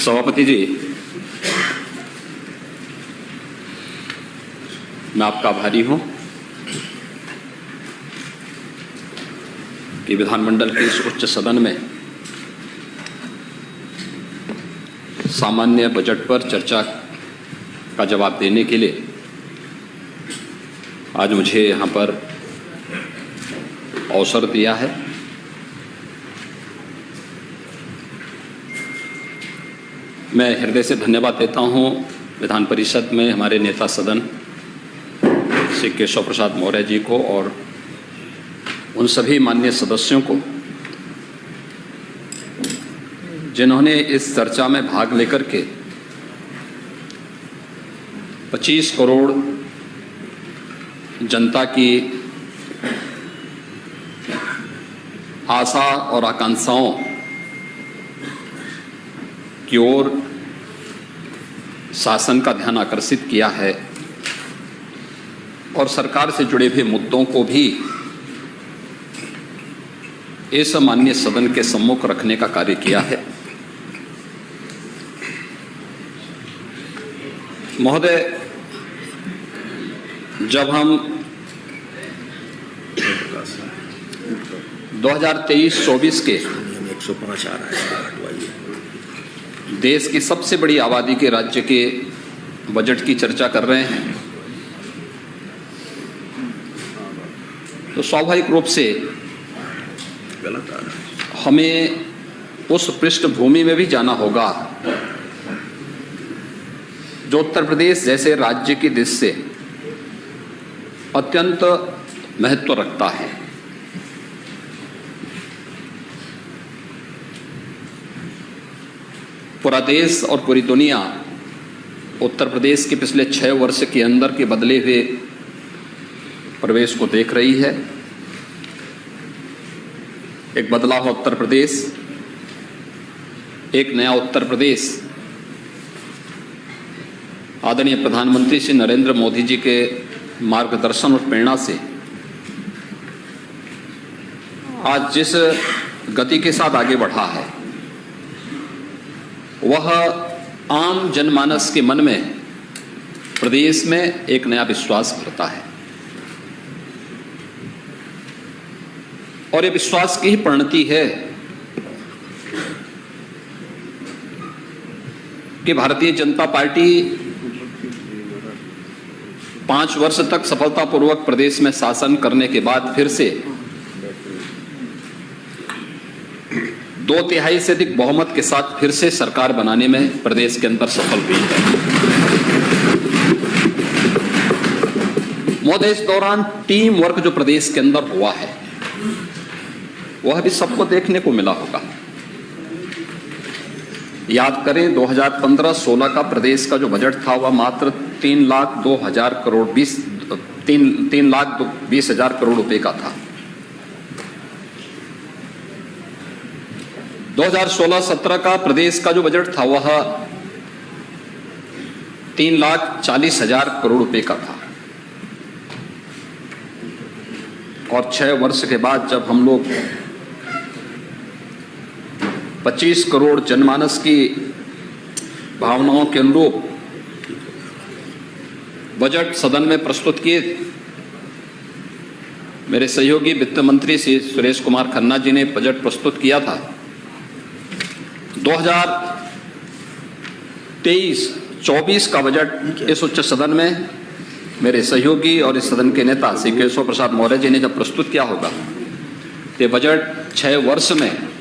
सभापति जी, मैं आपका आभारी हूं कि विधानमंडल के इस उच्च सदन में सामान्य बजट पर चर्चा का जवाब देने के लिए आज मुझे यहां पर अवसर दिया है। मैं हृदय से धन्यवाद देता हूं विधान परिषद में हमारे नेता सदन श्री केशव प्रसाद मौर्य जी को और उन सभी माननीय सदस्यों को जिन्होंने इस चर्चा में भाग लेकर के 25 करोड़ जनता की आशा और आकांक्षाओं की ओर शासन का ध्यान आकर्षित किया है और सरकार से जुड़े हुए मुद्दों को भी इस माननीय सदन के सम्मुख रखने का कार्य किया है। महोदय, जब हम 2023-24 के 105 आ रहा है देश की सबसे बड़ी आबादी के राज्य के बजट की चर्चा कर रहे हैं तो स्वाभाविक रूप से गलत आ रहा है। हमें उस पृष्ठभूमि में भी जाना होगा जो उत्तर प्रदेश जैसे राज्य की दृष्टि से अत्यंत महत्व रखता है। पूरा देश और पूरी दुनिया उत्तर प्रदेश के पिछले 6 वर्ष के अंदर के बदले हुए प्रवेश को देख रही है। एक बदला हुआ उत्तर प्रदेश, एक नया उत्तर प्रदेश आदरणीय प्रधानमंत्री श्री नरेंद्र मोदी जी के मार्गदर्शन और प्रेरणा से आज जिस गति के साथ आगे बढ़ा है वह आम जनमानस के मन में प्रदेश में एक नया विश्वास भरता है और ये विश्वास की ही परिणति है कि भारतीय जनता पार्टी 5 वर्ष तक सफलतापूर्वक प्रदेश में शासन करने के बाद फिर से 2/3 से अधिक बहुमत के साथ फिर से सरकार बनाने में प्रदेश के अंदर सफल हुई है। महोदय, इस दौरान टीम वर्क जो प्रदेश के अंदर हुआ है वह भी सबको देखने को मिला होगा। याद करें 2015-16 का प्रदेश का जो बजट था वह मात्र 3,02,000 करोड़ 3,20,000 करोड़ रुपए का था। 2016-17 का प्रदेश का जो बजट था वह 3,40,000 करोड़ रुपए का था और 6 वर्ष के बाद जब हम लोग 25 करोड़ जनमानस की भावनाओं के अनुरूप बजट सदन में प्रस्तुत किए, मेरे सहयोगी वित्त मंत्री श्री सुरेश कुमार खन्ना जी ने बजट प्रस्तुत किया था। 2023-24 का बजट इस उच्च सदन में मेरे सहयोगी और इस सदन के नेता श्री केशव प्रसाद मौर्य जी ने जब प्रस्तुत किया होगा ये बजट 6 वर्ष में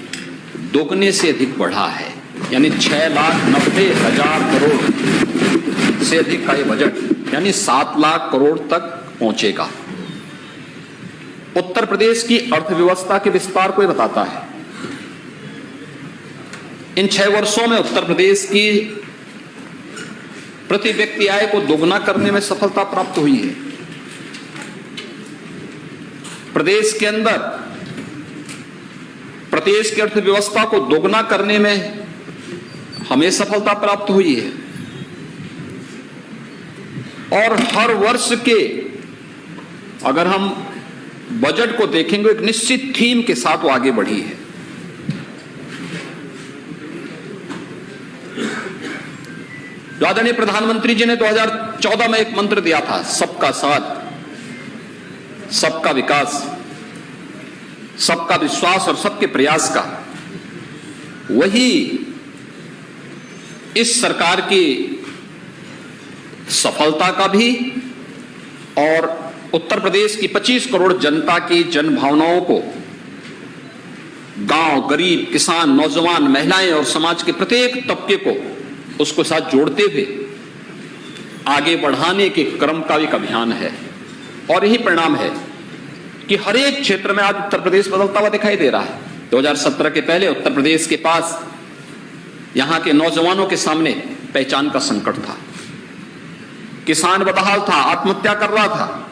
दोगुने से अधिक बढ़ा है, यानी 6,90,000 करोड़ से अधिक का ये बजट यानी 7 लाख करोड़ तक पहुंचेगा। उत्तर प्रदेश की अर्थव्यवस्था के विस्तार को ये बताता है। इन 6 वर्षों में उत्तर प्रदेश की प्रति व्यक्ति आय को दोगुना करने में सफलता प्राप्त हुई है। प्रदेश के अंदर प्रदेश की अर्थव्यवस्था को दोगुना करने में हमें सफलता प्राप्त हुई है और हर वर्ष के अगर हम बजट को देखेंगे एक निश्चित थीम के साथ वो आगे बढ़ी है। जो आदरणीय प्रधानमंत्री जी ने 2014 में एक मंत्र दिया था, सबका साथ, सबका विकास, सबका विश्वास और सबके प्रयास का, वही इस सरकार की सफलता का भी और उत्तर प्रदेश की 25 करोड़ जनता की जन भावनाओं को गांव, गरीब, किसान, नौजवान, महिलाएं और समाज के प्रत्येक तबके को उसको साथ जोड़ते हुए आगे बढ़ाने के क्रम का एक अभियान है। और यही परिणाम है कि हर एक क्षेत्र में आज उत्तर प्रदेश बदलता हुआ दिखाई दे रहा है। 2017 के पहले उत्तर प्रदेश के पास, यहां के नौजवानों के सामने पहचान का संकट था। किसान बदहाल था, आत्महत्या कर रहा था,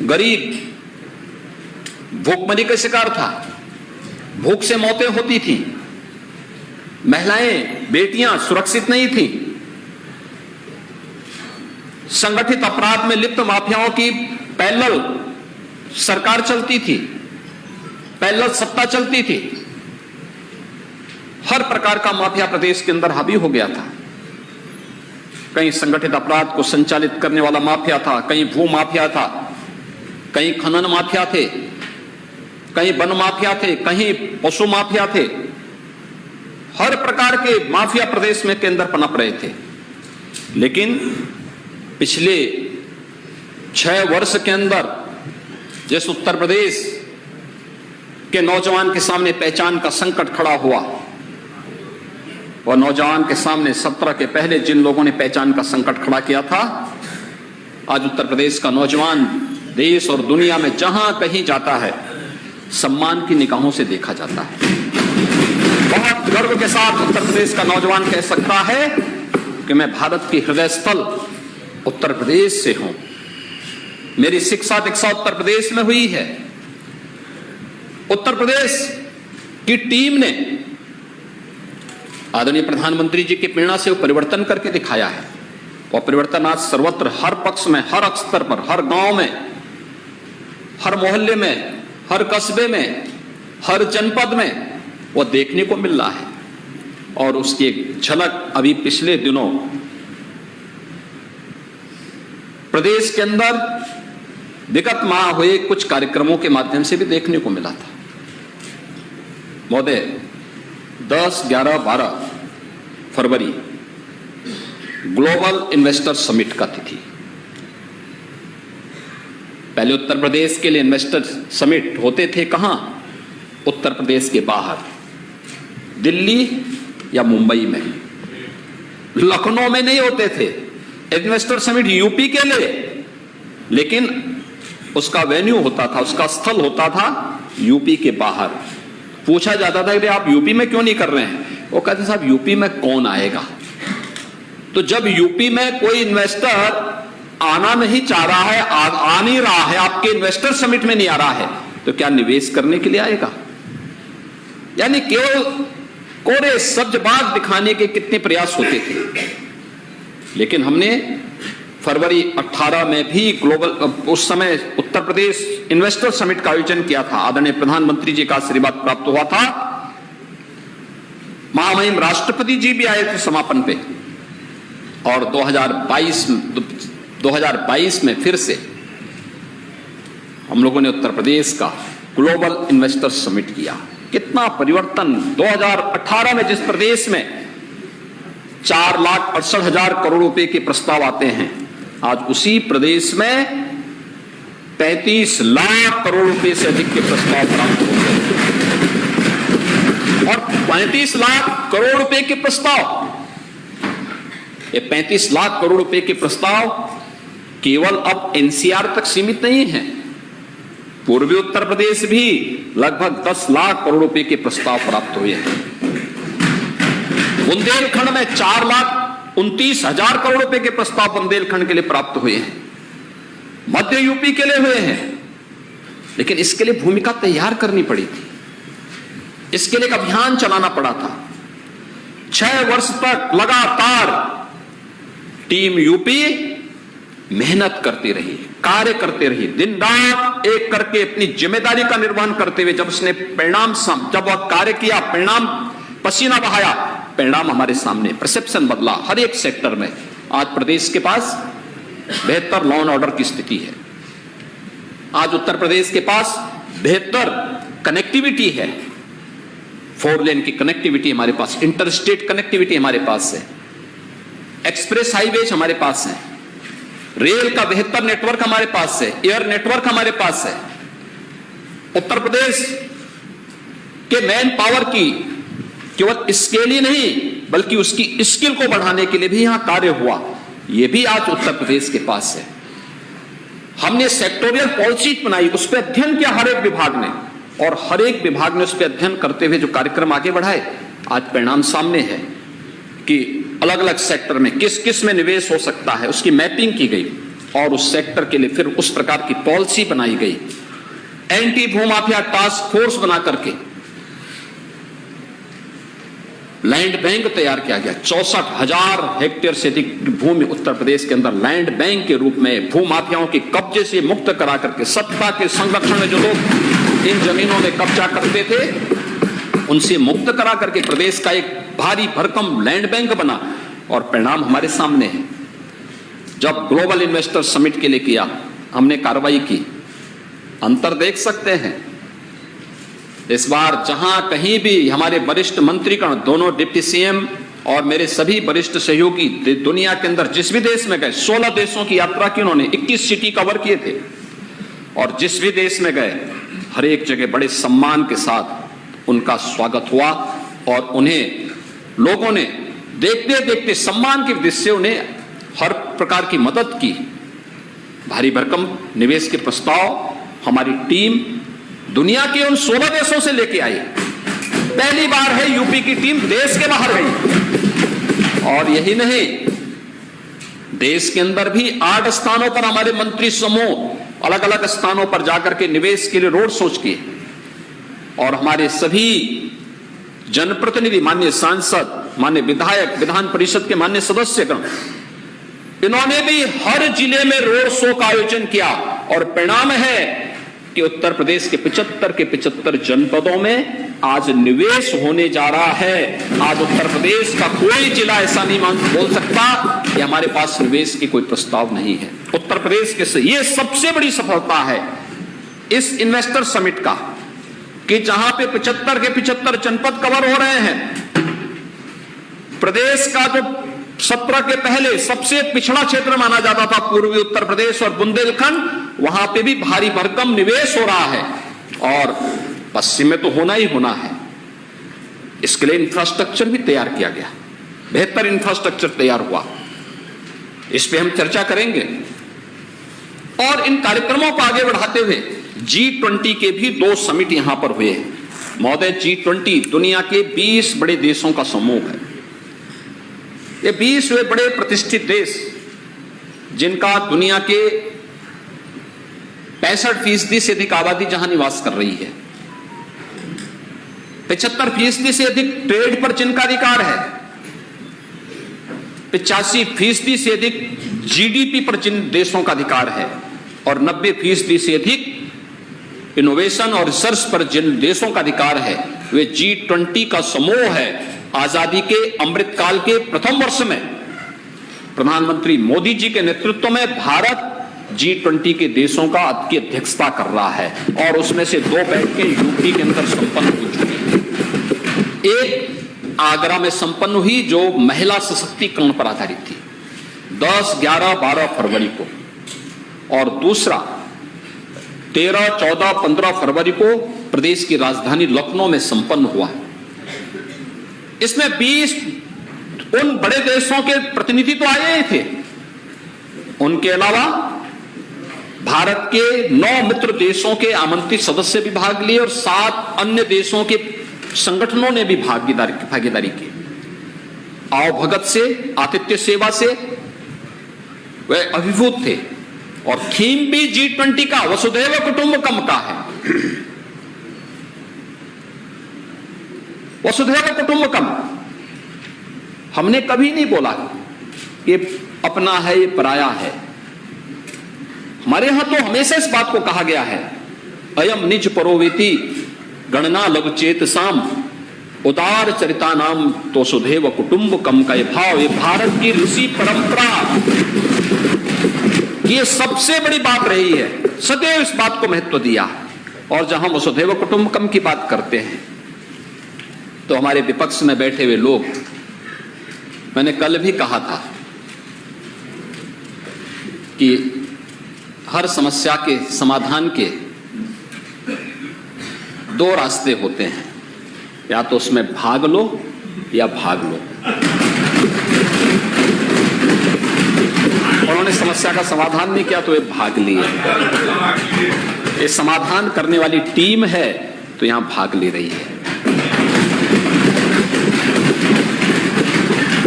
गरीब भूखमरी का शिकार था, भूख से मौतें होती थी, महिलाएं, बेटियां सुरक्षित नहीं थी, संगठित अपराध में लिप्त माफियाओं की पैरेलल सरकार चलती थी, पैरेलल सत्ता चलती थी। हर प्रकार का माफिया प्रदेश के अंदर हावी हो गया था। कहीं संगठित अपराध को संचालित करने वाला माफिया था, कहीं भू माफिया था, कहीं खनन माफिया थे, कहीं वन माफिया थे, कहीं पशु माफिया थे। हर प्रकार के माफिया प्रदेश में के अंदर पनप रहे थे। लेकिन पिछले 6 वर्ष के अंदर जिस उत्तर प्रदेश के नौजवान के सामने पहचान का संकट खड़ा हुआ, वह नौजवान के सामने 17 के पहले जिन लोगों ने पहचान का संकट खड़ा किया था, आज उत्तर प्रदेश का नौजवान देश और दुनिया में जहां कहीं जाता है सम्मान की निगाहों से देखा जाता है। बहुत गर्व के साथ उत्तर प्रदेश का नौजवान कह सकता है कि मैं भारत की हृदय स्थल उत्तर प्रदेश से हूं। मेरी शिक्षा दीक्षा उत्तर प्रदेश में हुई है। उत्तर प्रदेश की टीम ने आदरणीय प्रधानमंत्री जी की प्रेरणा से वो परिवर्तन करके दिखाया है। और परिवर्तन आज सर्वत्र, हर पक्ष में, हर स्तर पर, हर गांव में, हर मोहल्ले में, हर कस्बे में, हर जनपद में वो देखने को मिल रहा है। और उसकी एक झलक अभी पिछले दिनों प्रदेश के अंदर विगत माह हुए कुछ कार्यक्रमों के माध्यम से भी देखने को मिला था। महोदय, 10, 11, 12 फरवरी ग्लोबल इन्वेस्टर समिट का तिथि। पहले उत्तर प्रदेश के लिए इन्वेस्टर समिट होते थे कहां? उत्तर प्रदेश के बाहर, दिल्ली या मुंबई में, लखनऊ में नहीं होते थे इन्वेस्टर समिट यूपी के लिए। लेकिन उसका वेन्यू होता था, उसका स्थल होता था यूपी के बाहर। पूछा जाता था कि आप यूपी में क्यों नहीं कर रहे हैं? वो कहते साहब यूपी में कौन आएगा। तो जब यूपी में कोई इन्वेस्टर आना नहीं चाह रहा है, आ नहीं रहा है, आपके इन्वेस्टर समिट में नहीं आ रहा है, तो क्या निवेश करने के लिए आएगा? यानी केवल कोरे सब्जबाग दिखाने के कितने प्रयास होते थे। लेकिन हमने फरवरी 18 में भी ग्लोबल, उस समय उत्तर प्रदेश इन्वेस्टर समिट का आयोजन किया था। आदरणीय प्रधानमंत्री जी का आशीर्वाद प्राप्त हुआ था। महामहिम राष्ट्रपति जी भी आए थे समापन पे। और 2022 में फिर से हम लोगों ने उत्तर प्रदेश का ग्लोबल इन्वेस्टर समिट किया। कितना परिवर्तन! 2018 में जिस प्रदेश में 4,68,000 करोड़ रुपए के प्रस्ताव आते हैं, आज उसी प्रदेश में 35 लाख करोड़ रुपए से अधिक के प्रस्ताव प्राप्त होते हैं। और 35 लाख करोड़ रुपए के प्रस्ताव, ये 35 लाख करोड़ रुपए के प्रस्ताव केवल अब एनसीआर तक सीमित नहीं है। पूर्वी उत्तर प्रदेश भी लगभग 10 लाख करोड़ रुपए के प्रस्ताव प्राप्त हुए हैं। बुंदेलखंड में 4,29,000 करोड़ रुपए के प्रस्ताव बुंदेलखंड के लिए प्राप्त हुए हैं। मध्य यूपी के लिए हुए हैं। लेकिन इसके लिए भूमिका तैयार करनी पड़ी थी, इसके लिए एक अभियान चलाना पड़ा था। 6 वर्ष तक लगातार टीम यूपी मेहनत करती रही, कार्य करते रही, दिन रात एक करके अपनी जिम्मेदारी का निर्वहन करते हुए जब उसने जब वह कार्य किया, परिणाम पसीना बहाया, परिणाम हमारे सामने, परसेप्शन बदला हर एक सेक्टर में। आज प्रदेश के पास बेहतर लॉ एंड ऑर्डर की स्थिति है। आज उत्तर प्रदेश के पास बेहतर कनेक्टिविटी है, 4 लेन की कनेक्टिविटी हमारे पास, इंटरस्टेट कनेक्टिविटी हमारे पास है, एक्सप्रेस हाईवेज हमारे पास है, रेल का बेहतर नेटवर्क हमारे पास है, एयर नेटवर्क हमारे पास है। उत्तर प्रदेश के मैन पावर की केवल स्केल ही नहीं बल्कि उसकी स्किल को बढ़ाने के लिए भी यहां कार्य हुआ, यह भी आज उत्तर प्रदेश के पास है। हमने सेक्टोरियल पॉलिसी बनाई, उस पर अध्ययन किया हर एक विभाग ने, और हर एक विभाग ने उस पर अध्ययन करते हुए जो कार्यक्रम आगे बढ़ाए, आज परिणाम सामने है कि अलग अलग सेक्टर में किस किस में निवेश हो सकता है, उसकी मैपिंग की गई और उस सेक्टर के लिए फिर उस प्रकार की पॉलिसी बनाई गई। एंटी भूमाफिया टास्क फोर्स बना करके लैंड बैंक तैयार किया गया। 64,000 हेक्टेयर से अधिक भूमि उत्तर प्रदेश के अंदर लैंड बैंक के रूप में भूमाफियाओं के कब्जे से मुक्त करा करके, सत्ता के संरक्षण में जो लोग इन जमीनों में कब्जा करते थे उनसे मुक्त करा करके प्रदेश का एक भारी भरकम लैंड बैंक बना, और परिणाम हमारे सामने है। जब ग्लोबल इन्वेस्टर समिट के लिए किया, हमने कार्रवाई की, अंतर देख सकते हैं। इस बार जहां कहीं भी हमारे वरिष्ठ मंत्रीगण, दोनों डिप्टी सीएम और मेरे सभी वरिष्ठ सहयोगी दुनिया के अंदर जिस भी देश में गए, 16 देशों की यात्रा की उन्होंने, 21 सिटी कवर किए थे, और जिस भी देश में गए हर एक जगह बड़े सम्मान के साथ उनका स्वागत हुआ, और उन्हें लोगों ने देखते देखते सम्मान की दृष्टि से उन्हें हर प्रकार की मदद की। भारी भरकम निवेश के प्रस्ताव हमारी टीम दुनिया के उन 16 देशों से लेके आई। पहली बार है यूपी की टीम देश के बाहर गई, और यही नहीं, देश के अंदर भी 8 स्थानों पर हमारे मंत्री समूह अलग अलग स्थानों पर जाकर के निवेश के लिए रोड शोज किए, और हमारे सभी जनप्रतिनिधि, माननीय सांसद, माननीय विधायक, विधान परिषद के माननीय सदस्यगण, इन्होंने भी हर जिले में रोड शो का आयोजन किया, और परिणाम है कि उत्तर प्रदेश के 75 जनपदों में आज निवेश होने जा रहा है। आज उत्तर प्रदेश का कोई जिला ऐसा नहीं बोल सकता कि हमारे पास निवेश की कोई प्रस्ताव नहीं है। उत्तर प्रदेश के ये सबसे बड़ी सफलता है इस इन्वेस्टर समिट का, कि जहां पे 75 के 75 जनपद कवर हो रहे हैं। प्रदेश का जो 17 के पहले सबसे पिछड़ा क्षेत्र माना जाता था पूर्वी उत्तर प्रदेश और बुंदेलखंड, वहां पे भी भारी भरकम निवेश हो रहा है, और पश्चिम में तो होना ही होना है। इसके लिए इंफ्रास्ट्रक्चर भी तैयार किया गया, बेहतर इंफ्रास्ट्रक्चर तैयार हुआ, इस पे हम चर्चा करेंगे। और इन कार्यक्रमों को आगे बढ़ाते हुए G20 के भी 2 समिट यहां पर हुए हैं। महोदय, G20 दुनिया के 20 बड़े देशों का समूह है। ये 20 वे बड़े प्रतिष्ठित देश, जिनका दुनिया के 65% से अधिक आबादी जहां निवास कर रही है, 75% से अधिक ट्रेड पर जिनका अधिकार है, 85% से अधिक जीडीपी पर जिन देशों का अधिकार है, और 90% से अधिक इनोवेशन और रिसर्च पर जिन देशों का अधिकार है, वे G20 का समूह है। आजादी के अमृत काल के प्रथम वर्ष में प्रधानमंत्री मोदी जी के नेतृत्व में भारत G20 के देशों की अध्यक्षता कर रहा है, और उसमें से 2 बैठकें यूपी के अंदर संपन्न हो चुकी हैं। एक आगरा में संपन्न हुई जो महिला सशक्तिकरण पर आधारित थी, 10, 11, 12 फरवरी को, और दूसरा 13, 14, 15 फरवरी को प्रदेश की राजधानी लखनऊ में संपन्न हुआ। इसमें 20 उन बड़े देशों के प्रतिनिधि तो आए ही थे, उनके अलावा भारत के 9 मित्र देशों के आमंत्रित सदस्य भी भाग लिए, और 7 अन्य देशों के संगठनों ने भी भागीदारी की। आवभगत से, आतिथ्य सेवा से वे अभिभूत थे, और थीम भी G20 का वसुधैव कुटुंबकम का है। वसुधैव कुटुंबकम, हमने कभी नहीं बोला ये अपना है, ये पराया है। हमारे यहां तो हमेशा इस बात को कहा गया है, अयम निज परोवेति गणना लघु चेत साम, उदार चरिता नाम तो सुधेव कुटुंबकम का ये भाव, ये भारत की ऋषि परंपरा की ये सबसे बड़ी बात रही है। सदैव इस बात को महत्व दिया। और जब हम वसुधैव कुटुंबकम की बात करते हैं तो हमारे विपक्ष में बैठे हुए लोग, मैंने कल भी कहा था कि हर समस्या के समाधान के दो रास्ते होते हैं, या तो उसमें भाग लो या भाग लो। उन्होंने समस्या का समाधान नहीं किया तो वे भाग लिए। ये समाधान करने वाली टीम है तो यहां भाग ले रही है।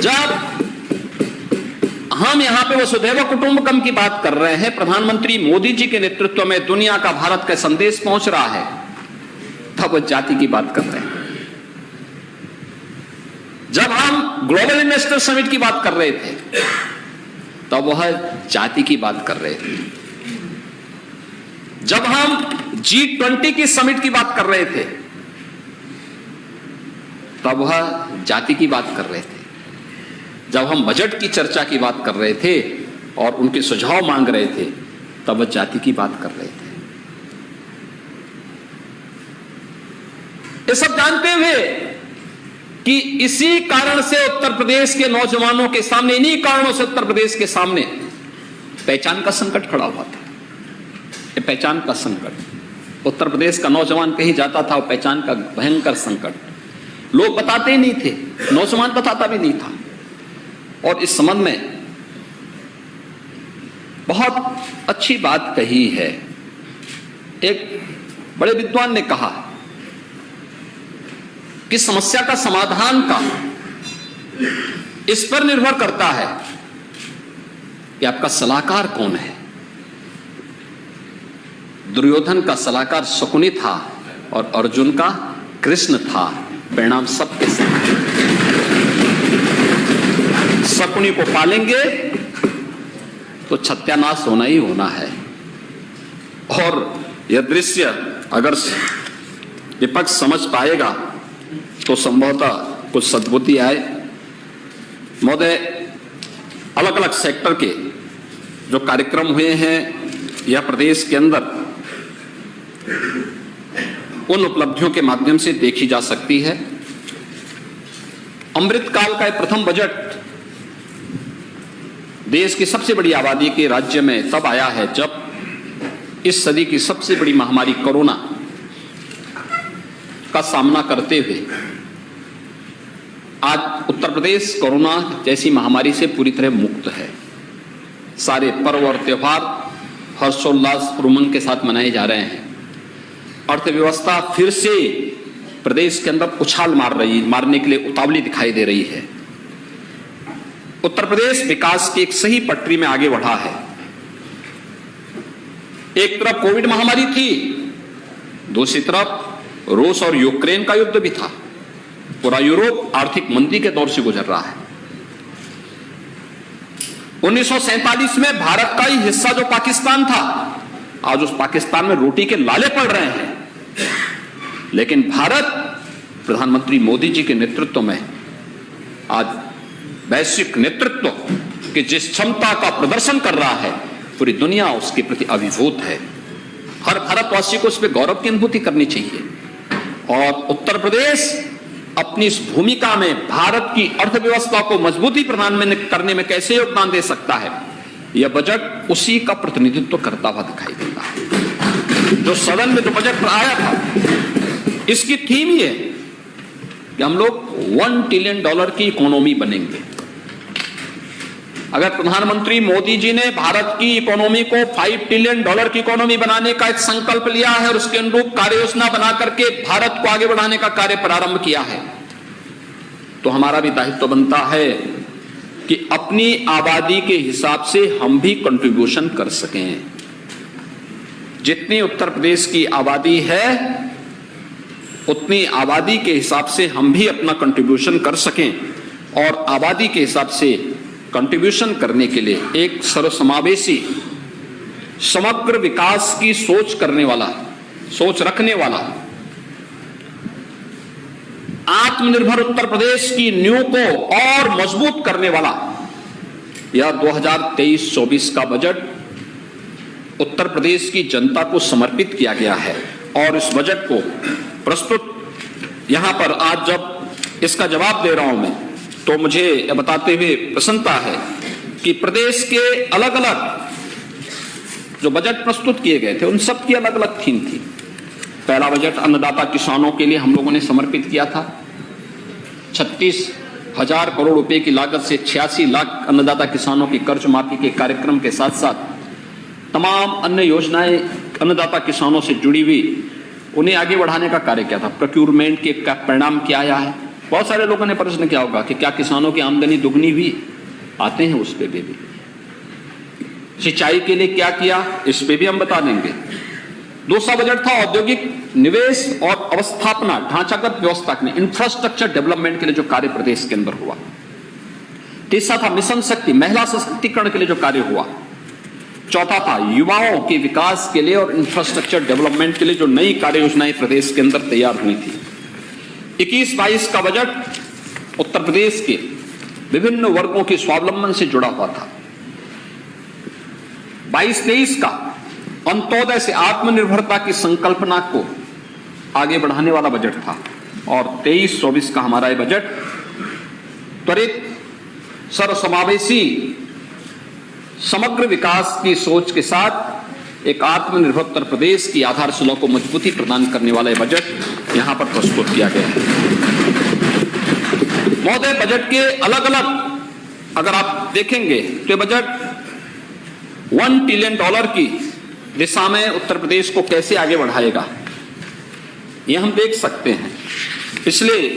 जब हम यहां पे वसुधैव कुटुंबकम की बात कर रहे हैं, प्रधानमंत्री मोदी जी के नेतृत्व में दुनिया का भारत का संदेश पहुंच रहा है, तब वो जाति की बात कर रहे हैं। जब हम ग्लोबल इन्वेस्टर समिट की बात कर रहे थे तब वह जाति की बात कर रहे थे। जब हम G20 की समिट की बात कर रहे थे तब वह जाति की बात कर रहे थे। जब हम बजट की चर्चा की बात कर रहे थे और उनके सुझाव मांग रहे थे तब वह जाति की बात कर रहे थे। ये सब जानते हुए कि इसी कारण से उत्तर प्रदेश के नौजवानों के सामने, इन्हीं कारणों से उत्तर प्रदेश के सामने पहचान का संकट खड़ा हुआ था। ये पहचान का संकट, उत्तर प्रदेश का नौजवान कहीं जाता था, वो पहचान का भयंकर संकट। लोग बताते ही नहीं थे, नौजवान बताता भी नहीं था। और इस संबंध में बहुत अच्छी बात कही है। एक बड़े विद्वान ने कहा कि समस्या का समाधान का इस पर निर्भर करता है कि आपका सलाहकार कौन है। दुर्योधन का सलाहकार शकुनी था और अर्जुन का कृष्ण था। परिणाम सबके समान। शकुनी को पालेंगे तो सत्यानाश होना ही होना है। और यह दृश्य अगर विपक्ष समझ पाएगा तो संभवतः कुछ सद्बुद्धि आए। महोदय, अलग अलग सेक्टर के जो कार्यक्रम हुए हैं यह प्रदेश के अंदर उन उपलब्धियों के माध्यम से देखी जा सकती है। अमृतकाल का प्रथम बजट देश की सबसे बड़ी आबादी के राज्य में तब आया है जब इस सदी की सबसे बड़ी महामारी कोरोना का सामना करते हुए आज उत्तर प्रदेश कोरोना जैसी महामारी से पूरी तरह मुक्त है। सारे पर्व और त्योहार हर्षोल्लास और उमंग के साथ मनाए जा रहे हैं। अर्थव्यवस्था फिर से प्रदेश के अंदर उछाल मारने के लिए उतावली दिखाई दे रही है। उत्तर प्रदेश विकास की एक सही पटरी में आगे बढ़ा है। एक तरफ कोविड महामारी थी, दूसरी तरफ रूस और यूक्रेन का युद्ध भी था। पूरा यूरोप आर्थिक मंदी के दौर से गुजर रहा है। 1947 में भारत का ही हिस्सा जो पाकिस्तान था, आज उस पाकिस्तान में रोटी के लाले पड़ रहे हैं। लेकिन भारत प्रधानमंत्री मोदी जी के नेतृत्व में आज वैश्विक नेतृत्व की जिस क्षमता का प्रदर्शन कर रहा है, पूरी दुनिया उसके प्रति अभिभूत है। हर भारतवासी को उस पर गौरव की अनुभूति करनी चाहिए। और उत्तर प्रदेश अपनी इस भूमिका में भारत की अर्थव्यवस्था को मजबूती प्रदान करने में कैसे योगदान दे सकता है, यह बजट उसी का प्रतिनिधित्व करता हुआ दिखाई देता है। जो सदन में जो बजट आया था, इसकी थीम ये कि हम लोग $1 ट्रिलियन की इकोनॉमी बनेंगे। अगर प्रधानमंत्री मोदी जी ने भारत की इकोनॉमी को $5 ट्रिलियन की इकोनॉमी बनाने का एक संकल्प लिया है और उसके अनुरूप कार्य योजना बना करके भारत को आगे बढ़ाने का कार्य प्रारंभ किया है, तो हमारा भी दायित्व बनता है कि अपनी आबादी के हिसाब से हम भी कंट्रीब्यूशन कर सकें। जितनी उत्तर प्रदेश की आबादी है उतनी आबादी के हिसाब से हम भी अपना कंट्रीब्यूशन कर सकें। और आबादी के हिसाब से कंट्रीब्यूशन करने के लिए एक सर्वसमावेशी समग्र विकास की सोच रखने वाला आत्मनिर्भर उत्तर प्रदेश की नींव को और मजबूत करने वाला यह 2023-24 का बजट उत्तर प्रदेश की जनता को समर्पित किया गया है। और इस बजट को प्रस्तुत यहां पर आज जब इसका जवाब दे रहा हूं मैं, तो मुझे यह बताते हुए प्रसन्नता है कि प्रदेश के अलग अलग जो बजट प्रस्तुत किए गए थे उन सब की अलग अलग थीम थी। पहला बजट अन्नदाता किसानों के लिए हम लोगों ने समर्पित किया था। 36,000 करोड़ रुपए की लागत से 86 लाख अन्नदाता किसानों की कर्ज माफी के कार्यक्रम के साथ साथ तमाम अन्य योजनाएं अन्नदाता किसानों से जुड़ी हुई उन्हें आगे बढ़ाने का कार्य किया था। प्रोक्यूरमेंट के परिणाम क्या आया है? बहुत सारे लोगों ने प्रश्न किया होगा कि क्या किसानों की आमदनी दुगनी हुई? आते हैं उस पे भी। सिंचाई के लिए क्या किया, इस पे भी हम बता देंगे। दूसरा बजट था औद्योगिक निवेश और अवस्थापना ढांचागत व्यवस्था में इंफ्रास्ट्रक्चर डेवलपमेंट के लिए जो कार्य प्रदेश के अंदर हुआ। तीसरा था मिशन शक्ति महिला सशक्तिकरण के लिए जो कार्य हुआ। चौथा था युवाओं के विकास के लिए और इंफ्रास्ट्रक्चर डेवलपमेंट के लिए जो नई कार्य योजनाएं प्रदेश के अंदर तैयार हुई थी। 21-22 का बजट उत्तर प्रदेश के विभिन्न वर्गों के स्वावलंबन से जुड़ा हुआ था। 22-23 का अंत्योदय से आत्मनिर्भरता की संकल्पना को आगे बढ़ाने वाला बजट था। और 23-24 का हमारा ये बजट त्वरित सर्वसमावेशी समग्र विकास की सोच के साथ एक आत्मनिर्भर उत्तर प्रदेश की आधारशिला को मजबूती प्रदान करने वाला बजट यहां पर प्रस्तुत किया गया है। महोदय, बजट के अलग अलग अगर आप देखेंगे तो बजट $1 ट्रिलियन की दिशा में उत्तर प्रदेश को कैसे आगे बढ़ाएगा, ये हम देख सकते हैं। पिछले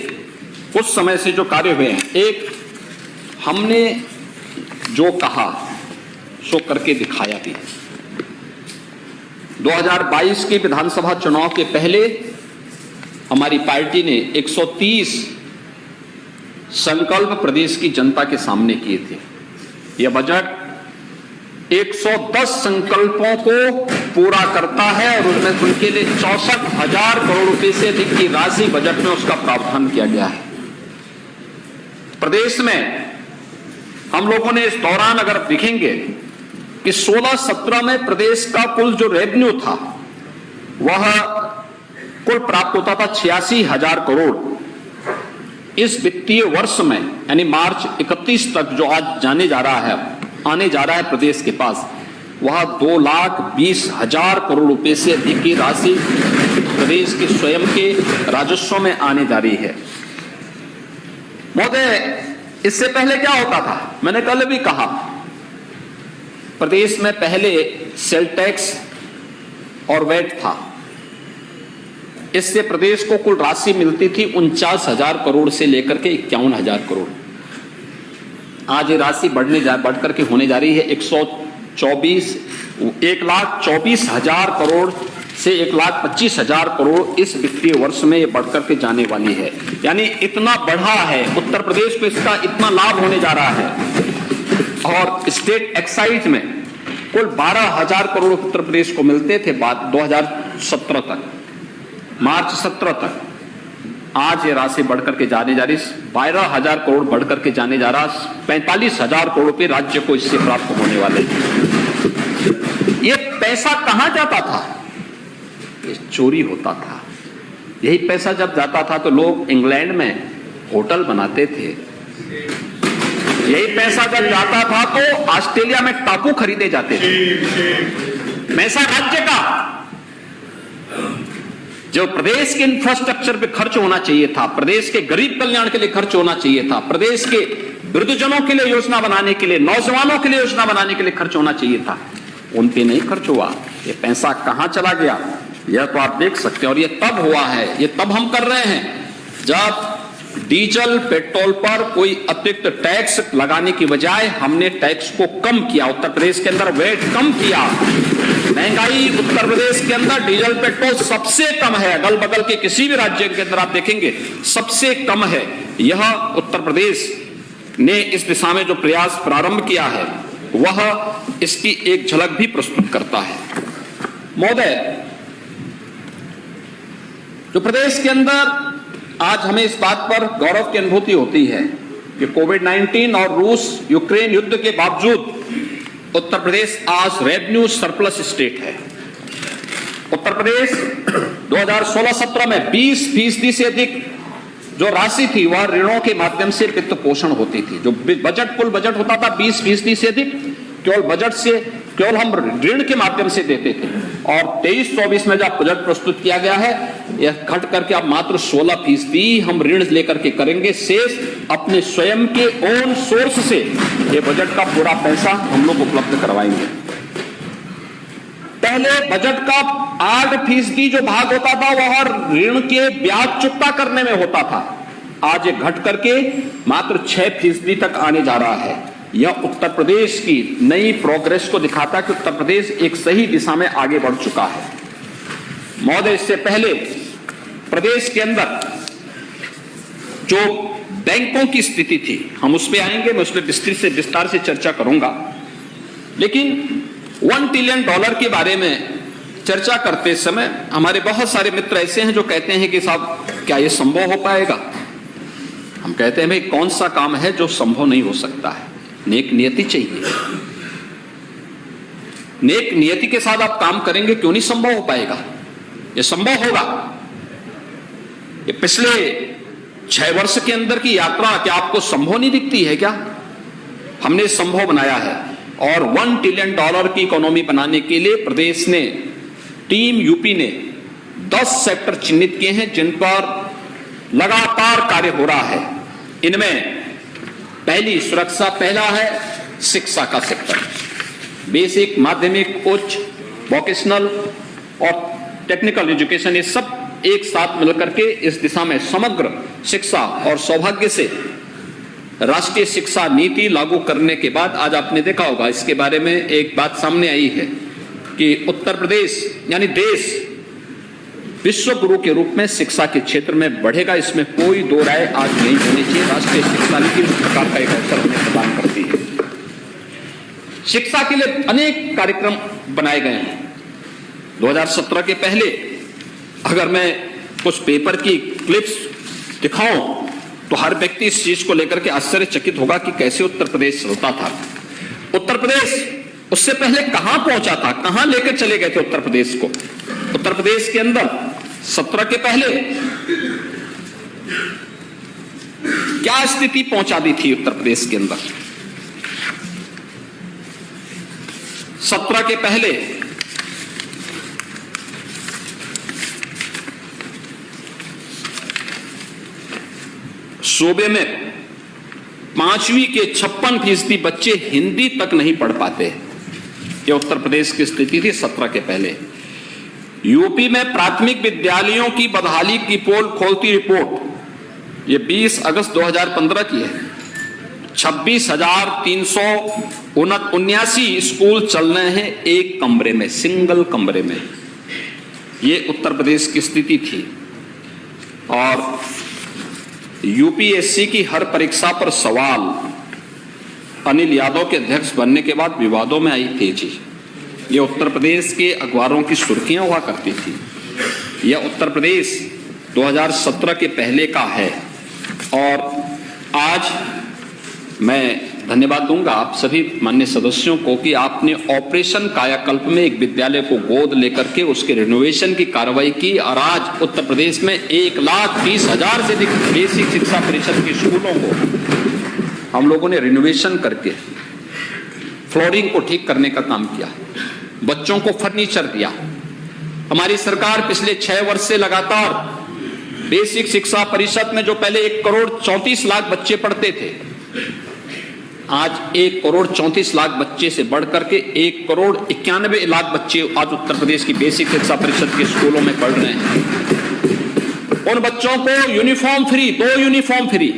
कुछ समय से जो कार्य हुए हैं, एक हमने जो कहा सो करके दिखाया भी। 2022 के विधानसभा चुनाव के पहले हमारी पार्टी ने 130 संकल्प प्रदेश की जनता के सामने किए थे। यह बजट 110 संकल्पों को पूरा करता है और उसमें उनके लिए 64,000 करोड़ रुपए से अधिक की राशि बजट में उसका प्रावधान किया गया है। प्रदेश में हम लोगों ने इस दौरान अगर देखेंगे कि 16-17 में प्रदेश का कुल जो रेवेन्यू था वह कुल प्राप्त होता था 86,000 करोड़। इस वित्तीय वर्ष में यानी मार्च 31 तक जो आज आने जा रहा है प्रदेश के पास, वह 2,20,000 करोड़ रुपए से अधिक की राशि प्रदेश के स्वयं के राजस्व में आने जा रही है। महोदय, इससे पहले क्या होता था? मैंने कल भी कहा, प्रदेश में पहले सेल टैक्स और वैट था। इससे प्रदेश को कुल राशि मिलती थी 49,000 करोड़ से लेकर के 51,000 करोड़। आज ये राशि बढ़ करके होने जा रही है 1,24,000 करोड़ से 1,25,000 करोड़ इस वित्तीय वर्ष में ये बढ़ करके जाने वाली है। यानी इतना बढ़ा है उत्तर प्रदेश को, इसका इतना लाभ होने जा रहा है। और स्टेट एक्साइज में कुल 12,000 करोड़ उत्तर प्रदेश को मिलते थे 2017 तक, मार्च 17 तक। आज ये राशि बढ़कर के जाने जा रही, 12,000 करोड़ बढ़कर के जाने जा रहा, 45,000 करोड़ रुपए राज्य को इससे प्राप्त होने वाले। ये पैसा कहां जाता था? ये चोरी होता था। यही पैसा जब जाता था तो लोग इंग्लैंड में होटल बनाते थे। यही पैसा जब जाता था तो ऑस्ट्रेलिया में टापू खरीदे जाते थे। पैसा राज्य का जो प्रदेश के इंफ्रास्ट्रक्चर पे खर्च होना चाहिए था, प्रदेश के गरीब कल्याण के लिए खर्च होना चाहिए था, प्रदेश के वृद्धजनों के लिए योजना बनाने के लिए, नौजवानों के लिए योजना बनाने के लिए खर्च होना चाहिए था, उन पे नहीं खर्च हुआ। ये पैसा कहां चला गया, यह तो आप देख सकते हैं। और ये तब हुआ है, ये तब हम कर रहे हैं जब डीजल पेट्रोल पर कोई अतिरिक्त टैक्स लगाने की बजाय हमने टैक्स को कम किया। उत्तर प्रदेश के अंदर वेट कम किया। महंगाई उत्तर प्रदेश के अंदर डीजल पेट्रोल सबसे कम है, अगल बगल के किसी भी राज्य के अंदर आप देखेंगे सबसे कम है। यह उत्तर प्रदेश ने इस दिशा में जो प्रयास प्रारंभ किया है वह इसकी एक झलक भी प्रस्तुत करता है। महोदय, जो प्रदेश के अंदर आज हमें इस बात पर गौरव की अनुभूति होती है कि कोविड-19 और रूस यूक्रेन युद्ध के बावजूद उत्तर प्रदेश आज रेवेन्यू सरप्लस स्टेट है। उत्तर प्रदेश 2016-17 में 20% से अधिक जो राशि थी वह ऋणों के माध्यम से वित्त पोषण होती थी। जो बजट कुल बजट होता था 20% से अधिक केवल हम ऋण के माध्यम से देते थे। और 23-24 में जब बजट प्रस्तुत किया गया है यह घट करके अब मात्र 16% हम ऋण लेकर के करेंगे। शेष अपने स्वयं के ओन सोर्स से ये बजट का पूरा पैसा हम लोग उपलब्ध करवाएंगे। पहले बजट का 8% जो भाग होता था वह ऋण के ब्याज चुकता करने में होता था। आज ये घट करके मात्र 6% तक आने जा रहा है। यह उत्तर प्रदेश की नई प्रोग्रेस को दिखाता है कि उत्तर प्रदेश एक सही दिशा में आगे बढ़ चुका है। महोदय, इससे पहले प्रदेश के अंदर जो बैंकों की स्थिति थी हम उस पर आएंगे, मैं उस पर विस्तार से चर्चा करूंगा। लेकिन $1 ट्रिलियन के बारे में चर्चा करते समय हमारे बहुत सारे मित्र ऐसे हैं जो कहते हैं कि साहब क्या यह संभव हो पाएगा। हम कहते हैं भाई कौन सा काम है जो संभव नहीं हो सकता है। नेक नियति चाहिए, नेक नियति के साथ आप काम करेंगे क्यों नहीं संभव हो पाएगा। यह संभव होगा। ये पिछले 6 वर्ष के अंदर की यात्रा क्या आपको संभव नहीं दिखती है क्या? हमने संभव बनाया है। और $1 ट्रिलियन की इकोनॉमी बनाने के लिए प्रदेश ने टीम यूपी ने 10 सेक्टर चिन्हित किए हैं जिन पर लगातार कार्य हो रहा है। इनमें पहली सुरक्षा, पहला है शिक्षा का सेक्टर। बेसिक, माध्यमिक, उच्च, वोकेशनल और टेक्निकल एजुकेशन, ये सब एक साथ मिलकर के इस दिशा में समग्र शिक्षा और सौभाग्य से राष्ट्रीय शिक्षा नीति लागू करने के बाद आज आपने देखा होगा इसके बारे में एक बात सामने आई है कि उत्तर प्रदेश यानी देश विश्व गुरु के रूप में शिक्षा के क्षेत्र में बढ़ेगा। इसमें कोई दो राय आज नहीं होनी चाहिए। राष्ट्रीय शिक्षा नीति इस प्रकार का एक अवसर हमें प्रदान करती है। शिक्षा के लिए अनेक कार्यक्रम बनाए गए हैं। 2017 के पहले अगर मैं कुछ पेपर की क्लिप्स दिखाऊं तो हर व्यक्ति इस चीज को लेकर के आश्चर्यचकित होगा कि कैसे उत्तर प्रदेश चलता था। उत्तर प्रदेश उससे पहले कहां पहुंचा था, कहां लेकर चले गए थे उत्तर प्रदेश को। उत्तर प्रदेश के अंदर 17 के पहले क्या स्थिति पहुंचा दी थी उत्तर प्रदेश के अंदर। 17 के पहले सूबे में 5वीं के 56% बच्चे हिंदी तक नहीं पढ़ पाते। यह उत्तर प्रदेश की स्थिति थी 17 के पहले। यूपी में प्राथमिक विद्यालयों की बदहाली की पोल खोलती रिपोर्ट ये 20 अगस्त 2015 की है। 26,379 स्कूल चल रहे हैं एक कमरे में, सिंगल कमरे में। ये उत्तर प्रदेश की स्थिति थी। और यूपीएससी की हर परीक्षा पर सवाल अनिल यादव के अध्यक्ष बनने के बाद विवादों में आई तेजी। यह उत्तर प्रदेश के अखबारों की सुर्खियां हुआ करती थी। यह उत्तर प्रदेश 2017 के पहले का है। और आज मैं धन्यवाद दूंगा आप सभी माननीय सदस्यों को कि आपने ऑपरेशन कायाकल्प में एक विद्यालय को गोद लेकर के उसके रिनोवेशन की कार्रवाई की। और आज उत्तर प्रदेश में 1,30,000 से अधिक बेसिक शिक्षा परिषद के स्कूलों को हम लोगों ने रिनोवेशन करके फ्लोरिंग को ठीक करने का काम किया, बच्चों को फर्नीचर दिया। हमारी सरकार पिछले 6 वर्ष से लगातार बेसिक शिक्षा परिषद में जो पहले 1,34,00,000 बच्चे पढ़ते थे, आज 1,34,00,000 बच्चे से बढ़कर के 1,91,00,000 बच्चे आज उत्तर प्रदेश की बेसिक शिक्षा परिषद के स्कूलों में पढ़ रहे हैं। उन बच्चों को uniform free, 2 uniform free,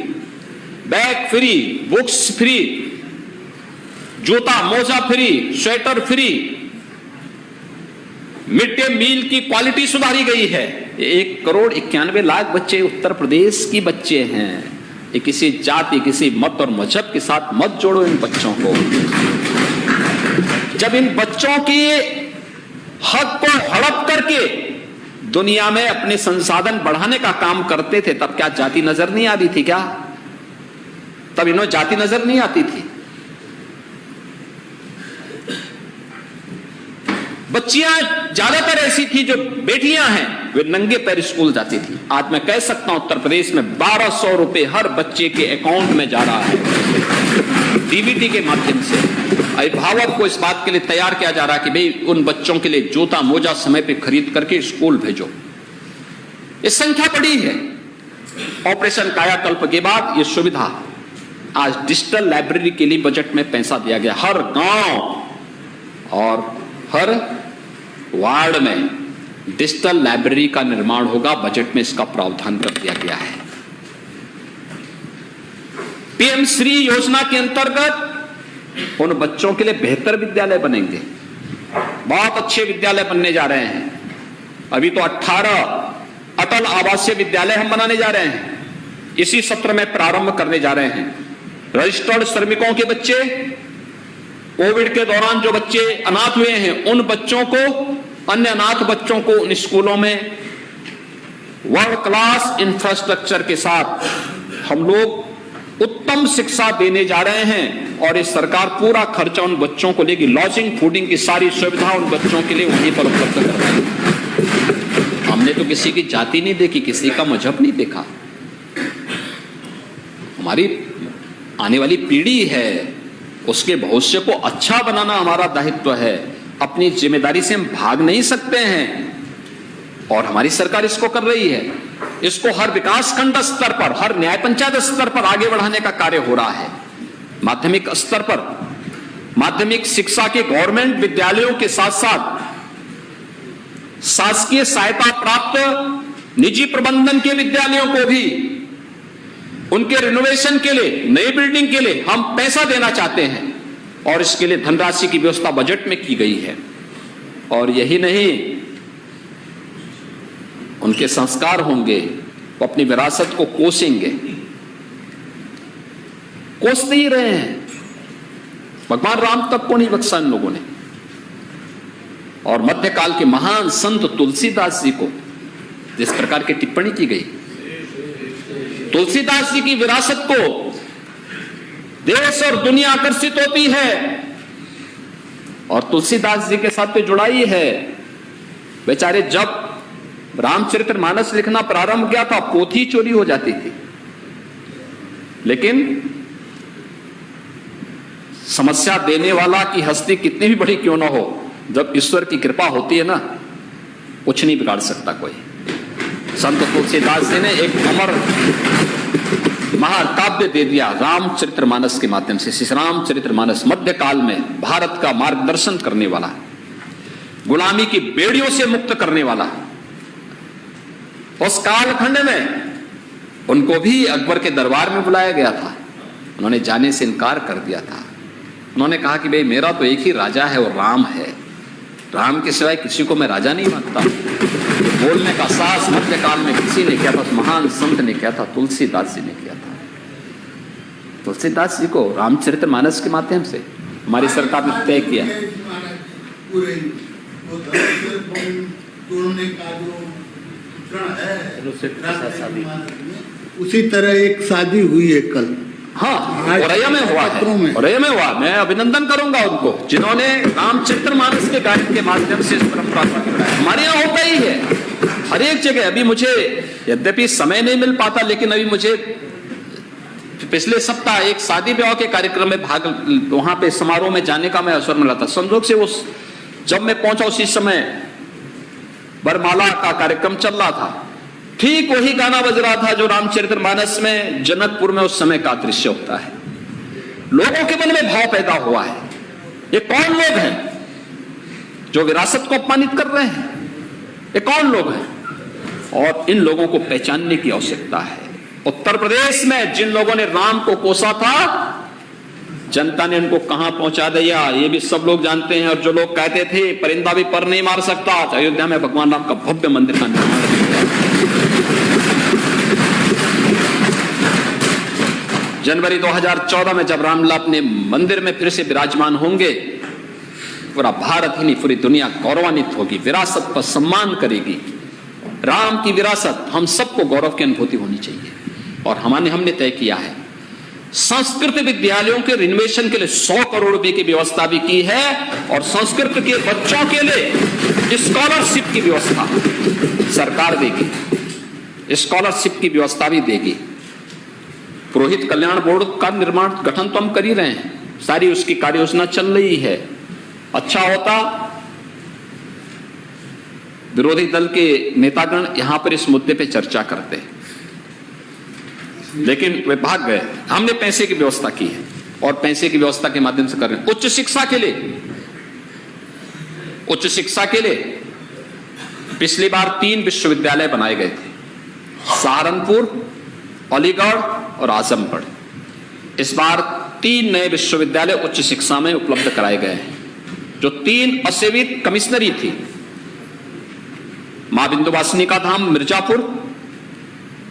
bag free, books free, जूता मोजा free, sweater free, mid day meal की क्वालिटी सुधारी गई है। 1,91,00,000 बच्चे उत्तर प्रदेश की बच्चे हैं। ये किसी जाति, किसी मत और मजहब के साथ मत जोड़ो इन बच्चों को। जब इन बच्चों के हक को हड़प करके दुनिया में अपने संसाधन बढ़ाने का काम करते थे, तब क्या जाति नजर नहीं आती थी? क्या तब इन्हें जाति नजर नहीं आती थी? बच्चियां ज्यादातर ऐसी थी जो बेटियां हैं, वे नंगे पैर स्कूल जाती थी। आज मैं कह सकता हूं उत्तर प्रदेश में 1200 रुपए हर बच्चे के अकाउंट में जा रहा है डीबीटी के माध्यम से। अभिभावक को इस बात के लिए तैयार किया जा रहा है कि भाई उन बच्चों के लिए जूता मोजा समय पे खरीद करके स्कूल भेजो। ये संख्या बड़ी है। ऑपरेशन कायाकल्प के बाद ये सुविधा, आज डिजिटल लाइब्रेरी के लिए बजट में पैसा दिया गया। हर गांव और हर वार्ड में डिजिटल लाइब्रेरी का निर्माण होगा, बजट में इसका प्रावधान कर दिया गया है। पीएम श्री योजना के अंतर्गत उन बच्चों के लिए बेहतर विद्यालय बनेंगे, बहुत अच्छे विद्यालय बनने जा रहे हैं। अभी तो 18 अटल आवासीय विद्यालय हम बनाने जा रहे हैं, इसी सत्र में प्रारंभ करने जा रहे हैं। रजिस्टर्ड श्रमिकों के बच्चे, कोविड के दौरान जो बच्चे अनाथ हुए हैं, उन बच्चों को, अन्य अनाथ बच्चों को उन स्कूलों में वर्ल्ड क्लास इंफ्रास्ट्रक्चर के साथ हम लोग उत्तम शिक्षा देने जा रहे हैं। और इस सरकार पूरा खर्चा उन बच्चों को लेगी। लॉजिंग फूडिंग की सारी सुविधा उन बच्चों के लिए वहीं पर उपलब्ध करवाएगी। हमने तो किसी की जाति नहीं देखी, किसी का मजहब नहीं देखा। हमारी आने वाली पीढ़ी है, उसके भविष्य को अच्छा बनाना हमारा दायित्व है। अपनी जिम्मेदारी से हम भाग नहीं सकते हैं और हमारी सरकार इसको कर रही है। इसको हर विकास खंड स्तर पर, हर न्याय पंचायत स्तर पर आगे बढ़ाने का कार्य हो रहा है। माध्यमिक स्तर पर माध्यमिक शिक्षा के गवर्नमेंट विद्यालयों के साथ साथ शासकीय सहायता प्राप्त निजी प्रबंधन के विद्यालयों को भी उनके रिनोवेशन के लिए, नई बिल्डिंग के लिए हम पैसा देना चाहते हैं और इसके लिए धनराशि की व्यवस्था बजट में की गई है। और यही नहीं, उनके संस्कार होंगे, वो अपनी विरासत को कोसेंगे, कोसते ही रहे हैं। भगवान राम तक को नहीं बख्शा इन लोगों ने। और मध्यकाल के महान संत तुलसीदास जी को जिस प्रकार की टिप्पणी की गई, तुलसीदास जी की विरासत को देश और दुनिया आकर्षित होती है और तुलसीदास जी के साथ तो जुड़ाई है। बेचारे जब रामचरितमानस लिखना प्रारंभ किया था, पोथी चोरी हो जाती थी, लेकिन समस्या देने वाला की हस्ती कितनी भी बड़ी क्यों ना हो, जब ईश्वर की कृपा होती है ना, कुछ नहीं बिगाड़ सकता कोई। संत तुलसीदास जी ने एक अमर महाकाव्य दे दिया रामचरितमानस के माध्यम से। श्री रामचरितमानस मध्यकाल में भारत का मार्गदर्शन करने वाला, गुलामी की बेड़ियों से मुक्त करने वाला। उस कालखंड में उनको भी अकबर के दरबार में बुलाया गया था, उन्होंने जाने से इनकार कर दिया था। उन्होंने कहा कि भाई मेरा तो एक ही राजा है और राम है, राम के सिवाय किसी को मैं राजा नहीं मानता। बोलने का साहस मध्यकाल में किसी ने किया था, महान संत ने किया था, तुलसीदास जी ने किया था। तुलसीदास जी को रामचरितमानस के माध्यम से हमारी सरकार ने तय किया। उसी तरह एक शादी हुई है कल, हाँ, औरैया में हुआ है, औरैया में हुआ। मैं अभिनंदन करूंगा उनको जिन्होंने रामचरितमानस के गायन के माध्यम से इस परंपरा को बढ़ाया। हमारे यहाँ होता ही है हर एक जगह। अभी मुझे यद्यपि समय नहीं मिल पाता, लेकिन अभी मुझे पिछले सप्ताह एक शादी ब्याह के कार्यक्रम में भाग, वहां पे समारोह में जाने का मैं अवसर मिला था। संजोग से उस जब मैं पहुंचा उसी समय बरमाला का कार्यक्रम चल रहा था, ठीक वही गाना बज रहा था जो रामचरितमानस में जनकपुर में उस समय का दृश्य होता है। लोगों के मन में भाव पैदा हुआ है, ये कौन लोग हैं जो विरासत को अपमानित कर रहे हैं, ये कौन लोग हैं? और इन लोगों को पहचानने की आवश्यकता है। उत्तर प्रदेश में जिन लोगों ने राम को कोसा था, जनता ने उनको कहां पहुंचा दिया ये भी सब लोग जानते हैं। और जो लोग कहते थे परिंदा भी पर नहीं मार सकता, अयोध्या में भगवान राम का भव्य मंदिर का निर्माण किया। जनवरी 2014 में जब रामलला अपने मंदिर में फिर से विराजमान होंगे, पूरा भारत ही नहीं पूरी दुनिया गौरवान्वित होगी, विरासत पर सम्मान करेगी। राम की विरासत, हम सबको गौरव की अनुभूति होनी चाहिए। और हमने तय किया है संस्कृत विद्यालयों के रिनोवेशन के लिए 100 करोड़ रुपए की व्यवस्था भी की है और संस्कृत के बच्चों के लिए स्कॉलरशिप की व्यवस्था सरकार देगी, स्कॉलरशिप की व्यवस्था भी देगी। पुरोहित कल्याण बोर्ड का गठन तो हम कर ही रहे हैं, सारी उसकी कार्य योजना चल रही है। अच्छा होता विरोधी दल के नेतागण यहां पर इस मुद्दे पे चर्चा करते, लेकिन वे भाग गए। हमने पैसे की व्यवस्था की है और पैसे की व्यवस्था के माध्यम से कर रहे हैं। उच्च शिक्षा के लिए पिछली बार 3 विश्वविद्यालय बनाए गए थे, सहारनपुर, अलीगढ़ और आजमगढ़। इस बार 3 नए विश्वविद्यालय उच्च शिक्षा में उपलब्ध कराए गए हैं, जो 3 असेवित कमिश्नरी थी। मां विंध्यवासिनी का धाम मिर्जापुर,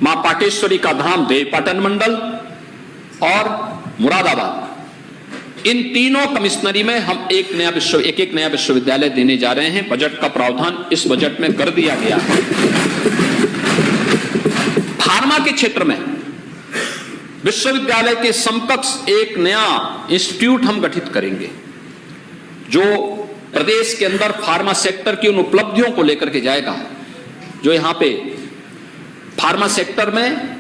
मां पाटेश्वरी का धाम देवपाटन मंडल और मुरादाबाद। इन तीनों कमिश्नरी में हम एक नया विश्वविद्यालय देने जा रहे हैं। बजट का प्रावधान इस बजट में कर दिया गया है। फार्मा के क्षेत्र में विश्वविद्यालय के समकक्ष एक नया इंस्टीट्यूट हम गठित करेंगे, जो प्रदेश के अंदर फार्मा सेक्टर की उन उपलब्धियों को लेकर के जाएगा, जो यहां पे फार्मा सेक्टर में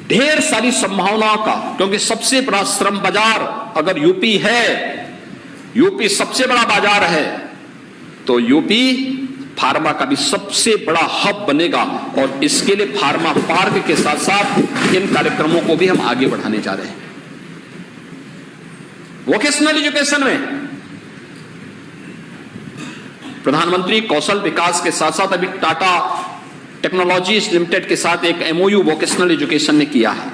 ढेर सारी संभावनाओं का, क्योंकि सबसे बड़ा श्रम बाजार अगर यूपी है, यूपी सबसे बड़ा बाजार है, तो यूपी फार्मा का भी सबसे बड़ा हब बनेगा। और इसके लिए फार्मा पार्क के साथ साथ इन कार्यक्रमों को भी हम आगे बढ़ाने जा रहे हैं। वोकेशनल एजुकेशन में प्रधानमंत्री कौशल विकास के साथ साथ अभी टाटा टेक्नोलॉजीज लिमिटेड के साथ एक एमओयू वोकेशनल एजुकेशन ने किया है।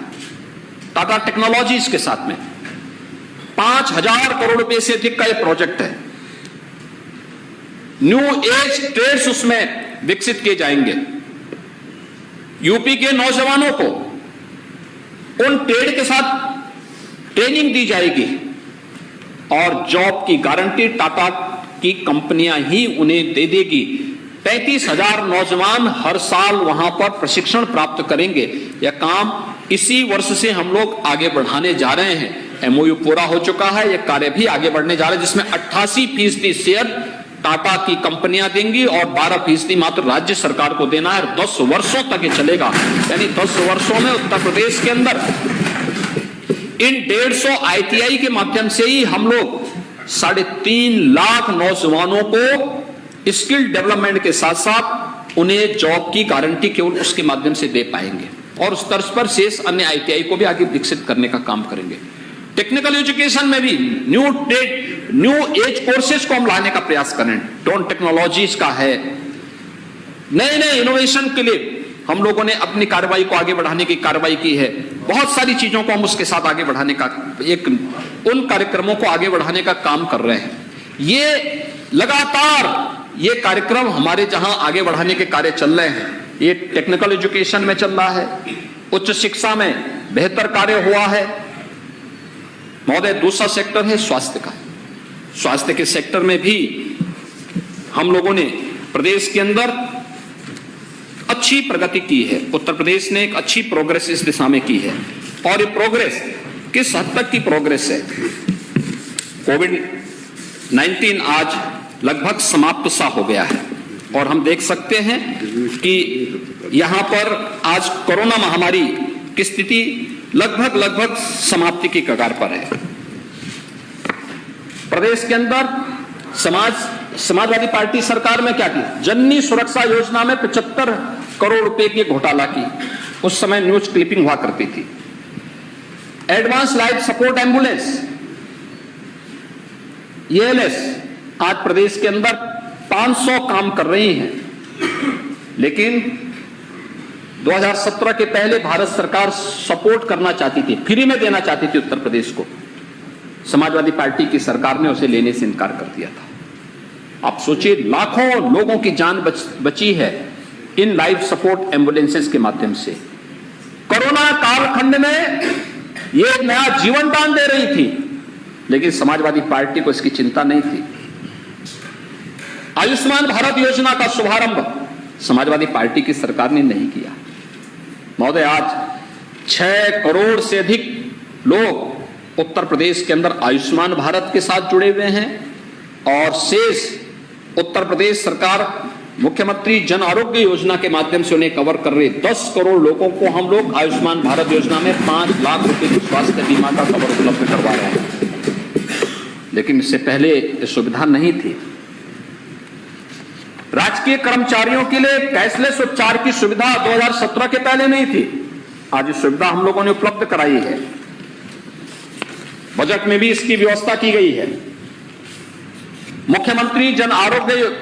टाटा टेक्नोलॉजीज के साथ में 5000 करोड़ रुपए से अधिक का यह प्रोजेक्ट है। न्यू एज ट्रेड्स उसमें विकसित किए जाएंगे। यूपी के नौजवानों को उन ट्रेड के साथ ट्रेनिंग दी जाएगी और जॉब की गारंटी टाटा की कंपनियां ही उन्हें दे देगी। 35,000 नौजवान हर साल वहां पर प्रशिक्षण प्राप्त करेंगे। यह काम इसी वर्ष से हम लोग आगे बढ़ाने जा रहे हैं। एमओयू पूरा हो चुका है, यह कार्य भी आगे बढ़ने जा रहा है, जिसमें 88% शेयर टाटा की कंपनियां देंगी और 12% मात्र राज्य सरकार को देना है। 10 वर्षों तक ये चलेगा, यानी 10 वर्षों में उत्तर प्रदेश के अंदर इन 150 ITI के माध्यम से ही हम लोग 3.5 लाख नौजवानों को स्किल डेवलपमेंट के साथ साथ उन्हें जॉब की गारंटी केवल उसके माध्यम से दे पाएंगे और उस तर्ज पर शेष अन्य ITI को भी आगे विकसित करने का काम करेंगे। टेक्निकल एजुकेशन में भी न्यू एज कोर्सेज को हम लाने का प्रयास करें। ड्रोन टेक्नोलॉजीज का है, नए नए इनोवेशन के लिए हम लोगों ने अपनी कार्रवाई को आगे बढ़ाने की कार्रवाई की है। बहुत सारी चीजों को हम उसके साथ आगे बढ़ाने का उन कार्यक्रमों को आगे बढ़ाने का काम कर रहे हैं। ये लगातार ये कार्यक्रम हमारे जहां आगे बढ़ाने के कार्य चल रहे हैं, ये टेक्निकल एजुकेशन में चल रहा है, उच्च शिक्षा में बेहतर कार्य हुआ है। महोदय, दूसरा सेक्टर है स्वास्थ्य का। स्वास्थ्य के सेक्टर में भी हम लोगों ने प्रदेश के अंदर अच्छी प्रगति की है। उत्तर प्रदेश ने एक अच्छी प्रोग्रेस इस दिशा में की है। और ये प्रोग्रेस किस हद तक की प्रोग्रेस है? कोविड-19 आज लगभग समाप्त सा हो गया है और हम देख सकते हैं कि यहां पर आज कोरोना महामारी की स्थिति लगभग समाप्ति की कगार पर है। प्रदेश के अंदर समाजवादी पार्टी सरकार में क्या की? जननी सुरक्षा योजना में 75 करोड़ रुपए की घोटाला की। उस समय न्यूज क्लिपिंग हुआ करती थी। Advance life support ambulance ELS आज प्रदेश के अंदर 500 काम कर रही हैं, लेकिन 2017 के पहले भारत सरकार सपोर्ट करना चाहती थी, फ्री में देना चाहती थी उत्तर प्रदेश को। समाजवादी पार्टी की सरकार ने उसे लेने से इनकार कर दिया था। आप सोचिए, लाखों लोगों की जान बची है इन लाइफ सपोर्ट एम्बुलेंसेस के माध्यम से। कोरोना कालखंड में ये नया जीवन दान दे रही थी, लेकिन समाजवादी पार्टी को इसकी चिंता नहीं थी। आयुष्मान भारत योजना का शुभारंभ समाजवादी पार्टी की सरकार ने नहीं किया। महोदय, आज 6 करोड़ से अधिक लोग उत्तर प्रदेश के अंदर आयुष्मान भारत के साथ जुड़े हुए हैं और शेष उत्तर प्रदेश सरकार मुख्यमंत्री जन आरोग्य योजना के माध्यम से उन्हें कवर कर रहे 10 करोड़ लोगों को हम लोग आयुष्मान भारत योजना में 5 लाख रुपए की स्वास्थ्य बीमा का कवर उपलब्ध करवा रहे हैं। लेकिन इससे पहले ये सुविधा नहीं थी। राजकीय कर्मचारियों के लिए कैशलेस उपचार की सुविधा 2017 के पहले नहीं थी। आज ये सुविधा हम लोगों ने उपलब्ध कराई है। बजट में भी इसकी व्यवस्था की गई है। मुख्यमंत्री जन आरोग्य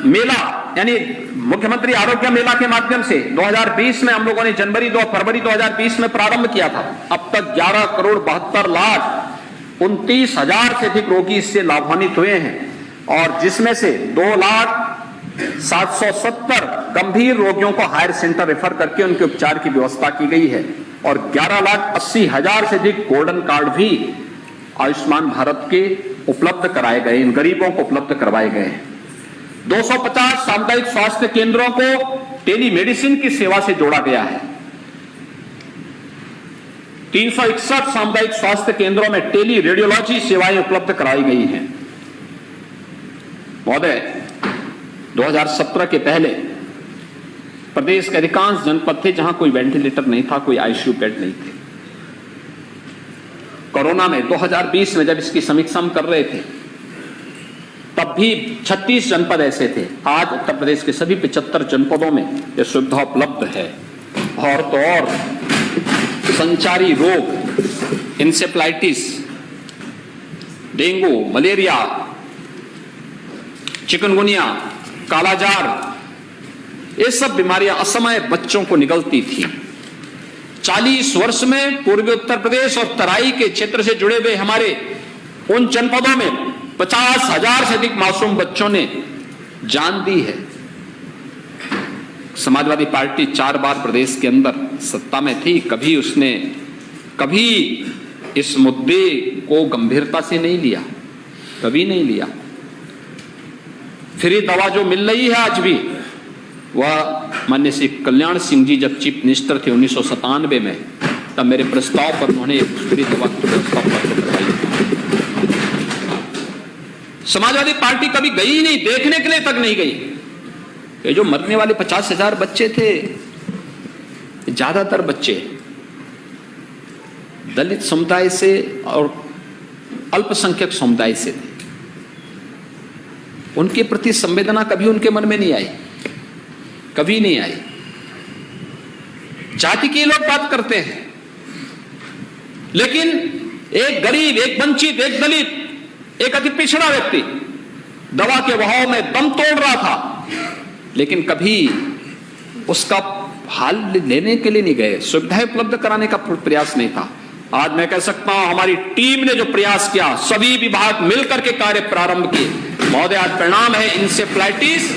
मेला यानी मुख्यमंत्री आरोग्य मेला के माध्यम से 2020 में हम लोगों ने फरवरी 2020 में प्रारंभ किया था। अब तक 11 करोड़ 72 लाख 29 हजार से अधिक रोगी इससे लाभान्वित हुए हैं और जिसमें से 2,770,000 गंभीर रोगियों को हायर सेंटर रेफर करके उनके उपचार की व्यवस्था की गई है और 11,80,000 से अधिक गोल्डन कार्ड भी आयुष्मान भारत के उपलब्ध कराए गए, इन गरीबों को उपलब्ध करवाए गए हैं। 250 सामुदायिक स्वास्थ्य केंद्रों को टेलीमेडिसिन की सेवा से जोड़ा गया है। 361 सामुदायिक स्वास्थ्य केंद्रों में टेली रेडियोलॉजी सेवाएं उपलब्ध कराई गई हैं। महोदय, 2017 के पहले प्रदेश के अधिकांश जनपद थे जहां कोई वेंटिलेटर नहीं था, कोई आईसीयू बेड नहीं थे। कोरोना में 2020 में जब इसकी समीक्षा हम कर रहे थे तब भी 36 जनपद ऐसे थे। आज उत्तर प्रदेश के सभी 75 जनपदों में यह सुविधा उपलब्ध है। और तो और संचारी रोग, इंसेफ्लाइटिस, डेंगू, मलेरिया, चिकनगुनिया, कालाजार, ये सब बीमारियां असमय बच्चों को निगलती थी। 40 वर्ष में पूर्वी उत्तर प्रदेश और तराई के क्षेत्र से जुड़े हुए हमारे उन जनपदों में 50,000 से अधिक मासूम बच्चों ने जान दी है। समाजवादी पार्टी 4 बार प्रदेश के अंदर सत्ता में थी, कभी इस मुद्दे को गंभीरता से नहीं लिया, कभी नहीं लिया। फ्री दवा जो मिल रही है आज भी, वह माननीय श्री कल्याण सिंह जी जब चीफ मिनिस्टर थे 1997 में, तब मेरे प्रस्ताव पर उन्होंने फ्री दवा की व्यवस्था उपलब्ध करवाई। समाजवादी पार्टी कभी गई ही नहीं, देखने के लिए तक नहीं गई। ये जो मरने वाले 50,000 बच्चे थे, ज्यादातर बच्चे दलित समुदाय से और अल्पसंख्यक समुदाय से थे। उनके प्रति संवेदना कभी उनके मन में नहीं आई, कभी नहीं आई। जाति के लोग बात करते हैं, लेकिन एक गरीब, एक वंचित, एक दलित, एक अति पिछड़ा व्यक्ति दवा के बहाव में दम तोड़ रहा था, लेकिन कभी उसका हाल लेने के लिए नहीं गए, सुविधाएं उपलब्ध कराने का प्रयास नहीं था। आज मैं कह सकता हूं हमारी टीम ने जो प्रयास किया, सभी विभाग मिलकर के कार्य प्रारंभ किए। महोदय, आज परिणाम है इंसेफ्लाइटिस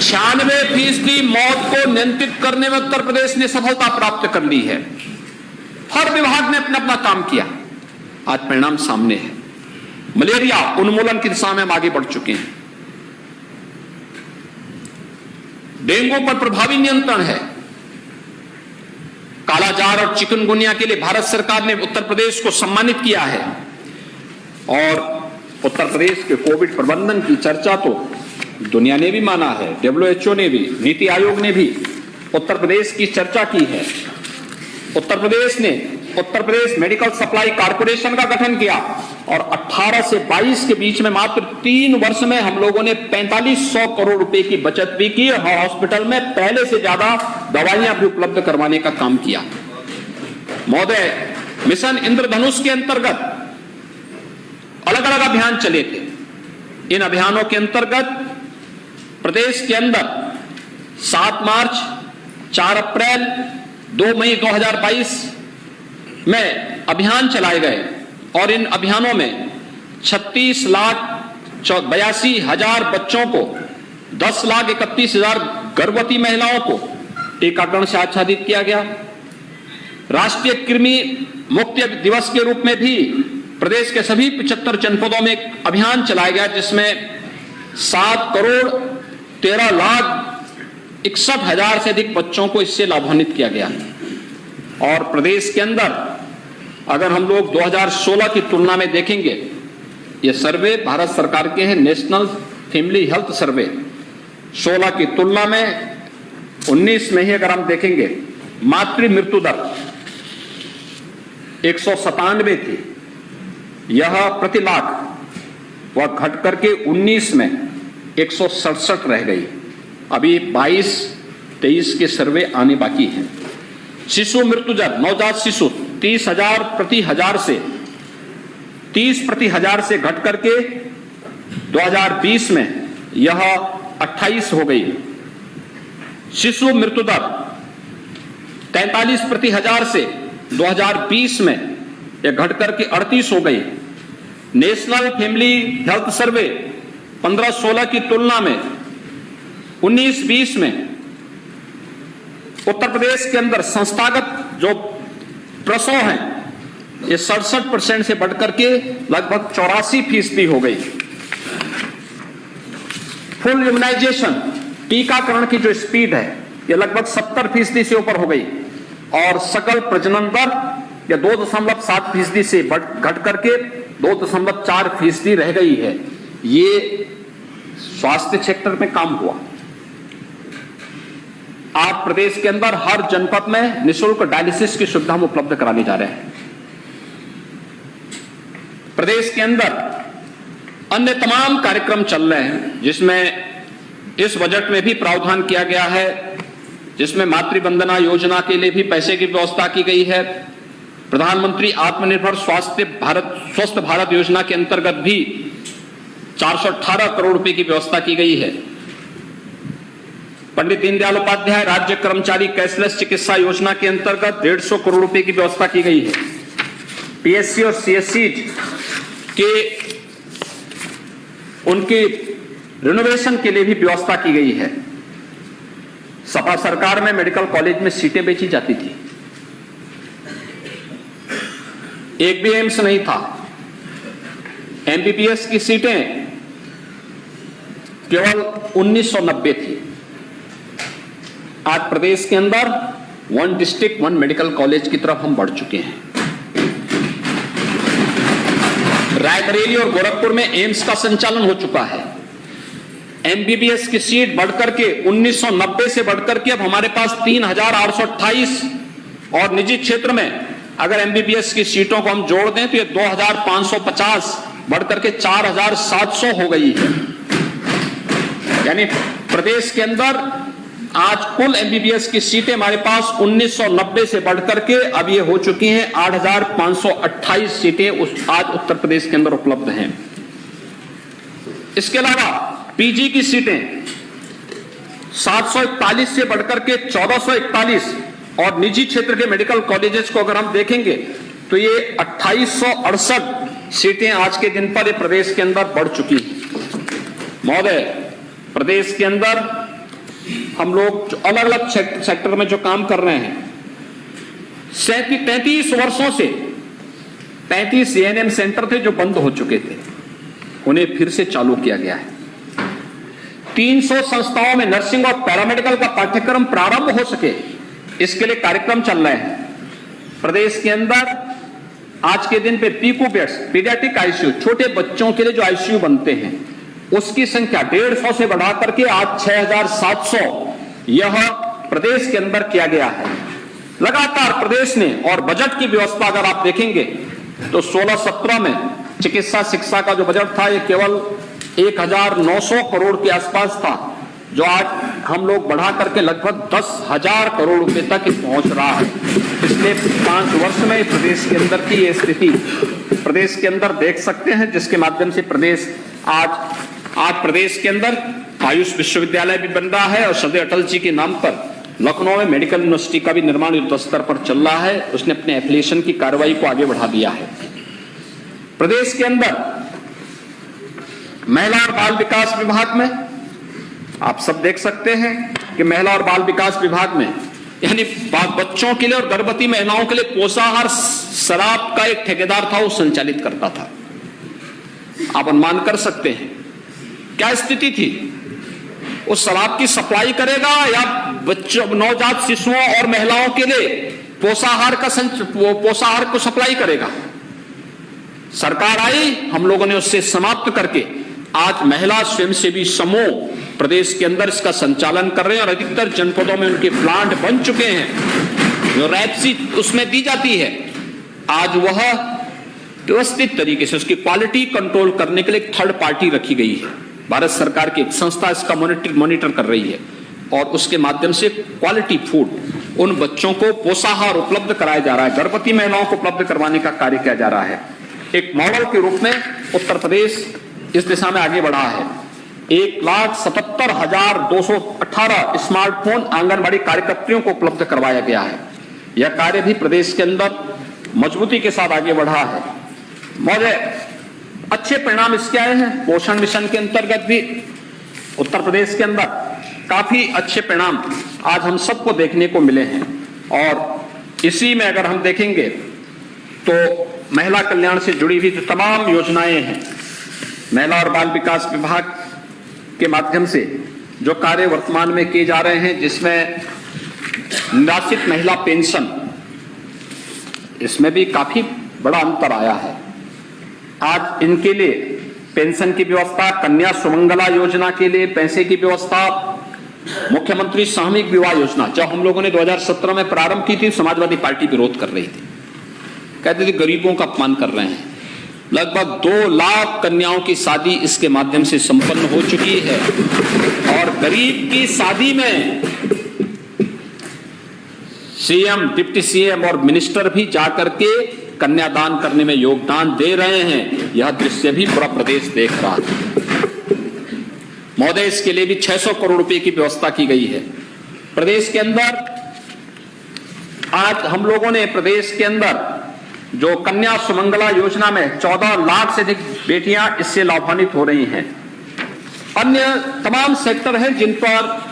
96% मौत को नियंत्रित करने में उत्तर प्रदेश ने सफलता प्राप्त कर ली है। हर विभाग ने अपना अपना काम किया, आज परिणाम सामने है। मलेरिया उन्मूलन की दिशा में हम आगे बढ़ चुके हैं। डेंगू पर प्रभावी नियंत्रण है। कालाजार और चिकनगुनिया के लिए भारत सरकार ने उत्तर प्रदेश को सम्मानित किया है और उत्तर प्रदेश के कोविड प्रबंधन की चर्चा तो दुनिया ने भी माना है, WHO ने भी, नीति आयोग ने भी उत्तर प्रदेश की चर्चा की है। उत्तर प्रदेश ने Uttar Pradesh medical supply corporation का गठन किया और 18 से 22 के बीच में मात्र 3 वर्ष में हम लोगों ने 4500 करोड़ रुपए की बचत भी की और हॉस्पिटल में पहले से ज्यादा दवाइयां भी उपलब्ध करवाने का काम किया। महोदय, मिशन इंद्रधनुष के अंतर्गत अलग अलग अभियान चले थे। इन अभियानों के अंतर्गत प्रदेश के अंदर 7 मार्च, 4 अप्रैल, 2 मई 2022 में अभियान चलाए गए और इन अभियानों में 36,82,000 बच्चों को, 10,31,000 गर्भवती महिलाओं को टीकाकरण से आच्छादित किया गया। राष्ट्रीय कृमि मुक्ति दिवस के रूप में भी प्रदेश के सभी 75 जनपदों में एक अभियान चलाया गया जिसमें 7 करोड़ 13 लाख 61,000 से अधिक बच्चों को इससे लाभान्वित किया गया। और प्रदेश के अंदर अगर हम लोग 2016 की तुलना में देखेंगे, ये सर्वे भारत सरकार के हैं, नेशनल फैमिली हेल्थ सर्वे, 16 की तुलना में 19 में ही अगर हम देखेंगे, मातृ मृत्यु दर 197 थी, यह प्रति लाख वह घट करके 19 में 167 रह गई। अभी 22-23 के सर्वे आने बाकी हैं। शिशु मृत्यु दर, नवजात शिशु 30,000 प्रति हजार से 30 प्रति हजार से घट करके 2020 में यह 28 हो गई। शिशु मृत्यु दर 43 प्रति हजार से 2020 में यह घट करके 38 हो गई। नेशनल फैमिली हेल्थ सर्वे 15-16 की तुलना में 19-20 में उत्तर प्रदेश के अंदर संस्थागत जो प्रसव हैं ये 67% से बढ़कर के लगभग 84% हो गई। फुल इम्यूनाइजेशन, टीकाकरण की जो स्पीड है ये लगभग 70% से ऊपर हो गई। और सकल प्रजनन दर ये 2.7% से घट करके 2.4% रह गई है। ये स्वास्थ्य सेक्टर में काम हुआ। आज प्रदेश के अंदर हर जनपद में निःशुल्क डायलिसिस की सुविधा हम उपलब्ध कराने जा रहे हैं। प्रदेश के अंदर अन्य तमाम कार्यक्रम चल रहे हैं, जिसमें इस बजट में भी प्रावधान किया गया है, जिसमें मातृ वंदना योजना के लिए भी पैसे की व्यवस्था की गई है। प्रधानमंत्री आत्मनिर्भर स्वस्थ भारत योजना के अंतर्गत भी 418 करोड़ रुपए की व्यवस्था की गई है। पंडित दीनदयाल उपाध्याय राज्य कर्मचारी कैशलेस चिकित्सा योजना के अंतर्गत 150 करोड़ रुपए की व्यवस्था की गई है। पीएससी और सीएससी के उनके रिनोवेशन के लिए भी व्यवस्था की गई है। सपा सरकार में मेडिकल कॉलेज में सीटें बेची जाती थी, एक भी एम्स नहीं था। एमबीबीएस की सीटें केवल 1990 थी। आज प्रदेश के अंदर 1 डिस्ट्रिक्ट 1 मेडिकल कॉलेज की तरफ हम बढ़ चुके हैं। रायबरेली और गोरखपुर में एम्स का संचालन हो चुका है। एमबीबीएस की सीट बढ़कर के 1990 से बढ़कर के अब हमारे पास 3,828 और निजी क्षेत्र में अगर एमबीबीएस की सीटों को हम जोड़ दें तो ये 2,550 बढ़कर के 4,700 हो गई है। यानी प्रदेश के अंदर आज कुल एमबीबीएस की सीटें हमारे पास 1990 से बढ़कर के अब ये हो चुकी हैं 8,528 सीटें आज उत्तर प्रदेश के अंदर उपलब्ध हैं। इसके अलावा पीजी की सीटें 741 से बढ़कर के 1441 और निजी क्षेत्र के मेडिकल कॉलेजेस को अगर हम देखेंगे तो ये 2868 सीटें आज के दिन पर ये प्रदेश के अंदर बढ़ चुकी हैं। महोदय, प्रदेश के अंदर हम लोग अलग अलग सेक्टर में जो काम कर रहे हैं, 33 वर्षों से 35 एएनएम सेंटर थे जो बंद हो चुके थे, उन्हें फिर से चालू किया गया है। 300 संस्थाओं में नर्सिंग और पैरामेडिकल का पाठ्यक्रम प्रारंभ हो सके, इसके लिए कार्यक्रम चल रहे हैं। प्रदेश के अंदर आज के दिन पे पीकू बेड्स, पीडियाट्रिक आईसीयू, छोटे बच्चों के लिए जो आईसीयू बनते हैं उसकी संख्या 150 से बढ़ा करके आज 6,700 यह प्रदेश के अंदर किया गया है। लगातार प्रदेश ने, और बजट की व्यवस्था अगर आप देखेंगे तो 16-17 में चिकित्सा शिक्षा का जो बजट था ये केवल 1,900 करोड़ के आसपास था, जो आज हम लोग बढ़ा करके लगभग 10,000 करोड़ रुपए तक पहुंच रहा है। पिछले 5 वर्ष में प्रदेश के अंदर की ये स्थिति प्रदेश के अंदर देख सकते हैं, जिसके माध्यम से प्रदेश आज प्रदेश के अंदर आयुष विश्वविद्यालय भी बन रहा है और सदैव अटल जी के नाम पर लखनऊ में मेडिकल यूनिवर्सिटी का भी निर्माण युद्ध स्तर पर चल रहा है। उसने अपने एफिलिएशन की कार्रवाई को आगे बढ़ा दिया है। प्रदेश के अंदर महिला और बाल विकास विभाग में आप सब देख सकते हैं कि महिला और बाल विकास विभाग में यानी बच्चों के लिए और गर्भवती महिलाओं के लिए पोषाहार शराब का एक ठेकेदार था, वो संचालित करता था। आप अनुमान कर सकते हैं क्या स्थिति थी। उस शराब की सप्लाई करेगा या बच्चों, नवजात शिशुओं और महिलाओं के लिए पोषाहार को सप्लाई करेगा। सरकार आई, हम लोगों ने उससे समाप्त करके आज महिला स्वयंसेवी समूह प्रदेश के अंदर इसका संचालन कर रहे हैं और अधिकतर जनपदों में उनके प्लांट बन चुके हैं। जो रैप्सी उसमें दी जाती है, आज वह व्यवस्थित तरीके से उसकी क्वालिटी कंट्रोल करने के लिए एक थर्ड पार्टी रखी गई है। भारत सरकार की एक संस्था इसका मॉनिटर कर रही है और उसके माध्यम से क्वालिटी फूड उन बच्चों को पोषाहार उपलब्ध कराया जा रहा है, गर्भवती महिलाओं को उपलब्ध करवाने का कार्य किया जा रहा है। एक मॉडल के रूप में उत्तर प्रदेश इस दिशा में आगे बढ़ा है। 1,77,218 स्मार्टफोन आंगनबाड़ी कार्यकर्तियों को उपलब्ध करवाया गया है। यह कार्य भी प्रदेश के अंदर मजबूती के साथ आगे बढ़ा है। महोदय, अच्छे परिणाम इसके आए हैं। पोषण मिशन के अंतर्गत भी उत्तर प्रदेश के अंदर काफी अच्छे परिणाम आज हम सबको देखने को मिले हैं। और इसी में अगर हम देखेंगे तो महिला कल्याण से जुड़ी हुई जो तमाम योजनाएं हैं, महिला और बाल विकास विभाग के माध्यम से जो कार्य वर्तमान में किए जा रहे हैं, जिसमें निराश्रित महिला पेंशन, इसमें भी काफी बड़ा अंतर आया है। आज इनके लिए पेंशन की व्यवस्था, कन्या सुमंगला योजना के लिए पैसे की व्यवस्था, मुख्यमंत्री सामूहिक विवाह योजना जब हम लोगों ने 2017 में प्रारंभ की थी, समाजवादी पार्टी विरोध कर रही थी, कहते थे गरीबों का अपमान कर रहे हैं। लगभग 2 लाख कन्याओं की शादी इसके माध्यम से संपन्न हो चुकी है और गरीब की शादी में सीएम, डिप्टी सीएम और मिनिस्टर भी जाकर के कन्यादान करने में योगदान दे रहे हैं। यह दृश्य भी पूरा प्रदेश देख रहा है। महोदय, इसके लिए भी 600 करोड़ रुपए की व्यवस्था की गई है। प्रदेश के अंदर आज हम लोगों ने प्रदेश के अंदर जो कन्या सुमंगला योजना में 14 लाख से अधिक बेटियां इससे लाभान्वित हो रही हैं। अन्य तमाम सेक्टर हैं जिन पर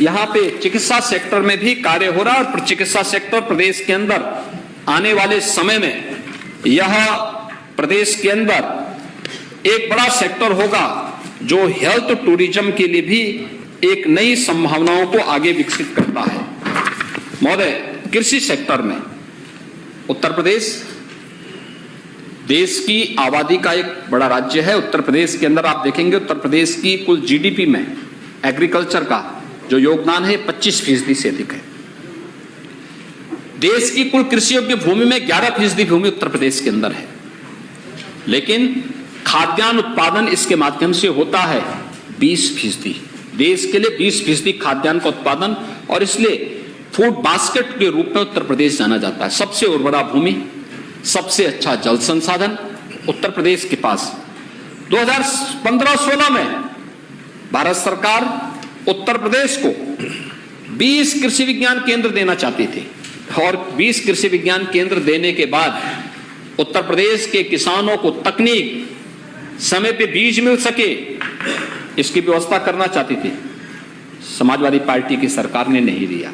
यहां पे चिकित्सा सेक्टर में भी कार्य हो रहा है और चिकित्सा सेक्टर प्रदेश के अंदर आने वाले समय में यह प्रदेश के अंदर एक बड़ा सेक्टर होगा जो हेल्थ टूरिज्म के लिए भी एक नई संभावनाओं को आगे विकसित करता है। महोदय, कृषि सेक्टर में उत्तर प्रदेश देश की आबादी का एक बड़ा राज्य है। उत्तर प्रदेश के अंदर आप देखेंगे उत्तर प्रदेश की कुल जीडीपी में एग्रीकल्चर का जो योगदान है 25% से अधिक है। देश की कुल कृषि योग्य भूमि में 11% भूमि उत्तर प्रदेश के अंदर है, लेकिन खाद्यान्न उत्पादन इसके माध्यम से होता है 20%। देश के लिए 20% खाद्यान्न का उत्पादन, और इसलिए फूड बास्केट के रूप में उत्तर प्रदेश जाना जाता है। सबसे उर्वरा भूमि, सबसे अच्छा जल संसाधन उत्तर प्रदेश के पास। 2015-16 में भारत सरकार उत्तर प्रदेश को 20 कृषि विज्ञान केंद्र देना चाहती थी और 20 कृषि विज्ञान केंद्र देने के बाद उत्तर प्रदेश के किसानों को तकनीक समय पे बीज मिल सके, इसकी व्यवस्था करना चाहती थी। समाजवादी पार्टी की सरकार ने नहीं दिया।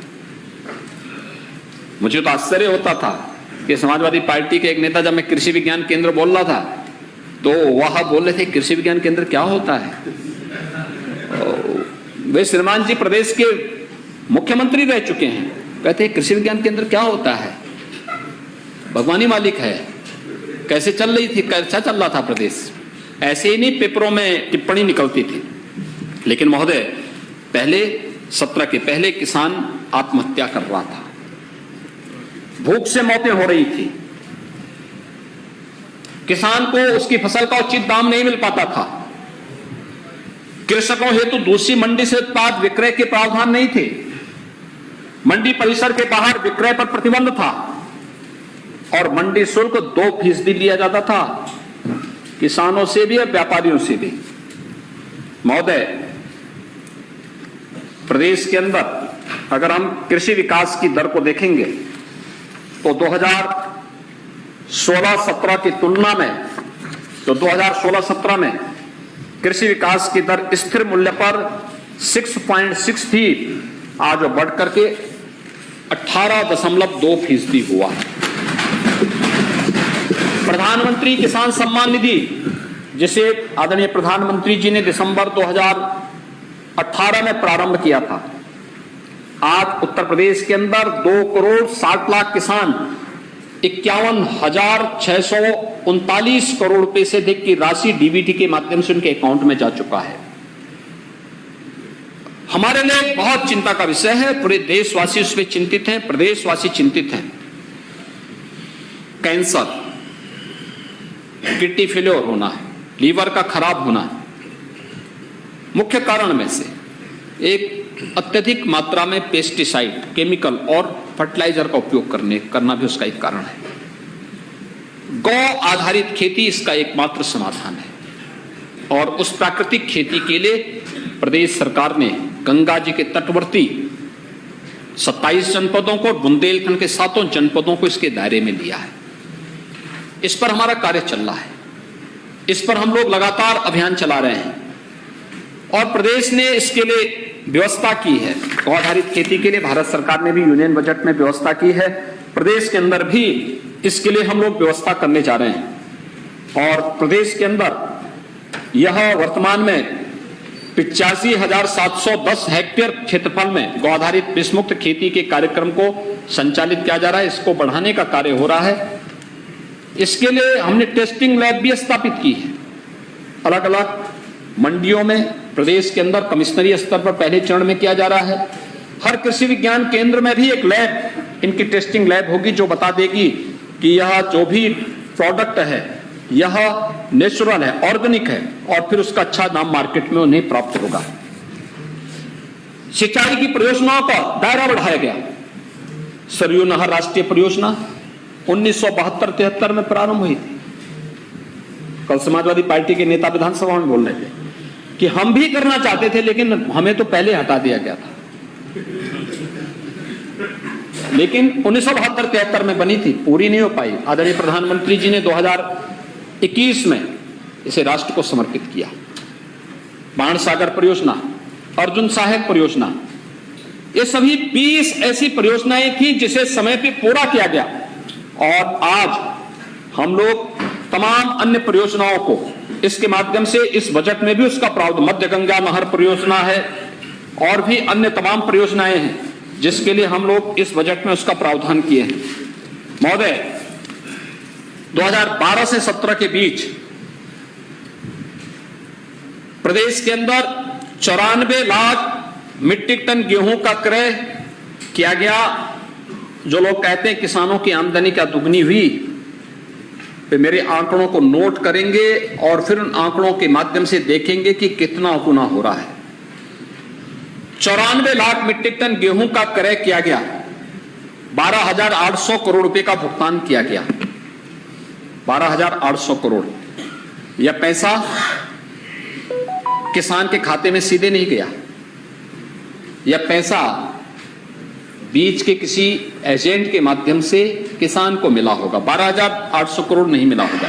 मुझे तो आश्चर्य होता था कि समाजवादी पार्टी के एक नेता, जब मैं कृषि विज्ञान केंद्र बोल रहा था तो वह बोल रहे थे कृषि विज्ञान केंद्र क्या होता है। वे श्रीमान जी प्रदेश के मुख्यमंत्री रह चुके हैं, कहते हैं कृषि विज्ञान केंद्र क्या होता है, भगवानी मालिक है। कैसे चल रही थी, कैसा चल रहा था प्रदेश, ऐसे ही नहीं पेपरों में टिप्पणी निकलती थी। लेकिन महोदय, पहले सत्र के पहले किसान आत्महत्या कर रहा था, भूख से मौतें हो रही थी, किसान को उसकी फसल का उचित दाम नहीं मिल पाता था, कृषकों हेतु दूसरी मंडी से उत्पाद विक्रय के प्रावधान नहीं थे, मंडी परिसर के बाहर विक्रय पर प्रतिबंध था और मंडी शुल्क 2% लिया जाता था किसानों से भी और व्यापारियों से भी। महोदय, प्रदेश के अंदर अगर हम कृषि विकास की दर को देखेंगे तो 2016-17 की तुलना में तो 2016-17 में कृषि विकास की दर स्थिर मूल्य पर 6.6 थी, आज वो बढ़ करके 18.2% हुआ। प्रधानमंत्री किसान सम्मान निधि, जिसे आदरणीय प्रधानमंत्री जी ने दिसंबर 18 में प्रारंभ किया था। आज उत्तर प्रदेश के अंदर 2,60,00,000 किसान 51,639 करोड़ रुपए से अधिक की राशि डीबीटी के माध्यम से उनके अकाउंट में जा चुका है। हमारे लिए बहुत चिंता का विषय है, पूरे देशवासी उस पर चिंतित हैं, प्रदेशवासी चिंतित हैं। कैंसर, किडनी फेलियर होना, लीवर का खराब होना, मुख्य कारण में से एक अत्यधिक मात्रा में पेस्टिसाइड, केमिकल और फर्टिलाइजर का उपयोग करना भी उसका एक कारण है। गौ आधारित खेती इसका एकमात्र समाधान है और उस प्राकृतिक खेती के लिए प्रदेश सरकार ने गंगा जी के तटवर्ती 27 जनपदों को, बुंदेलखंड के 7 जनपदों को इसके दायरे में लिया है। इस पर हमारा कार्य चल रहा है, इस पर हम लोग लगातार अभियान चला रहे हैं और प्रदेश ने इसके लिए व्यवस्था की है। गौ आधारित खेती के लिए भारत सरकार ने भी यूनियन बजट में व्यवस्था की है, प्रदेश के अंदर भी इसके लिए हम लोग व्यवस्था करने जा रहे हैं। और प्रदेश के अंदर यह वर्तमान में 85,710 हेक्टेयर क्षेत्रफल में गौ आधारित विषमुक्त खेती के कार्यक्रम को संचालित किया जा रहा है। इसको बढ़ाने का कार्य हो रहा है। इसके लिए हमने टेस्टिंग लैब भी स्थापित की है अलग अलग मंडियों में। प्रदेश के अंदर कमिश्नरी स्तर पर पहले चरण में किया जा रहा है। हर कृषि विज्ञान केंद्र में भी एक लैब, इनकी टेस्टिंग लैब होगी जो बता देगी कि यह जो भी प्रोडक्ट है यह नेचुरल है, ऑर्गेनिक है और फिर उसका अच्छा दाम मार्केट में उन्हें प्राप्त होगा। सिंचाई की परियोजनाओं का दायरा बढ़ाया गया। सरयू नहर राष्ट्रीय परियोजना 1972-73 में प्रारंभ हुई थी। कल समाजवादी पार्टी के नेता विधानसभा में बोल रहे थे कि हम भी करना चाहते थे लेकिन हमें तो पहले हटा दिया गया था। लेकिन 1972-73 में बनी थी, पूरी नहीं हो पाई। आदरणीय प्रधानमंत्री जी ने 2021 में इसे राष्ट्र को समर्पित किया। बाण सागर परियोजना, अर्जुन सहायक परियोजना, ये सभी 20 ऐसी परियोजनाएं थी जिसे समय पे पूरा किया गया। और आज हम लोग तमाम अन्य परियोजनाओं को इसके माध्यम से इस बजट में भी उसका प्रावधान, मध्य गंगा नहर परियोजना है और भी अन्य तमाम परियोजनाएं हैं जिसके लिए हम लोग इस बजट में उसका प्रावधान किए हैं। महोदय, 2012 से 17 के बीच प्रदेश के अंदर 94 लाख मीट्रिक टन गेहूं का क्रय किया गया। जो लोग कहते हैं किसानों की आमदनी क्या दुगनी हुई, वे मेरे आंकड़ों को नोट करेंगे और फिर उन आंकड़ों के माध्यम से देखेंगे कि कितना गुना हो रहा है। 94 लाख मीट्रिक टन गेहूं का क्रय किया गया, 12,800 करोड़ रुपए का भुगतान किया गया। 12,800 करोड़। यह पैसा किसान के खाते में सीधे नहीं गया, यह पैसा बीच के किसी एजेंट के माध्यम से किसान को मिला होगा। 12,800 करोड़ नहीं मिला होगा।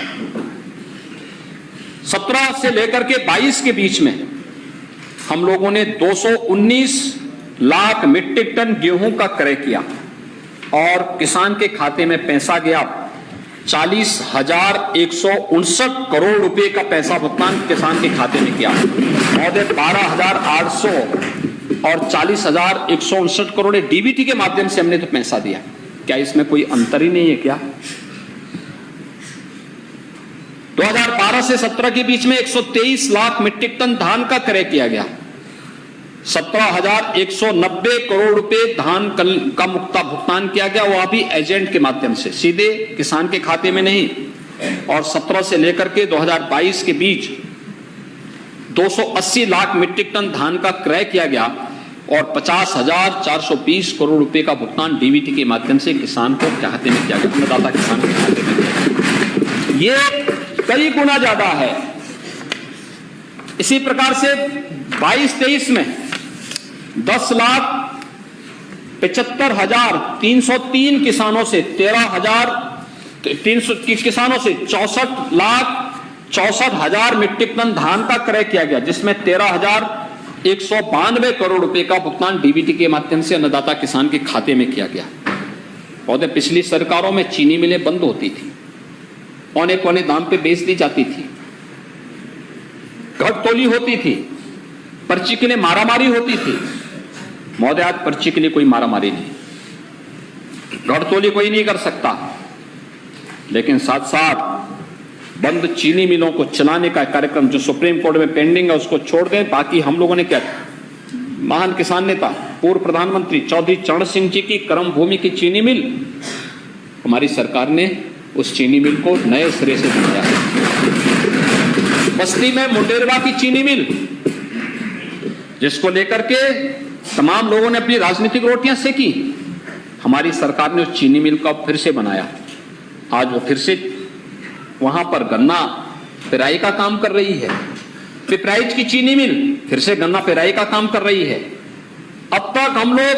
17 से लेकर के 22 के बीच में हम लोगों ने 219 लाख मीट्रिक टन गेहूं का क्रय किया और किसान के खाते में पैसा गया 40,159 करोड़ रुपए का पैसा भुगतान किसान के खाते में किया। और 12,800 और 40,159 करोड़ डीबीटी के माध्यम से हमने तो पैसा दिया। क्या इसमें कोई अंतर ही नहीं है क्या? 2012 से 17 के बीच में 123 लाख मीट्रिक टन धान का क्रय किया गया। 17,190 करोड़ रुपए धान का मुक्ता भुगतान किया गया, वह भी एजेंट के माध्यम से, सीधे किसान के खाते में नहीं। और 17 से लेकर के 2022 के बीच 280 लाख मीट्रिक टन धान का क्रय किया गया और 50,420 करोड़ रुपए का भुगतान डीबीटी के माध्यम से किसान को खाते में किया गया, अन्नदाता किसान के खाते में किया। ये कई गुना ज्यादा है। इसी प्रकार से 22-23 में 10,75,303 किसानों से 13,300 किसानों से 64,64,000 मीट्रिक टन धान का क्रय किया गया, जिसमें 13,192 करोड़ रुपए का भुगतान डीबीटी के माध्यम से अन्नदाता किसान के खाते में किया गया। और पिछली सरकारों में चीनी मिलें बंद होती थी, पौने पौने दाम पे बेच दी जाती थी, घट तोली होती थी। पर्ची के लिए मारामारी होती थी। महोदय, आज पर्ची के लिए कोई मारामारी नहीं, घड़तोली कोई नहीं कर सकता। लेकिन साथ साथ बंद चीनी मिलों को चलाने का कार्यक्रम जो सुप्रीम कोर्ट में पेंडिंग है उसको छोड़ दें। बाकी हम लोगों ने क्या, महान किसान नेता पूर्व प्रधानमंत्री चौधरी चरण सिंह जी की कर्म भूमि की चीनी मिल, हमारी सरकार ने उस चीनी मिल को नए सिरे से बनाया है। बस्ती में मुंडेरवा की चीनी मिल, जिसको लेकर के तमाम लोगों ने अपनी राजनीतिक रोटियां सेकी, हमारी सरकार ने उस चीनी मिल को फिर से बनाया। आज वो फिर से वहां पर गन्ना पेराई का काम कर रही है। पिपराइच की चीनी मिल फिर से गन्ना पेराई का काम कर रही है। अब तक हम लोग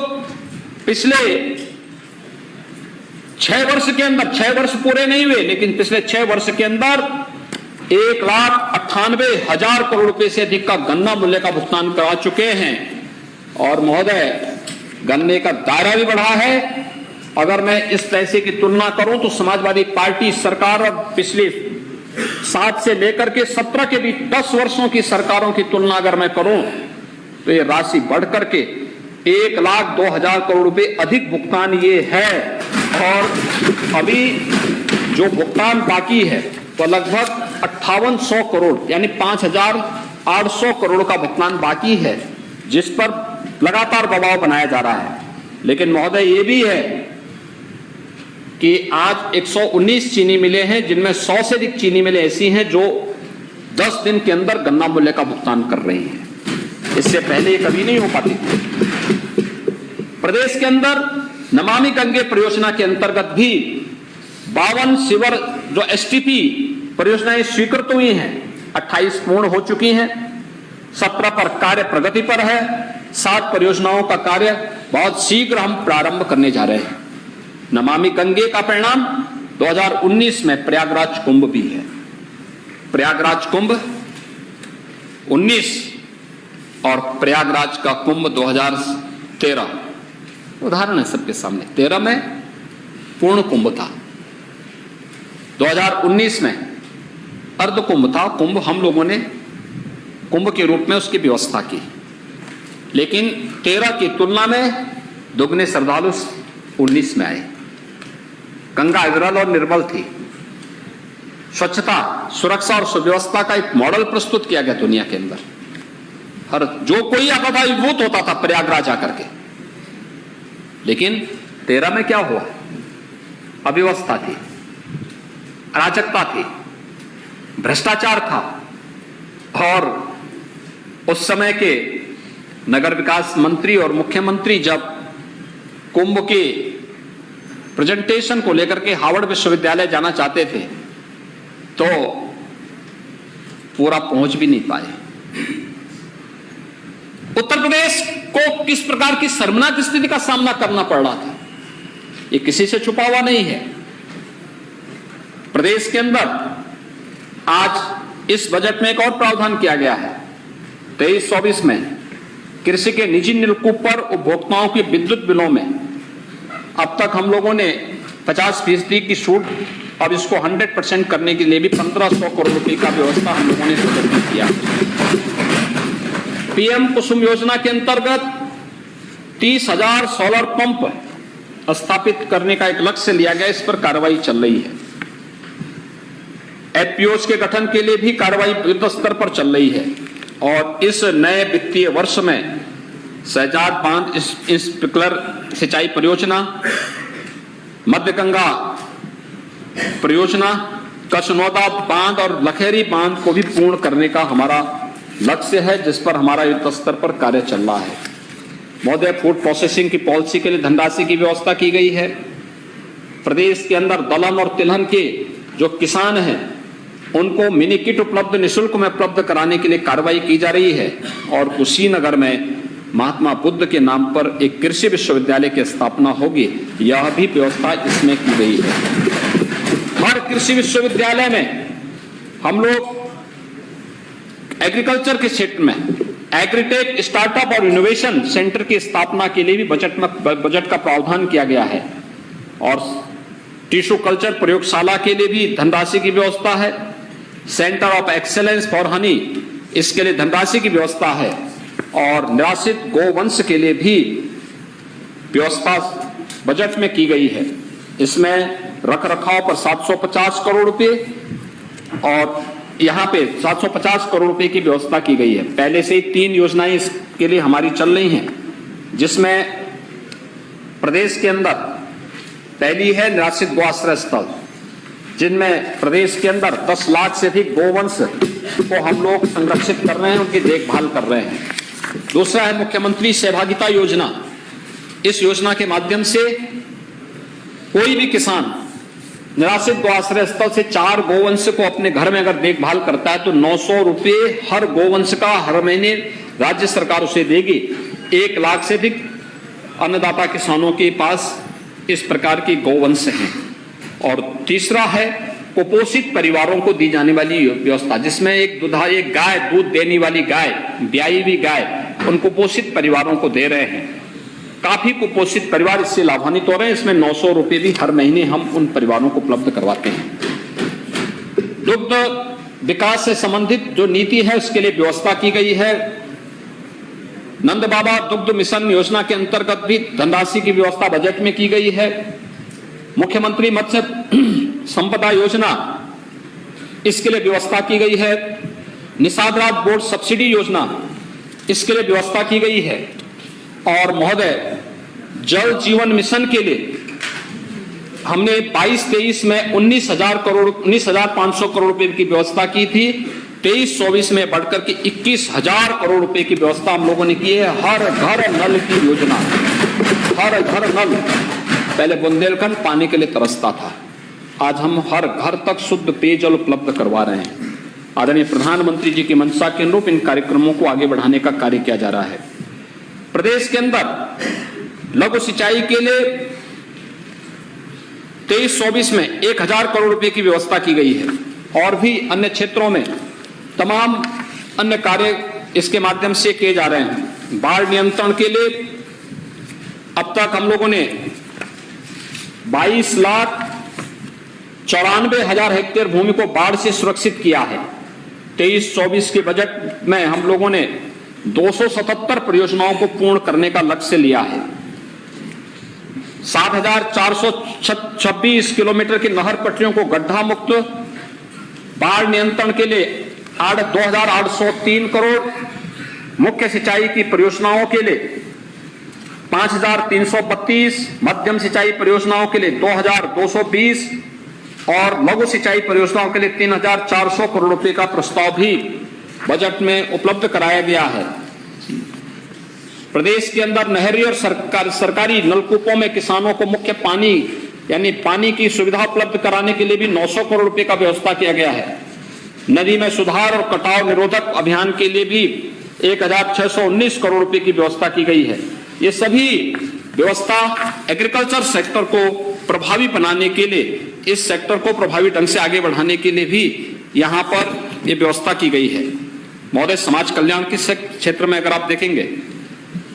पिछले 6 वर्ष के अंदर, 6 वर्ष पूरे नहीं हुए लेकिन पिछले 6 वर्ष के अंदर 1,98,000 करोड़ रुपए से अधिक का गन्ना मूल्य का भुगतान करा चुके हैं। और महोदय, गन्ने का दायरा भी बढ़ा है। अगर मैं इस पैसे की तुलना करूं तो समाजवादी पार्टी सरकार और पिछले 7 से लेकर के 17 के बीच 10 वर्षों की सरकारों की तुलना अगर मैं करूं तो ये राशि बढ़ करके 1,02,000 करोड़ रुपए अधिक भुगतान ये है। और अभी जो भुगतान बाकी है तो लगभग 5800 करोड़ यानी 5,800 करोड़ का भुगतान बाकी है, जिस पर लगातार दबाव बनाया जा रहा है। लेकिन महोदय, ये भी है कि आज 119 चीनी मिलें हैं, जिनमें 100 से अधिक चीनी मिलें ऐसी हैं जो 10 दिन के अंदर गन्ना मूल्य का भुगतान कर रही हैं। इससे पहले ये कभी नहीं हो पाती। प्रदेश के अंदर नमामि गंगे परियोजना के अंतर्गत भी 52 सीवर जो एसटीपी परियोजनाएं स्वीकृत हुई हैं, 28 पूर्ण हो चुकी हैं, 17 पर कार्य प्रगति पर है, 7 परियोजनाओं का कार्य बहुत शीघ्र हम प्रारंभ करने जा रहे हैं। नमामि गंगे का परिणाम 2019 में प्रयागराज कुंभ भी है। प्रयागराज कुंभ 19 और प्रयागराज का कुंभ 2013 उदाहरण है सबके सामने। 13 में पूर्ण कुंभ था, 2019 में अर्ध कुंभ था। कुंभ हम लोगों ने कुंभ के रूप में उसकी व्यवस्था की, लेकिन 13 की तुलना में दुगने श्रद्धालु 19 में आए। गंगा विरल और निर्मल थी। स्वच्छता, सुरक्षा और सुव्यवस्था का एक मॉडल प्रस्तुत किया गया दुनिया के अंदर। हर जो कोई आता था विभूत होता था प्रयागराज आकर के। लेकिन 13 में क्या हुआ? अव्यवस्था थी, अराजकता थी, भ्रष्टाचार था। और उस समय के नगर विकास मंत्री और मुख्यमंत्री जब कुंभ के प्रेजेंटेशन को लेकर के हार्वर्ड विश्वविद्यालय जाना चाहते थे तो पूरा पहुंच भी नहीं पाए। उत्तर प्रदेश को किस प्रकार की शर्मनाक स्थिति का सामना करना पड़ रहा था, ये किसी से छुपा हुआ नहीं है। प्रदेश के अंदर आज इस बजट में एक और प्रावधान किया गया है। 23-24 में कृषि के निजी नलकूप पर उपभोक्ताओं के विद्युत बिलों में अब तक हम लोगों ने 50% की छूट, अब इसको 100% करने के लिए भी 1500 करोड़ रुपए का व्यवस्था हम लोगों ने किया। पीएम कुसुम योजना के अंतर्गत 30,000 सोलर पंप स्थापित करने का एक लक्ष्य लिया गया, इस पर कार्रवाई चल रही है। एफपीओज के गठन के लिए भी कार्रवाई युद्ध स्तर पर चल रही है। और इस नए वित्तीय वर्ष में शहजाद बांध स्प्रिंकलर सिंचाई परियोजना, मध्य गंगा परियोजना, कचनौदा बांध और लखेरी बांध को भी पूर्ण करने का हमारा लक्ष्य है, जिस पर हमारा युद्ध स्तर पर कार्य चल रहा है। महोदय, फूड प्रोसेसिंग की पॉलिसी के लिए धनराशि की व्यवस्था की गई है। प्रदेश के अंदर दलहन और तिलहन के जो किसान हैं उनको मिनी किट उपलब्ध निःशुल्क में उपलब्ध कराने के लिए कार्रवाई की जा रही है। और कुशीनगर में महात्मा बुद्ध के नाम पर एक कृषि विश्वविद्यालय की स्थापना होगी, यह भी व्यवस्था इसमें की गई है। हर कृषि विश्वविद्यालय में हम लोग एग्रीकल्चर के क्षेत्र में एग्रीटेक स्टार्टअप और इनोवेशन सेंटर की स्थापना के लिए भी बजट का प्रावधान किया गया है। और टिश्यू कल्चर प्रयोगशाला के लिए भी धनराशि की व्यवस्था है। Centre of excellence for Honey, इसके लिए धनराशि की व्यवस्था है। और निराश्रित गोवंश के लिए भी व्यवस्था बजट में की गई है। इसमें रखरखाव पर 750 करोड़ रुपए और यहाँ पे 750 करोड़ रुपए की व्यवस्था की गई है। पहले से ही 3 योजनाएं इसके लिए हमारी चल रही हैं, जिसमें प्रदेश के अंदर पहली है निराश्रित गौआश्रय स्थल, जिनमें प्रदेश के अंदर 10 लाख से अधिक गोवंश को हम लोग संरक्षित कर रहे हैं, उनकी देखभाल कर रहे हैं। दूसरा है मुख्यमंत्री सहभागिता योजना। इस योजना के माध्यम से कोई भी किसान निराश्रित गौआश्रय स्थल से 4 गोवंश को अपने घर में अगर देखभाल करता है तो 900 रुपए हर गोवंश का हर महीने राज्य सरकार उसे देगी। 1 लाख से अधिक अन्नदाता किसानों के पास इस प्रकार की गोवंश हैं। और तीसरा है कुपोषित परिवारों को दी जाने वाली व्यवस्था, जिसमें एक गाय, दूध देने वाली गाय, ब्याई हुई गाय, उन कुपोषित परिवारों को दे रहे हैं। काफी कुपोषित परिवार इससे लाभान्वित हो रहे हैं। इसमें 900 रुपए भी हर महीने हम उन परिवारों को उपलब्ध करवाते हैं। दुग्ध विकास से संबंधित जो नीति है उसके लिए व्यवस्था की गई है। नंद बाबा दुग्ध मिशन योजना के अंतर्गत भी धनराशि की व्यवस्था बजट में की गई है। मुख्यमंत्री मत्स्य संपदा योजना, इसके लिए व्यवस्था की गई है। निषाद राज्य बोर्ड सब्सिडी योजना, इसके लिए व्यवस्था की गई है। और महोदय, जल जीवन मिशन के लिए हमने 22-23 में 19,500 करोड़ रुपए की व्यवस्था की थी। 23-24 में बढ़कर के 21,000 करोड़ रुपए की व्यवस्था हम लोगों ने की है। हर घर नल की योजना, हर घर नल। पहले बुंदेलखंड पानी के लिए तरसता था, आज हम हर घर तक शुद्ध पेयजल उपलब्ध करवा रहे हैं। आदरणीय प्रधानमंत्री जी की मंशा के अनुरूप इन कार्यक्रमों को आगे बढ़ाने का कार्य किया जा रहा है। प्रदेश के अंदर लघु सिंचाई के लिए 23-24 में 1,000 करोड़ रुपए की व्यवस्था की गई है। और भी अन्य क्षेत्रों में तमाम अन्य कार्य इसके माध्यम से किए जा रहे हैं। बाढ़ नियंत्रण के लिए अब तक हम लोगों ने 22,94,000 हेक्टेयर भूमि को बाढ़ से सुरक्षित किया है। 23-24 के बजट में हम लोगों ने 277 परियोजनाओं को पूर्ण करने का लक्ष्य लिया है। 7,426 किलोमीटर की नहर पटरियों को गड्ढा मुक्त, बाढ़ नियंत्रण के लिए 2,803 करोड़, मुख्य सिंचाई की परियोजनाओं के लिए 5,332, मध्यम सिंचाई परियोजनाओं के लिए 2,220 और लघु सिंचाई परियोजनाओं के लिए 3,400 करोड़ रुपए का प्रस्ताव भी बजट में उपलब्ध कराया गया है। प्रदेश के अंदर नहरी और सरकारी नलकूपों में किसानों को मुख्य पानी यानी पानी की सुविधा उपलब्ध कराने के लिए भी 900 करोड़ रुपए का व्यवस्था किया गया है। नदी में सुधार और कटाव निरोधक अभियान के लिए भी 1,619 करोड़ रुपए की व्यवस्था की गई है। ये सभी व्यवस्था एग्रीकल्चर सेक्टर को प्रभावी बनाने के लिए, इस सेक्टर को प्रभावी ढंग से आगे बढ़ाने के लिए भी यहाँ पर ये व्यवस्था की गई है। महोदय, समाज कल्याण के क्षेत्र में अगर आप देखेंगे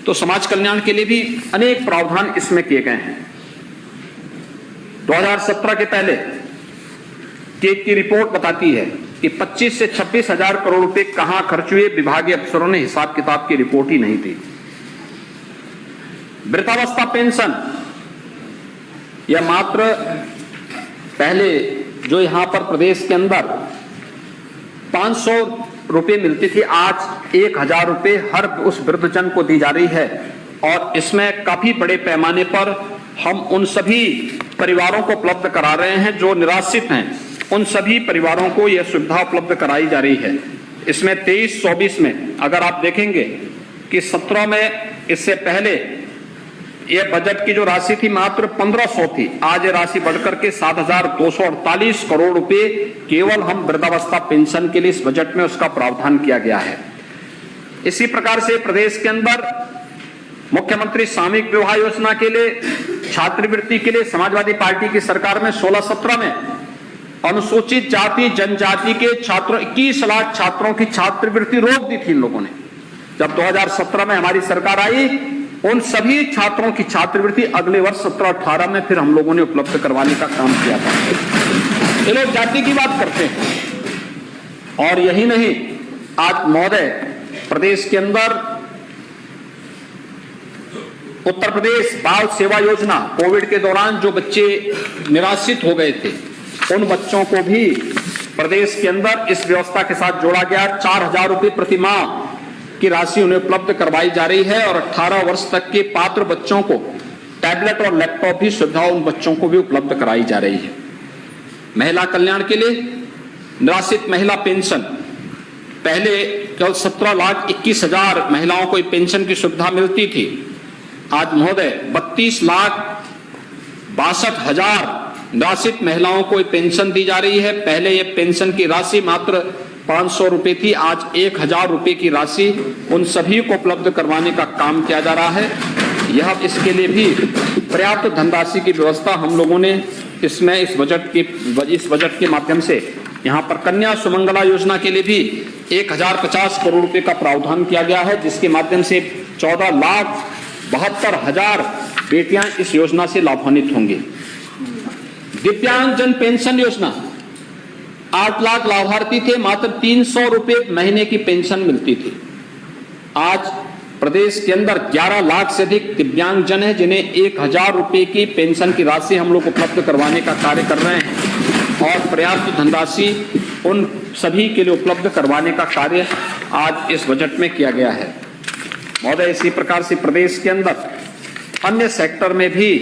तो समाज कल्याण के लिए भी अनेक प्रावधान इसमें किए गए हैं। 2017 के पहले की रिपोर्ट बताती है कि 25 से 26 हजार करोड़ रुपए कहां खर्च हुए, विभागीय अफसरों ने हिसाब किताब की रिपोर्ट ही नहीं दी। वृद्धावस्था पेंशन, यह मात्र पहले जो यहां पर प्रदेश के अंदर 500 रुपए मिलती थी, आज 1,000 रुपए हर उस वृद्धजन को दी जा रही है। और इसमें काफी बड़े पैमाने पर हम उन सभी परिवारों को उपलब्ध करा रहे हैं जो निराश्रित हैं। उन सभी परिवारों को यह सुविधा उपलब्ध कराई जा रही है। इसमें 23-24 में अगर आप देखेंगे कि 17 में इससे पहले यह बजट की जो राशि थी मात्र 1,500 थी, आज ये राशि बढ़कर के 7,248 करोड़ रुपए केवल हम वृद्धावस्था पेंशन के लिए इस बजट में उसका प्रावधान किया गया है। इसी प्रकार से प्रदेश के अंदर मुख्यमंत्री सामूहिक विवाह योजना के लिए, छात्रवृत्ति के लिए समाजवादी पार्टी की सरकार में 16-17 में अनुसूचित जाति जनजाति के छात्रों 21 लाख छात्रों की छात्रवृत्ति रोक दी थी इन लोगों ने। जब 2017 में हमारी सरकार आई, उन सभी छात्रों की छात्रवृत्ति अगले वर्ष 17-18 में फिर हम लोगों ने उपलब्ध करवाने का काम किया था। ये लोग जाति की बात करते हैं। और यही नहीं, आज महोदय प्रदेश के अंदर उत्तर प्रदेश बाल सेवा योजना, कोविड के दौरान जो बच्चे निराश्रित हो गए थे उन बच्चों को भी प्रदेश के अंदर इस व्यवस्था के साथ जोड़ा गया। 4,000 रुपए प्रति माह की राशि उन्हें उपलब्ध करवाई जा रही है और 18 वर्ष तक के पात्र बच्चों को टैबलेट और लैपटॉप भी सुविधा उन बच्चों को भी उपलब्ध कराई जा रही है। महिला कल्याण के लिए निराश्रित महिला पेंशन, पहले केवल 17,21,000 महिलाओं को पेंशन की सुविधा मिलती थी। आज महोदय 32,62,000 निराश्रित महिलाओं को पेंशन दी जा रही है। पहले ये पेंशन की राशि मात्र 500 रुपए थी, आज 1,000 रुपए की राशि उन सभी को उपलब्ध करवाने का काम किया जा रहा है। यह इसके लिए भी पर्याप्त धनराशि की व्यवस्था हम लोगों ने इसमें इस बजट के माध्यम से यहाँ पर कन्या सुमंगला योजना के लिए भी 1,050 करोड़ रुपए का प्रावधान किया गया है, जिसके माध्यम से 14,72,000 बेटियां इस योजना से लाभान्वित होंगी। दिव्यांगजन पेंशन योजना, 8 लाख लाभार्थी थे, मात्र 300 रुपए महीने की पेंशन मिलती थी। आज प्रदेश के अंदर 11 लाख से अधिक दिव्यांगजन है जिन्हें 1,000 रुपए की पेंशन की राशि हम लोग उपलब्ध करवाने का कार्य कर रहे हैं और पर्याप्त धनराशि उन सभी के लिए उपलब्ध करवाने का कार्य आज इस बजट में किया गया है। महोदय, इसी प्रकार से प्रदेश के अंदर अन्य सेक्टर में भी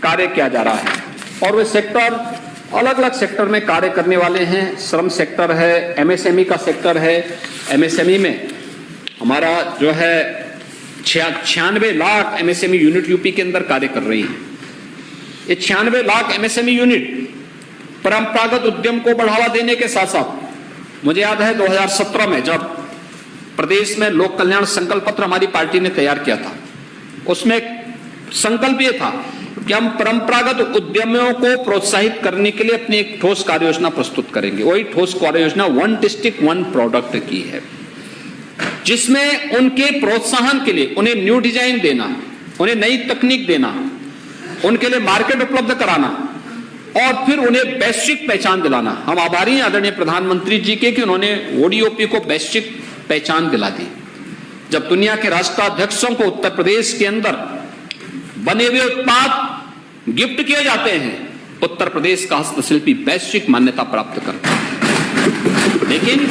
कार्य किया जा रहा है और वे सेक्टर अलग अलग सेक्टर में कार्य करने वाले हैं। श्रम सेक्टर है, एमएसएमई का सेक्टर है। एमएसएमई में हमारा जो है 96 लाख एमएसएमई यूनिट यूपी के अंदर कार्य कर रही हैं। ये 96 लाख एमएसएमई यूनिट परंपरागत उद्यम को बढ़ावा देने के साथ साथ, मुझे याद है 2017 में जब प्रदेश में लोक कल्याण संकल्प पत्र हमारी पार्टी ने तैयार किया था, उसमें संकल्प ये था कि हम परंपरागत उद्यमियों को प्रोत्साहित करने के लिए अपनी एक ठोस कार्य योजना प्रस्तुत करेंगे। वही ठोस कार्य योजना 1 डिस्ट्रिक्ट 1 प्रोडक्ट की है, जिसमें उनके प्रोत्साहन के लिए उन्हें न्यू डिजाइन देना, उन्हें नई तकनीक देना, उनके लिए मार्केट उपलब्ध कराना और फिर उन्हें वैश्विक पहचान दिलाना। हम आभारी हैं आदरणीय प्रधानमंत्री जी के कि उन्होंने ओडीओपी को वैश्विक पहचान दिला दी। जब दुनिया के राष्ट्राध्यक्षों को उत्तर प्रदेश के अंदर बने हुए उत्पाद गिफ्ट किए जाते हैं, उत्तर प्रदेश का हस्तशिल्पी वैश्विक मान्यता प्राप्त करता है। लेकिन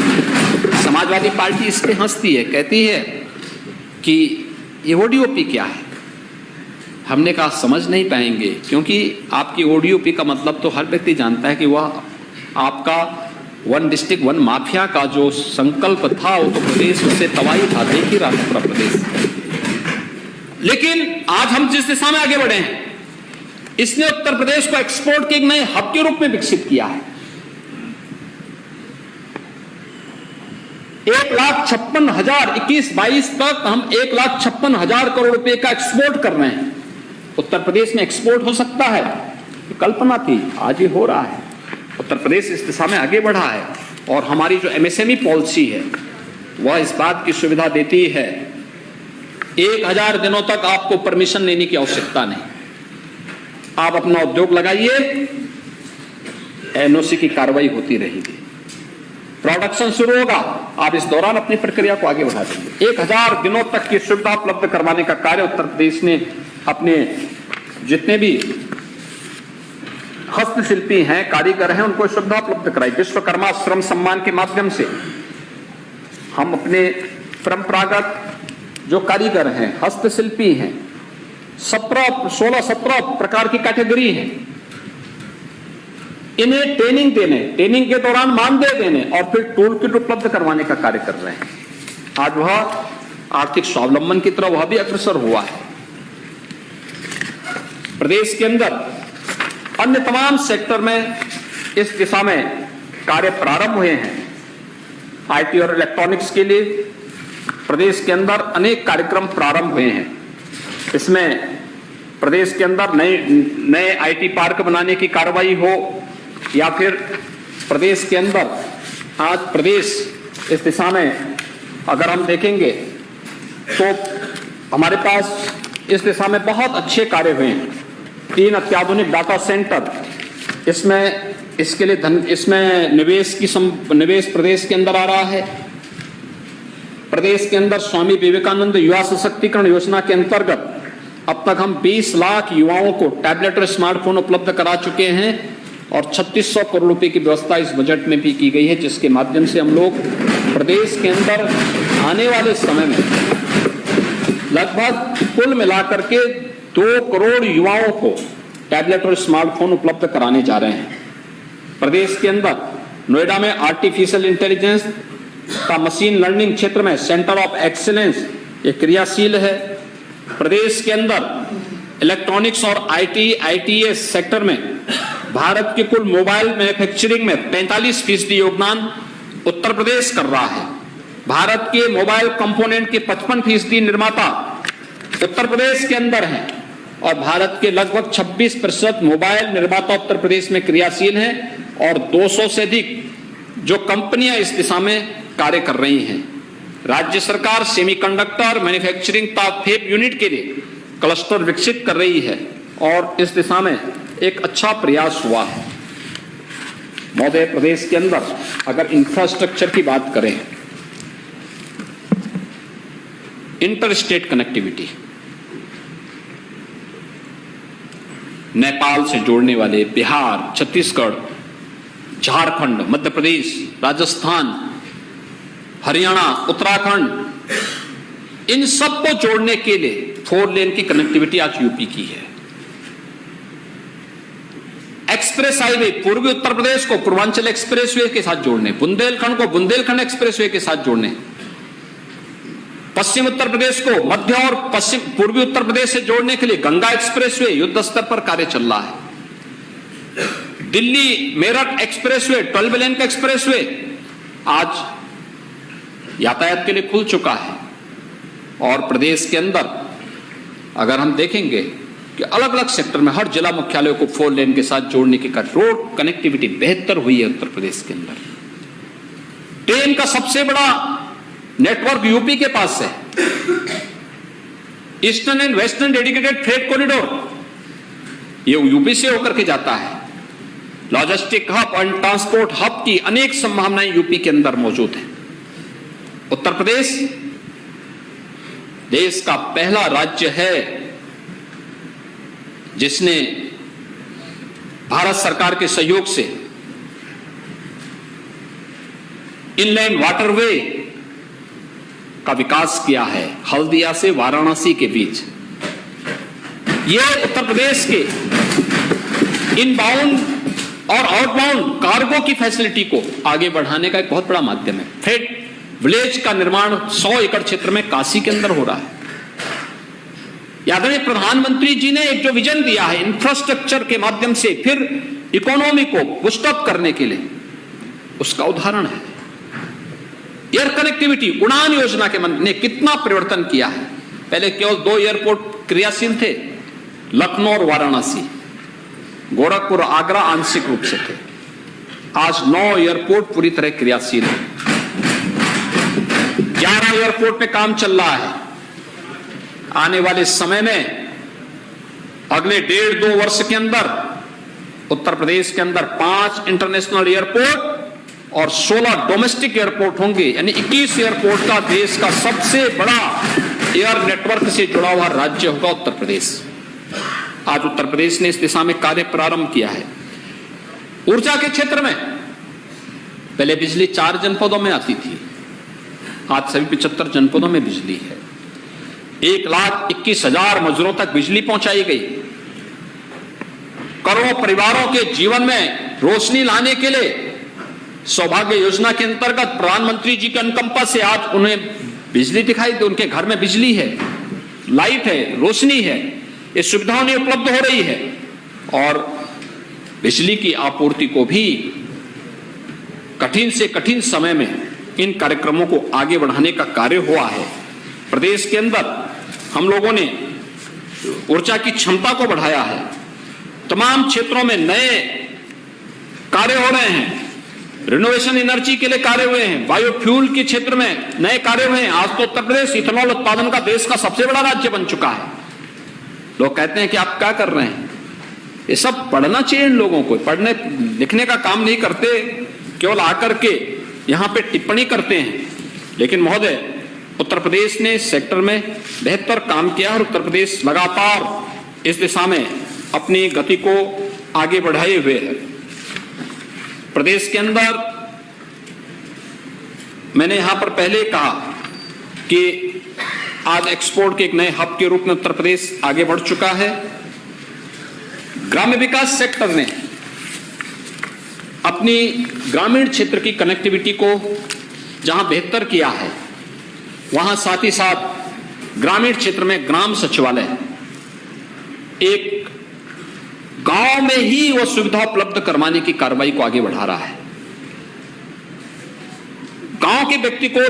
समाजवादी पार्टी इस पे हंसती है, कहती है कि ये ओडीओपी क्या है। हमने कहा समझ नहीं पाएंगे, क्योंकि आपकी ओडीओपी का मतलब तो हर व्यक्ति जानता है कि वह आपका 1 डिस्ट्रिक्ट 1 माफिया का जो संकल्प था उत्तर प्रदेश, उससे तबाही था, देख ही रहा उत्तर प्रदेश। लेकिन आज हम जिस दिशा में आगे बढ़े हैं, इसने उत्तर प्रदेश को एक्सपोर्ट के एक नए हब के रूप में विकसित किया है। 1,56,000 21-22 तक हम 1,56,000 करोड़ रुपए का एक्सपोर्ट कर रहे हैं। उत्तर प्रदेश में एक्सपोर्ट हो सकता है, कल्पना थी, आज ही हो रहा है। उत्तर प्रदेश इस दिशा में आगे बढ़ा है और हमारी जो एमएसएमई पॉलिसी है वह इस बात की सुविधा देती है 1,000 दिनों तक आपको परमिशन लेने की आवश्यकता नहीं। आप अपना उद्योग लगाइए, एनओसी की कार्रवाई होती रहेगी, प्रोडक्शन शुरू होगा, आप इस दौरान अपनी प्रक्रिया को आगे बढ़ा देंगे। 1,000 दिनों तक की सुविधा उपलब्ध करवाने का कार्य उत्तर प्रदेश ने अपने जितने भी हस्तशिल्पी हैं, कारीगर हैं, उनको सुविधा उपलब्ध कराई। विश्वकर्मा श्रम सम्मान के माध्यम से हम अपने परंपरागत जो कारीगर हैं, हस्तशिल्पी हैं, 16-17 प्रकार की कैटेगरी हैं, इन्हें ट्रेनिंग देने, ट्रेनिंग के दौरान मानदेय देने और फिर टूल किट उपलब्ध करवाने का कार्य कर रहे हैं। आज वह आर्थिक स्वावलंबन की तरफ वह भी अग्रसर हुआ है। प्रदेश के अंदर अन्य तमाम सेक्टर में इस दिशा में कार्य प्रारंभ हुए हैं। आईटी और इलेक्ट्रॉनिक्स के लिए प्रदेश के अंदर अनेक कार्यक्रम प्रारंभ हुए हैं। इसमें प्रदेश के अंदर नए आईटी पार्क बनाने की कार्रवाई हो या फिर प्रदेश के अंदर आज प्रदेश इस दिशा में अगर हम देखेंगे तो हमारे पास इस दिशा में बहुत अच्छे कार्य हुए हैं। 3 अत्याधुनिक डाटा सेंटर, इसके लिए इसमें निवेश प्रदेश के अंदर आ रहा है। प्रदेश के अंदर स्वामी विवेकानंद युवा सशक्तिकरण योजना के अंतर्गत अब तक हम 20 लाख युवाओं को टैबलेट और स्मार्टफोन उपलब्ध करा चुके हैं और 3600 करोड़ रुपए की व्यवस्था इस बजट में भी की गई है, जिसके माध्यम से हम लोग प्रदेश के अंदर आने वाले समय में लगभग कुल मिलाकर के 2 करोड़ युवाओं को टैबलेट और स्मार्टफोन उपलब्ध कराने जा रहे हैं। प्रदेश के अंदर नोएडा में आर्टिफिशियल इंटेलिजेंस का मशीन लर्निंग क्षेत्र में सेंटर ऑफ एक्सीलेंस ये क्रियाशील है। प्रदेश के अंदर इलेक्ट्रॉनिक्स और आईटीएस सेक्टर में भारत के कुल मोबाइल मैन्युफैक्चरिंग में 45% योगदान उत्तर प्रदेश कर रहा है। भारत के मोबाइल कंपोनेंट के 55% निर्माता उत्तर प्रदेश के अंदर हैं और भारत के लगभग 26% मोबाइल निर्माता उत्तर प्रदेश में क्रियाशील हैं और 200 से अधिक जो कंपनियां इस दिशा में कार्य कर रही हैं। राज्य सरकार सेमीकंडक्टर मैन्युफैक्चरिंग फेब यूनिट के लिए क्लस्टर विकसित कर रही है और इस दिशा में एक अच्छा प्रयास हुआ है। महोदय, प्रदेश के अंदर अगर इंफ्रास्ट्रक्चर की बात करें, इंटर स्टेट कनेक्टिविटी, नेपाल से जोड़ने वाले बिहार, छत्तीसगढ़, झारखंड, मध्य प्रदेश, राजस्थान, हरियाणा, उत्तराखंड, इन सबको जोड़ने के लिए 4 लेन की कनेक्टिविटी आज यूपी की है। एक्सप्रेस हाईवे पूर्वी उत्तर प्रदेश को पूर्वांचल एक्सप्रेसवे के साथ जोड़ने, बुंदेलखंड को बुंदेलखंड एक्सप्रेसवे के साथ जोड़ने, पश्चिम उत्तर प्रदेश को मध्य और पश्चिम पूर्वी उत्तर प्रदेश से जोड़ने के लिए गंगा एक्सप्रेसवे युद्ध स्तर पर कार्य चल रहा है। दिल्ली मेरठ एक्सप्रेसवे 12 लेन का एक्सप्रेसवे आज यातायात के लिए खुल चुका है और प्रदेश के अंदर अगर हम देखेंगे कि अलग अलग सेक्टर में हर जिला मुख्यालय को 4 लेन के साथ जोड़ने के कारण रोड कनेक्टिविटी बेहतर हुई है उत्तर प्रदेश के अंदर। ट्रेन का सबसे बड़ा नेटवर्क यूपी के पास है। Eastern and western dedicated freight corridor ये यूपी से होकर के जाता है। Logistic hub and transport hub की अनेक संभावनाएं यूपी के अंदर मौजूद हैं। उत्तर प्रदेश देश का पहला राज्य है जिसने भारत सरकार के सहयोग से इनलैंड वाटरवे का विकास किया है हल्दिया से वाराणसी के बीच। यह उत्तर प्रदेश के इनबाउंड और आउटबाउंड कार्गो की फैसिलिटी को आगे बढ़ाने का एक बहुत बड़ा माध्यम है। फ्रेट विलेज का निर्माण 100 एकड़ क्षेत्र में काशी के अंदर हो रहा है। आदरणीय प्रधानमंत्री जी ने एक जो विजन दिया है इंफ्रास्ट्रक्चर के माध्यम से फिर इकोनॉमी को बूस्टअप करने के लिए, उसका उदाहरण है। एयर कनेक्टिविटी उड़ान योजना के ने कितना परिवर्तन किया है। पहले केवल 2 एयरपोर्ट क्रियाशील थे, लखनऊ और वाराणसी, गोरखपुर आगरा आंशिक रूप से थे। आज 9 एयरपोर्ट पूरी तरह क्रियाशील है। 11 एयरपोर्ट पे काम चल रहा है। आने वाले समय में अगले 1.5-2 वर्ष के अंदर उत्तर प्रदेश के अंदर 5 इंटरनेशनल एयरपोर्ट और 16 डोमेस्टिक एयरपोर्ट होंगे, यानी 21 एयरपोर्ट का देश का सबसे बड़ा एयर नेटवर्क से जुड़ा हुआ राज्य होगा उत्तर प्रदेश। आज उत्तर प्रदेश ने इस दिशा में कार्य प्रारंभ किया है। ऊर्जा के क्षेत्र में पहले बिजली 4 जनपदों में आती थी, आज सभी 75 जनपदों में बिजली है। 1,21,000 मजदूरों तक बिजली पहुंचाई गई। करोड़ों परिवारों के जीवन में रोशनी लाने के लिए सौभाग्य योजना के अंतर्गत प्रधानमंत्री जी के अनुकंपा से आज उन्हें बिजली दिखाई दे, उनके घर में बिजली है, लाइट है, रोशनी है, ये सुविधाएं उन्हें उपलब्ध हो रही है और बिजली की आपूर्ति को भी कठिन से कठिन समय में इन कार्यक्रमों को आगे बढ़ाने का कार्य हुआ है। प्रदेश के अंदर हम लोगों ने ऊर्जा की क्षमता को बढ़ाया है। तमाम क्षेत्रों में नए कार्य हो रहे हैं। रिनोवेशन एनर्जी के लिए कार्य हुए हैं, बायोफ्यूल के क्षेत्र में नए कार्य हुए हैं। आज तो उत्तर प्रदेश इथेनॉल उत्पादन का देश का सबसे बड़ा राज्य बन चुका है। लोग कहते हैं कि आप क्या कर रहे हैं, ये सब पढ़ना चाहिए। इन लोगों को पढ़ने लिखने का काम नहीं करते, केवल आकर के यहाँ पे टिप्पणी करते हैं। लेकिन महोदय, उत्तर प्रदेश ने सेक्टर में बेहतर काम किया और उत्तर प्रदेश लगातार इस दिशा में अपनी गति को आगे बढ़ाए हुए है। प्रदेश के अंदर मैंने यहां पर पहले कहा कि आज एक्सपोर्ट के एक नए हब के रूप में उत्तर प्रदेश आगे बढ़ चुका है। ग्राम्य विकास सेक्टर ने अपनी ग्रामीण क्षेत्र की कनेक्टिविटी को जहां बेहतर किया है, वहां साथ ही साथ ग्रामीण क्षेत्र में ग्राम सचिवालय एक गांव में ही वो सुविधा उपलब्ध करवाने की कार्रवाई को आगे बढ़ा रहा है। गांव के व्यक्ति को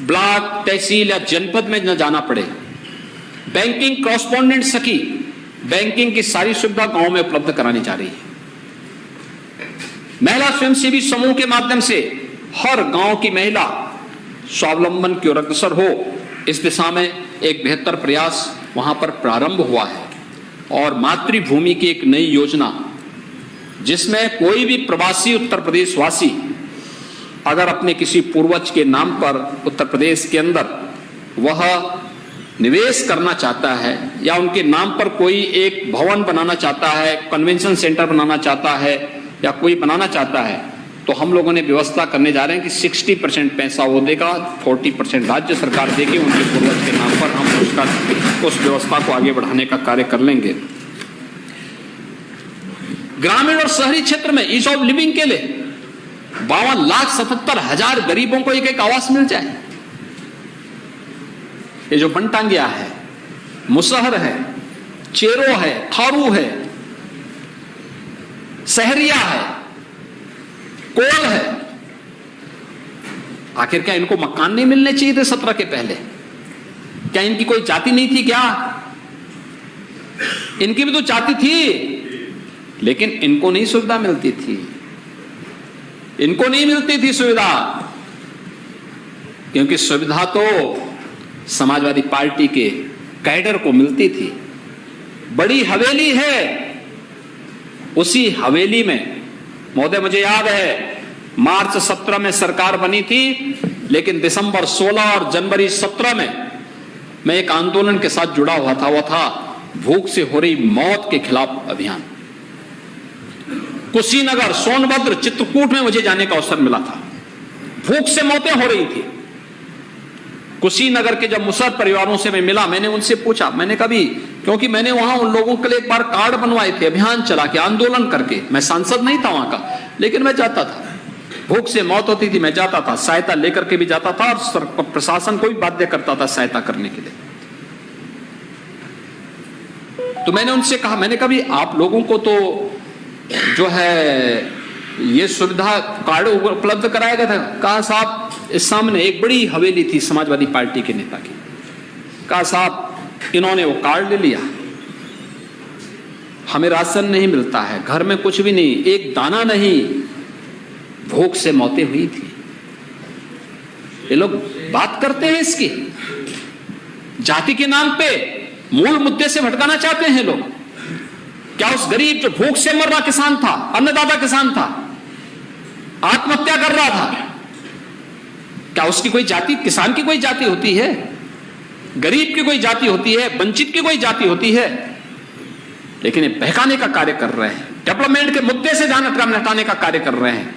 ब्लॉक, तहसील या जनपद में न जाना पड़े। बैंकिंग कॉरेस्पॉन्डेंट सखी बैंकिंग की सारी सुविधा गांव में उपलब्ध करानी जा रही है। महिला स्वयंसेवी समूह के माध्यम से हर गांव की महिला स्वावलंबन की ओर अग्रसर हो, इस दिशा में एक बेहतर प्रयास वहां पर प्रारंभ हुआ है। और मातृभूमि की एक नई योजना, जिसमें कोई भी प्रवासी उत्तर प्रदेश वासी अगर अपने किसी पूर्वज के नाम पर उत्तर प्रदेश के अंदर वह निवेश करना चाहता है या उनके नाम पर कोई एक भवन बनाना चाहता है, कन्वेंशन सेंटर बनाना चाहता है या कोई बनाना चाहता है, तो हम लोगों ने व्यवस्था करने जा रहे हैं कि 60% पैसा वो देगा, 40% राज्य सरकार देगी उनके पूर्वज के नाम पर। हम उस व्यवस्था को आगे बढ़ाने का कार्य कर लेंगे। ग्रामीण और शहरी क्षेत्र में ईज ऑफ लिविंग के लिए 52,77,000 गरीबों को एक आवास मिल जाए। ये जो बनटांगिया है, मुसहर है, चेरो है, थारू है, सहरिया है, कोल है, आखिर क्या इनको मकान नहीं मिलने चाहिए थे 17 के पहले? क्या इनकी कोई जाति नहीं थी क्या? इनकी भी तो जाति थी, लेकिन इनको नहीं सुविधा मिलती थी। इनको नहीं मिलती थी सुविधा, क्योंकि सुविधा तो समाजवादी पार्टी के कैडर को मिलती थी। बड़ी हवेली है, उसी हवेली में महोदय मुझे याद है मार्च 17 में सरकार बनी थी, लेकिन दिसंबर 16 और जनवरी 17 में मैं एक आंदोलन के साथ जुड़ा हुआ था। वो था भूख से हो रही मौत के खिलाफ अभियान। कुशीनगर, सोनभद्र, चित्रकूट में मुझे जाने का अवसर मिला था। भूख से मौतें हो रही थी। कुशीनगर के जब मुसहर परिवारों से मैं मिला, मैंने उनसे पूछा, मैंने कभी, क्योंकि मैंने वहां उन लोगों के लिए एक बार कार्ड बनवाए थे, अभियान चला के, आंदोलन करके। मैं सांसद नहीं था वहां का, लेकिन मैं जाता था। भूख से मौत होती थी, मैं जाता था, सहायता लेकर के भी जाता था और प्रशासन को भी बाध्य करता था सहायता करने के लिए। तो मैंने उनसे कहा, मैंने कहा भी आप लोगों को तो जो है ये सुविधा कार्ड उपलब्ध कराया गया था। कहा साहब, इस सामने एक बड़ी हवेली थी समाजवादी पार्टी के नेता की। कहा साहब, इन्होंने वो कार्ड ले लिया, हमें राशन नहीं मिलता है, घर में कुछ भी नहीं, एक दाना नहीं, भूख से मौतें हुई थी। ये लोग बात करते हैं इसकी, जाति के नाम पे मूल मुद्दे से भटकाना चाहते हैं लोग। क्या उस गरीब जो भूख से मर रहा किसान था, अन्नदाता किसान था, आत्महत्या कर रहा था, क्या उसकी कोई जाति, किसान की कोई जाति होती है? गरीब की कोई जाति होती है? वंचित की कोई जाति होती है? लेकिन ये बहकाने का कार्य कर रहे हैं, डेवलपमेंट के मुद्दे से ध्यान हटाने का कार्य कर रहे हैं।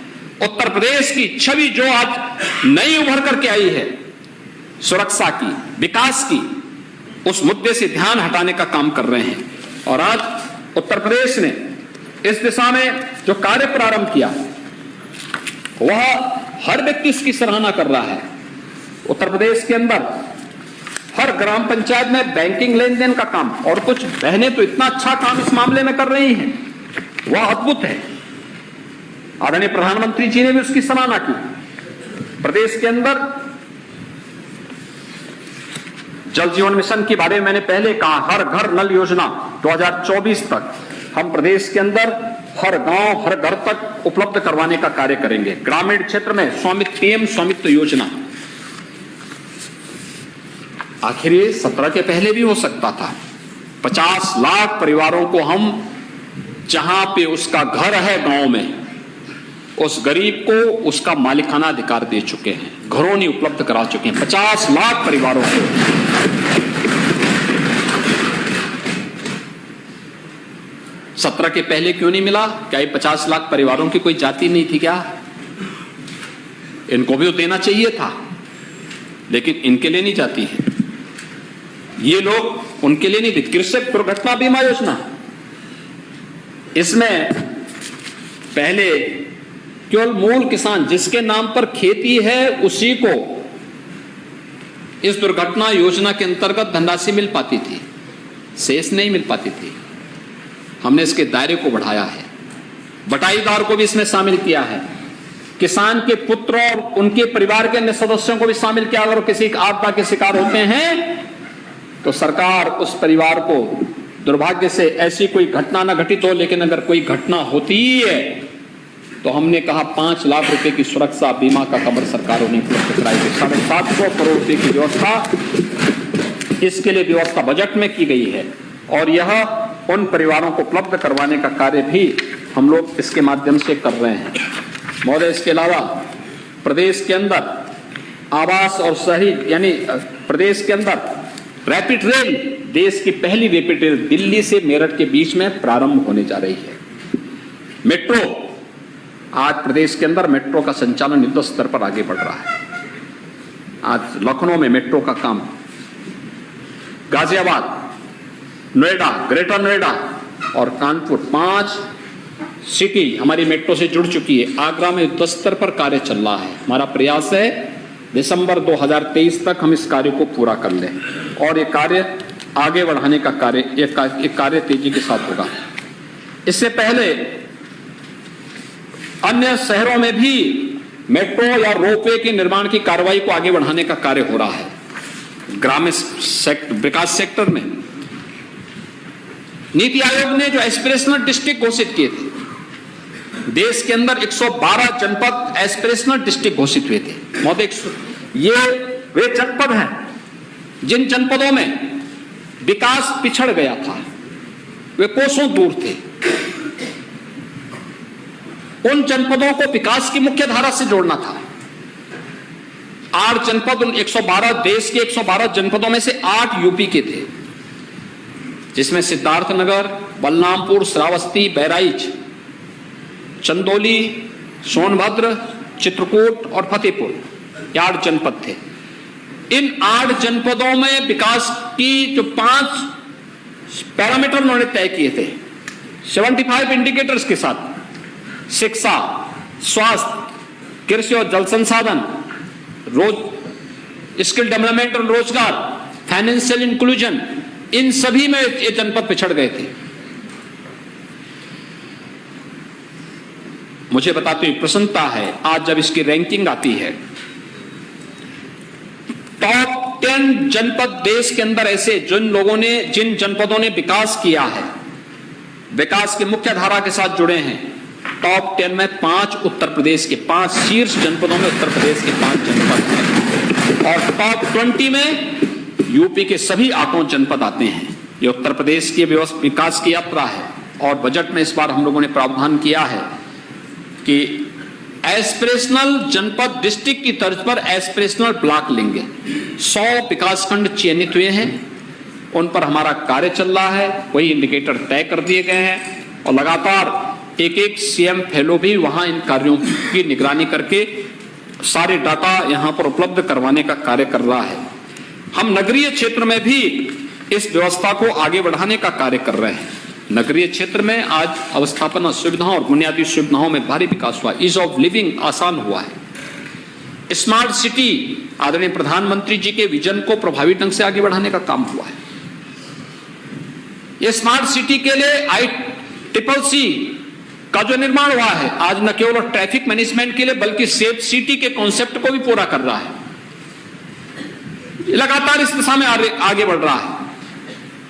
उत्तर प्रदेश की छवि जो आज नई उभर करके आई है, सुरक्षा की, विकास की, उस मुद्दे से ध्यान हटाने का काम कर रहे हैं। और आज उत्तर प्रदेश ने इस दिशा में जो कार्य प्रारंभ किया, वह हर व्यक्ति उसकी सराहना कर रहा है। उत्तर प्रदेश के अंदर हर ग्राम पंचायत में बैंकिंग लेन देन का काम, और कुछ बहनें तो इतना अच्छा काम इस मामले में कर रही हैं, वह अद्भुत है। आदरणीय प्रधानमंत्री जी ने भी उसकी सराहना की। प्रदेश के अंदर जल जीवन मिशन के बारे में मैंने पहले कहा, हर घर नल योजना 2024 तक हम प्रदेश के अंदर हर गांव, हर घर तक उपलब्ध करवाने का कार्य करेंगे। ग्रामीण क्षेत्र में पीएम स्वामित्व योजना, आखिर ये 17 के पहले भी हो सकता था। 50 लाख परिवारों को हम, जहां पे उसका घर है गांव में, उस गरीब को उसका मालिकाना अधिकार दे चुके हैं, घरौनी उपलब्ध करा चुके हैं 50 लाख परिवारों को। सत्रह के पहले क्यों नहीं मिला? क्या ये 50 लाख परिवारों की कोई जाति नहीं थी क्या? इनको भी तो देना चाहिए था, लेकिन इनके लिए नहीं जाती है। ये लोग उनके लिए नहीं थे। कृषक दुर्घटना बीमा योजना, इसमें पहले केवल मूल किसान जिसके नाम पर खेती है उसी को इस दुर्घटना योजना के अंतर्गत धनराशि मिल पाती थी, शेष नहीं मिल पाती थी। हमने इसके दायरे को बढ़ाया है, बटाईदार को भी इसमें शामिल किया है, किसान के पुत्र और उनके परिवार के अन्य सदस्यों को भी शामिल किया। अगर किसी आपदा के शिकार होते हैं तो सरकार उस परिवार को, दुर्भाग्य से ऐसी कोई घटना ना घटित हो, लेकिन अगर कोई घटना होती ही है तो हमने कहा 5 लाख रुपए की सुरक्षा बीमा का कवर सरकारों ने उपलब्ध कराई। 750 करोड़ रुपए की व्यवस्था इसके लिए व्यवस्था बजट में की गई है, और यह उन परिवारों को उपलब्ध करवाने का कार्य भी हम लोग इसके माध्यम से कर रहे हैं। महोदय, इसके अलावा प्रदेश के अंदर आवास और शहरी यानी प्रदेश के अंदर रैपिड रेल, देश की पहली रैपिड रेल दिल्ली से मेरठ के बीच में प्रारंभ होने जा रही है। मेट्रो, आज प्रदेश के अंदर मेट्रो का संचालन युद्ध स्तर पर आगे बढ़ रहा है। आज लखनऊ में मेट्रो का काम, गाजियाबाद, नोएडा, ग्रेटर नोएडा और कानपुर 5 सिटी हमारी मेट्रो से जुड़ चुकी है। आगरा में युद्ध स्तर पर कार्य चल रहा है। हमारा प्रयास है दिसंबर 2023 तक हम इस कार्य को पूरा कर लें, और ये कार्य आगे बढ़ाने का कार्य, एक कार्य तेजी के साथ होगा। इससे पहले अन्य शहरों में भी मेट्रो या रोपवे के निर्माण की कार्रवाई को आगे बढ़ाने का कार्य हो रहा है। ग्रामीण विकास सेक्टर में नीति आयोग ने जो एस्पिरेशनल डिस्ट्रिक्ट घोषित किए थे, देश के अंदर 112 जनपद एस्पिरेशनल डिस्ट्रिक्ट घोषित हुए थे। महोदय, ये वे जनपद हैं जिन जनपदों में विकास पिछड़ गया था, वे कोसों दूर थे। उन जनपदों को विकास की मुख्य धारा से जोड़ना था। 8 जनपद, उन 112 देश के 112 जनपदों में से 8 यूपी के थे, जिसमें सिद्धार्थनगर, बलरामपुर, श्रावस्ती, बहराइच, चंदौली, सोनभद्र, चित्रकूट और फतेहपुर, 8 जनपद थे। इन 8 जनपदों में विकास की जो 5 पैरामीटर उन्होंने तय किए थे, 75 इंडिकेटर्स के साथ, शिक्षा, स्वास्थ्य, कृषि और जल संसाधन, स्किल डेवलपमेंट और रोजगार, फाइनेंशियल इंक्लूजन, इन सभी में ये जनपद पिछड़ गए थे। मुझे बताते हुए प्रसन्नता है, आज जब इसकी रैंकिंग आती है, टॉप 10 जनपद देश के अंदर ऐसे जिन जनपदों ने विकास किया है, विकास की मुख्य धारा के साथ जुड़े हैं, टॉप 10 में 5 उत्तर प्रदेश के 5 शीर्ष जनपदों में उत्तर प्रदेश के 5 जनपद हैं, और टॉप 20 में यूपी के सभी 8 जनपद आते हैं। ये उत्तर प्रदेश की विकास की यात्रा है, और बजट में इस बार हम लोगों ने प्रावधान किया है कि एस्पिरेशनल जनपद डिस्ट्रिक्ट की तर्ज पर एस्पिरेशनल ब्लॉक लेंगे। 100 विकासखंड चयनित हुए हैं, उन पर हमारा कार्य चल रहा है, वही इंडिकेटर तय कर दिए गए हैं, और लगातार एक सीएम फेलो भी वहां इन कार्यों की निगरानी करके सारे डाटा यहां पर उपलब्ध करवाने का कार्य कर रहा है। हम नगरीय क्षेत्र में भी इस व्यवस्था को आगे बढ़ाने का कार्य कर रहे हैं। नगरीय क्षेत्र में आज अवस्थापना सुविधाओं और बुनियादी सुविधाओं में भारी विकास हुआ, ईज ऑफ लिविंग आसान हुआ है। स्मार्ट सिटी, आदरणीय प्रधानमंत्री जी के विजन को प्रभावी ढंग से आगे बढ़ाने का काम हुआ है। ये स्मार्ट सिटी के लिए ICCC का जो निर्माण हुआ है, आज न केवल ट्रैफिक मैनेजमेंट के लिए बल्कि सेफ सिटी के कॉन्सेप्ट को भी पूरा कर रहा है। लगातार इस दिशा में आगे बढ़ रहा है।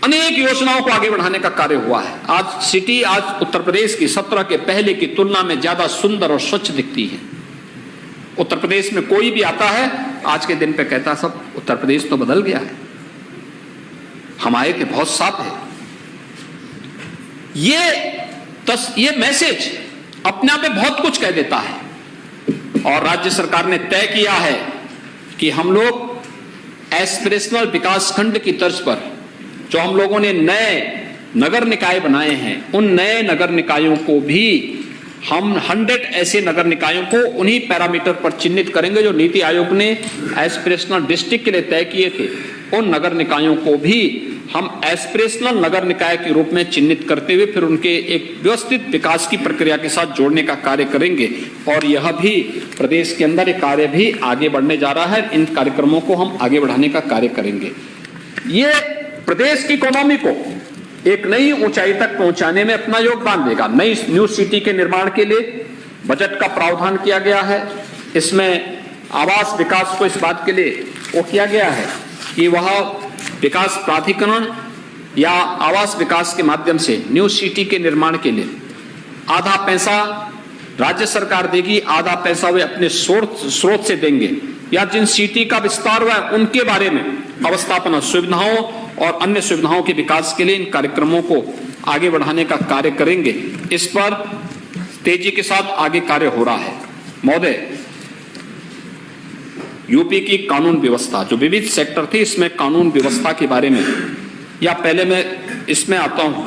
अनेक योजनाओं को आगे बढ़ाने का कार्य हुआ है। आज उत्तर प्रदेश की 17 के पहले की तुलना में ज्यादा सुंदर और स्वच्छ दिखती है। उत्तर प्रदेश में कोई भी आता है आज के दिन पे कहता सब उत्तर प्रदेश तो बदल गया है, हमारे के बहुत साफ है। ये मैसेज अपने आप में बहुत कुछ कह देता है। और राज्य सरकार ने तय किया है कि हम लोग एस्पिरेशनल विकास खंड की तर्ज पर जो हम लोगों ने नए नगर निकाय बनाए हैं, उन नए नगर निकायों को भी हम 100 ऐसे नगर निकायों को उन्हीं पैरामीटर पर चिन्हित करेंगे जो नीति आयोग ने एस्पिरेशनल डिस्ट्रिक्ट के लिए तय किए थे। उन नगर निकायों को भी हम एस्पिरेशनल नगर निकाय के रूप में चिन्हित करते हुए फिर उनके एक व्यवस्थित विकास की प्रक्रिया के साथ जोड़ने का कार्य करेंगे। और यह भी प्रदेश के अंदर ये कार्य भी आगे बढ़ने जा रहा है। इन कार्यक्रमों को हम आगे बढ़ाने का कार्य करेंगे। ये प्रदेश की इकोनॉमी को एक नई ऊंचाई तक पहुंचाने में अपना योगदान देगा। नई न्यू सिटी के निर्माण के लिए बजट का प्रावधान किया गया है। इसमें आवास विकास को इस बात के लिए वो किया गया है कि वह विकास प्राधिकरण या आवास विकास के माध्यम से न्यू सिटी के निर्माण के लिए आधा पैसा राज्य सरकार देगी, आधा पैसा वे अपने स्रोत से देंगे, या जिन सिटी का विस्तार हुआ है उनके बारे में अवस्थापना सुविधाओं और अन्य सुविधाओं के विकास के लिए इन कार्यक्रमों को आगे बढ़ाने का कार्य करेंगे। इस पर तेजी के साथ आगे कार्य हो रहा है। महोदय, यूपी की कानून व्यवस्था जो विविध सेक्टर थी, इसमें कानून व्यवस्था के बारे में, या पहले मैं इसमें आता हूं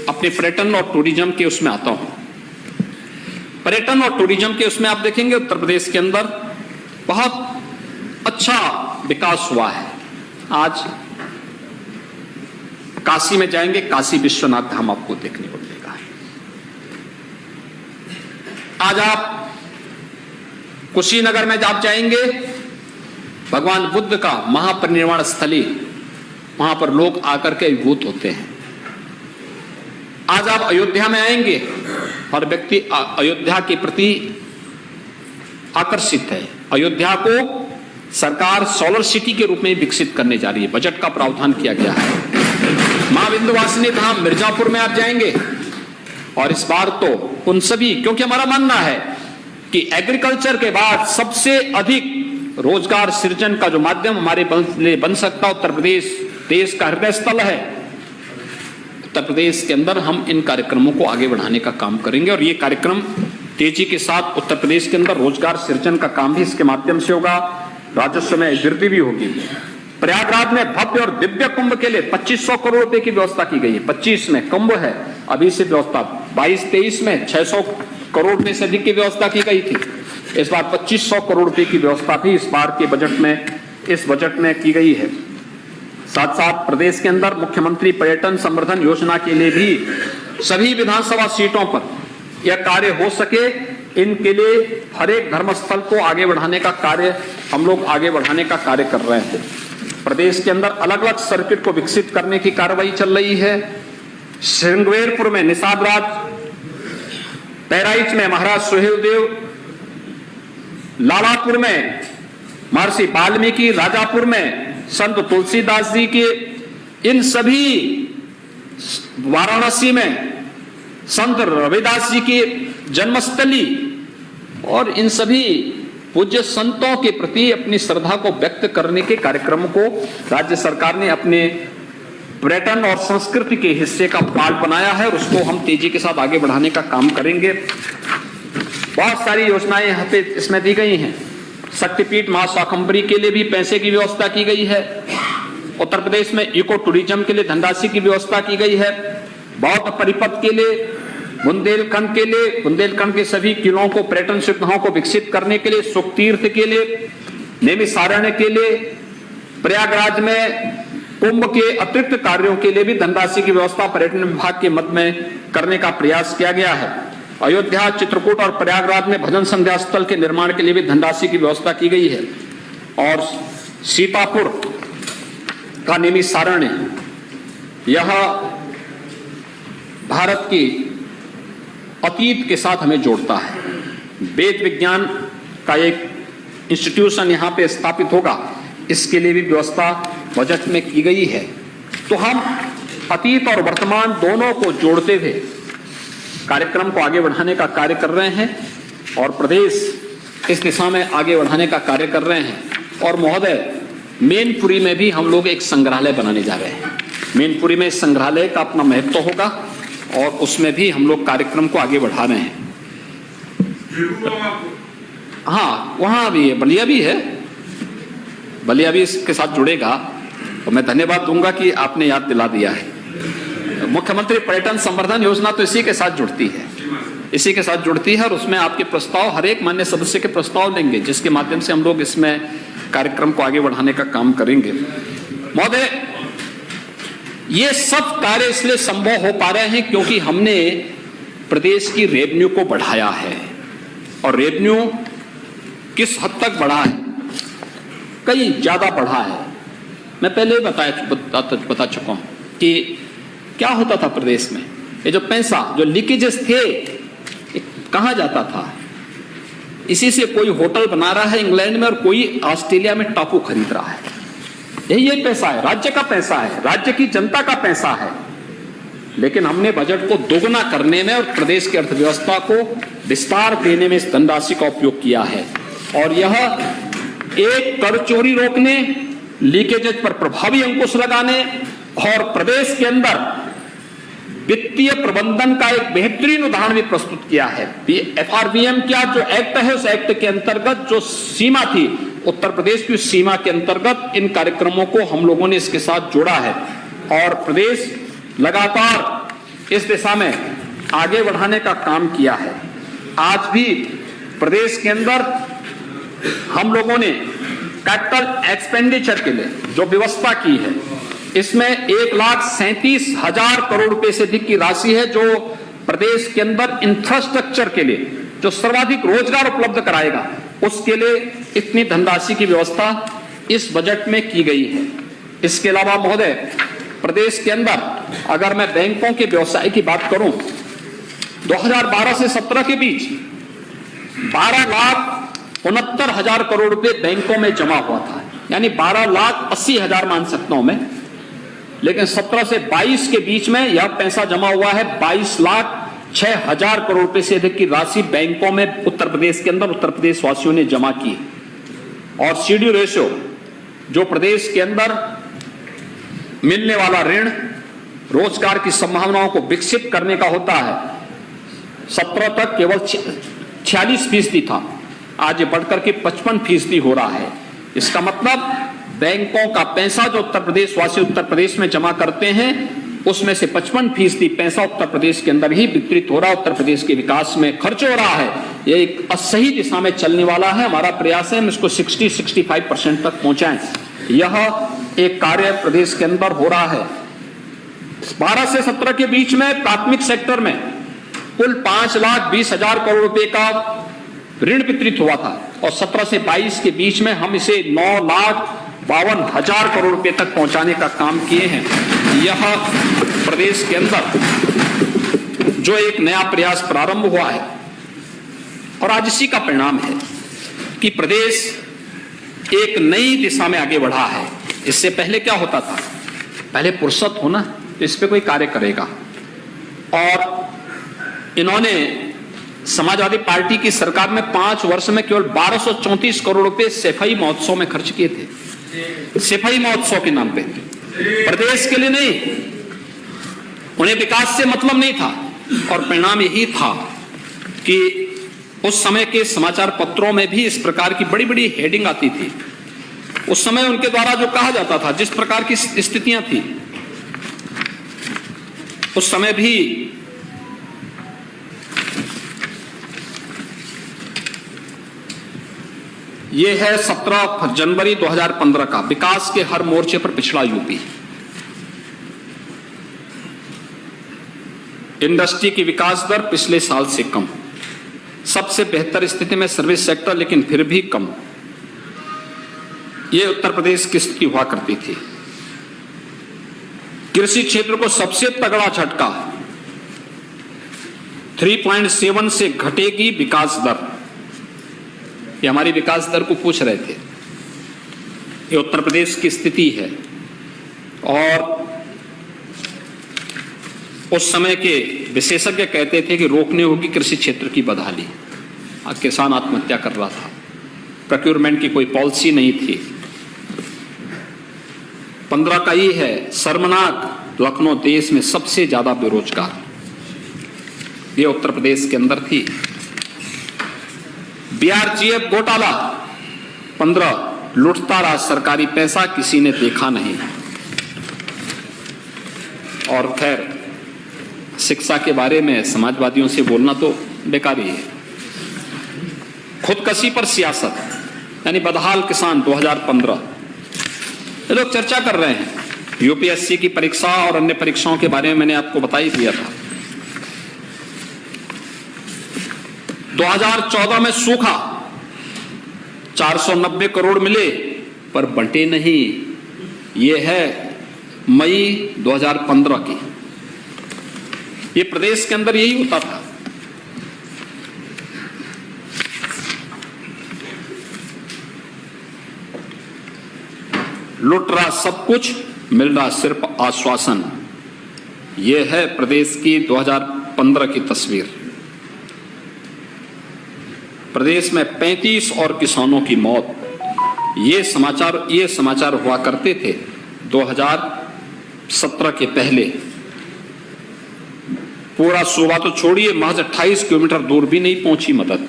अपने पर्यटन और टूरिज्म के उसमें आता हूं। पर्यटन और टूरिज्म के उसमें आप देखेंगे उत्तर प्रदेश के अंदर बहुत अच्छा विकास हुआ है। आज काशी में जाएंगे, काशी विश्वनाथ धाम आपको देखने को मिलेगा। आज आप कुशीनगर में आप जाएंगे, भगवान बुद्ध का महापरिनिर्वाण स्थली, वहां पर लोग आकर के विभूत होते हैं। आज आप अयोध्या में आएंगे, हर व्यक्ति अयोध्या के प्रति आकर्षित है। अयोध्या को सरकार सोलर सिटी के रूप में विकसित करने जा रही है। बजट का प्रावधान किया गया है। मां विंध्यवासिनी धाम मिर्जापुर में आप जाएंगे, और इस बार तो उन सभी, क्योंकि हमारा मानना है कि एग्रीकल्चर के बाद सबसे अधिक रोजगार सृजन का जो माध्यम हमारे लिए बन सकता है, उत्तर प्रदेश देश का हृदय स्थल है। उत्तर प्रदेश के अंदर हम इन कार्यक्रमों को आगे बढ़ाने का काम करेंगे, और ये कार्यक्रम तेजी के साथ उत्तर प्रदेश के अंदर रोजगार सृजन का काम भी इसके माध्यम से होगा। राजस्व में वृद्धि भी होगी। प्रयागराज में भव्य और दिव्य कुंभ के लिए 2500 करोड़ रुपए की व्यवस्था की गई है। 25 में कुंभ है, अभी से व्यवस्था 22-23 में 600 करोड़ रुपए से अधिक की व्यवस्था की गई थी। इस बार 2500 करोड़ रुपए की व्यवस्था भी इस बार के बजट में, इस बजट में की गई है। साथ साथ प्रदेश के अंदर मुख्यमंत्री पर्यटन संवर्धन योजना के लिए भी सभी विधानसभा सीटों पर यह कार्य हो सके, इनके लिए हर एक धर्मस्थल को आगे बढ़ाने का कार्य हम लोग आगे बढ़ाने का कार्य कर रहे हैं। प्रदेश के अंदर अलग अलग सर्किट को विकसित करने की कार्रवाई चल रही है। श्रृंगवेरपुर में निषाद राज, बहराइच में महाराज सुहेलदेव, लालापुर में महर्षि वाल्मीकि, राजापुर में संत तुलसीदास जी के, इन सभी, वाराणसी में संत रविदास जी की जन्मस्थली, और इन सभी पूज्य संतों के प्रति अपनी श्रद्धा को व्यक्त करने के कार्यक्रमों को राज्य सरकार ने अपने पर्यटन और संस्कृति के हिस्से का पार्ट बनाया है, और उसको हम तेजी के साथ आगे बढ़ाने का काम करेंगे। बहुत सारी योजनाएं यहाँ पे इसमें दी गई हैं। शक्तिपीठ मां शाकंभरी के लिए भी पैसे की व्यवस्था की गई है। उत्तर प्रदेश में इको टूरिज्म के लिए धनराशि की व्यवस्था की गई है। बौद्ध परिपथ के लिए, बुंदेलखंड के लिए, बुंदेलखंड के सभी किलों को, पर्यटन सुविधाओं को विकसित करने के लिए, सुख तीर्थ के लिए, नैमिषारण्य के लिए, प्रयागराज में कुंभ के अतिरिक्त कार्यों के लिए भी धनराशि की व्यवस्था पर्यटन विभाग के मद में करने का प्रयास किया गया है। अयोध्या, चित्रकूट और प्रयागराज में भजन संध्या स्थल के निर्माण के लिए भी धनराशि की व्यवस्था की गई है। और सीतापुर का नैमिषारण्य, यह भारत की अतीत के साथ हमें जोड़ता है। वेद विज्ञान का एक इंस्टीट्यूशन यहाँ पे स्थापित होगा, इसके लिए भी व्यवस्था बजट में की गई है। तो हम अतीत और वर्तमान दोनों को जोड़ते हुए कार्यक्रम को आगे बढ़ाने का कार्य कर रहे हैं, और प्रदेश इस दिशा में आगे बढ़ाने का कार्य कर रहे हैं। और महोदय, मैनपुरी में भी हम लोग एक संग्रहालय बनाने जा रहे हैं। मैनपुरी में संग्रहालय का अपना महत्व होगा, और उसमें भी हम लोग कार्यक्रम को आगे बढ़ा रहे हैं। हाँ, वहाँ भी है, बलिया भी है, बलिया भी इसके साथ जुड़ेगा। और मैं धन्यवाद दूंगा कि आपने याद दिला दिया है। मुख्यमंत्री पर्यटन संवर्धन योजना तो इसी के साथ जुड़ती है, इसी के साथ जुड़ती है, और उसमें आपके प्रस्ताव, हर एक माननीय सदस्य के प्रस्ताव लेंगे, जिसके माध्यम से हम लोग इसमें कार्यक्रम को आगे बढ़ाने का काम करेंगे। महोदय, ये सब कार्य इसलिए संभव हो पा रहे हैं क्योंकि हमने प्रदेश की रेवेन्यू को बढ़ाया है। और रेवेन्यू किस हद तक बढ़ा है? कई ज्यादा बढ़ा है। मैं पहले बता चुका हूं कि क्या होता था प्रदेश में। ये जो पैसा, जो लीकेजेस थे, कहां जाता था? इसी से कोई होटल बना रहा है इंग्लैंड में और कोई ऑस्ट्रेलिया में टापू खरीद रहा है। यही पैसा है, राज्य का पैसा है, राज्य की जनता का पैसा है। लेकिन हमने बजट को दोगुना करने में और प्रदेश की अर्थव्यवस्था को विस्तार देने में इस धनराशि का उपयोग किया है। और यह एक, कर चोरी रोकने, लीकेजेज पर प्रभावी अंकुश लगाने और प्रदेश के अंदर वित्तीय प्रबंधन का एक बेहतरीन उदाहरण भी प्रस्तुत किया है। FRBM क्या जो एक्ट है, उस एक्ट के अंतर्गत जो सीमा थी, उत्तर प्रदेश की सीमा के अंतर्गत इन कार्यक्रमों को हम लोगों ने इसके साथ जोड़ा है। और प्रदेश लगातार इस दिशा में आगे बढ़ाने का काम किया है। आज भी प्रदेश के अंदर हम लोगों ने कैपिटल एक्सपेंडिचर के लिए जो व्यवस्था की है, इसमें 1,37,000 करोड़ रुपए से अधिक की राशि है, जो प्रदेश के अंदर इंफ्रास्ट्रक्चर के लिए, जो सर्वाधिक रोजगार उपलब्ध कराएगा, उसके लिए इतनी धनराशि की व्यवस्था इस बजट में की गई है। इसके अलावा महोदय, प्रदेश के अंदर अगर मैं बैंकों के व्यवसाय की बात करूं, 2012 से 17 के बीच 12,69,000 करोड़ रुपए बैंकों में जमा हुआ था, यानी 12,80,000 मान सकता हूं मैं। लेकिन 17 से 22 के बीच में यह पैसा जमा हुआ है 22,06,000 करोड़ रुपए से अधिक की राशि बैंकों में उत्तर प्रदेश के अंदर उत्तर प्रदेश वासियों ने जमा की। और CD रेशियो, जो प्रदेश के अंदर मिलने वाला ऋण रोजगार की संभावनाओं को विकसित करने का होता है, 17 तक केवल 46% था, आज ये बढ़कर के 55% हो रहा है। इसका मतलब बैंकों का पैसा जो उत्तर प्रदेश वासी उत्तर प्रदेश में जमा करते हैं, उसमें से 55% पैसा उत्तर प्रदेश के अंदर ही वितरित हो रहा है, उत्तर प्रदेश के विकास में खर्च हो रहा है। ये एक सही दिशा में चलने वाला है। हमारा प्रयास है हम इसको 60-65% तक पहुंचाएं। यह एक कार्य प्रदेश के अंदर हो रहा है। 12 से 17 के बीच में प्राथमिक सेक्टर में कुल 5,20,000 करोड़ रुपए का ऋण वितरित हुआ था, और 17 से 22 के बीच में हम इसे 9,52,000 करोड़ रुपए तक पहुंचाने का काम किए हैं। यह प्रदेश के अंदर जो एक नया प्रयास प्रारंभ हुआ है, और आज इसी का परिणाम है कि प्रदेश एक नई दिशा में आगे बढ़ा है। इससे पहले क्या होता था? पहले फुर्सत हो ना, तो इस पे कोई कार्य करेगा। और इन्होंने समाजवादी पार्टी की सरकार में 5 वर्ष में केवल 1234 करोड़ रुपए सफाई महोत्सव में खर्च किए थे। सफाई महोत्सव के नाम पे, प्रदेश के लिए नहीं, उन्हें विकास से मतलब नहीं था। और परिणाम यही था कि उस समय के समाचार पत्रों में भी इस प्रकार की बड़ी बड़ी हेडिंग आती थी। उस समय उनके द्वारा जो कहा जाता था, जिस प्रकार की स्थितियां थी उस समय भी, ये है 17 जनवरी 2015 का, विकास के हर मोर्चे पर पिछड़ा यूपी। इंडस्ट्री की विकास दर पिछले साल से कम, सबसे बेहतर स्थिति में सर्विस सेक्टर, लेकिन फिर भी कम। ये उत्तर प्रदेश की स्थिति हुआ करती थी। कृषि क्षेत्र को सबसे तगड़ा झटका, 3.7 से घटेगी विकास दर। ये हमारी विकास दर को पूछ रहे थे। ये उत्तर प्रदेश की स्थिति है। और उस समय के विशेषज्ञ कहते थे कि रोकने होगी कृषि क्षेत्र की बदहाली। किसान आत्महत्या कर रहा था, प्रोक्योरमेंट की कोई पॉलिसी नहीं थी। 15 का ही है, शर्मनाक, लखनऊ देश में सबसे ज्यादा बेरोजगार। ये उत्तर प्रदेश के अंदर थी। बीआरजीएफ घोटाला 15, लुटता रहा सरकारी पैसा, किसी ने देखा नहीं। और खैर, शिक्षा के बारे में समाजवादियों से बोलना तो बेकार ही है। खुदकशी पर सियासत, यानी बदहाल किसान 2015, ये लोग चर्चा कर रहे हैं। यूपीएससी की परीक्षा और अन्य परीक्षाओं के बारे में मैंने आपको बता ही दिया था। 2014 में सूखा, 490 करोड़ मिले पर बंटे नहीं। ये है मई 2015 की। ये प्रदेश के अंदर यही होता था। लुट रहा सब कुछ, मिल रहा सिर्फ आश्वासन। यह है प्रदेश की 2015 की तस्वीर। प्रदेश में 35 और किसानों की मौत, ये समाचार हुआ करते थे 2017 के पहले। पूरा सूबा तो छोड़िए, महज 28 किलोमीटर दूर भी नहीं पहुंची मदद।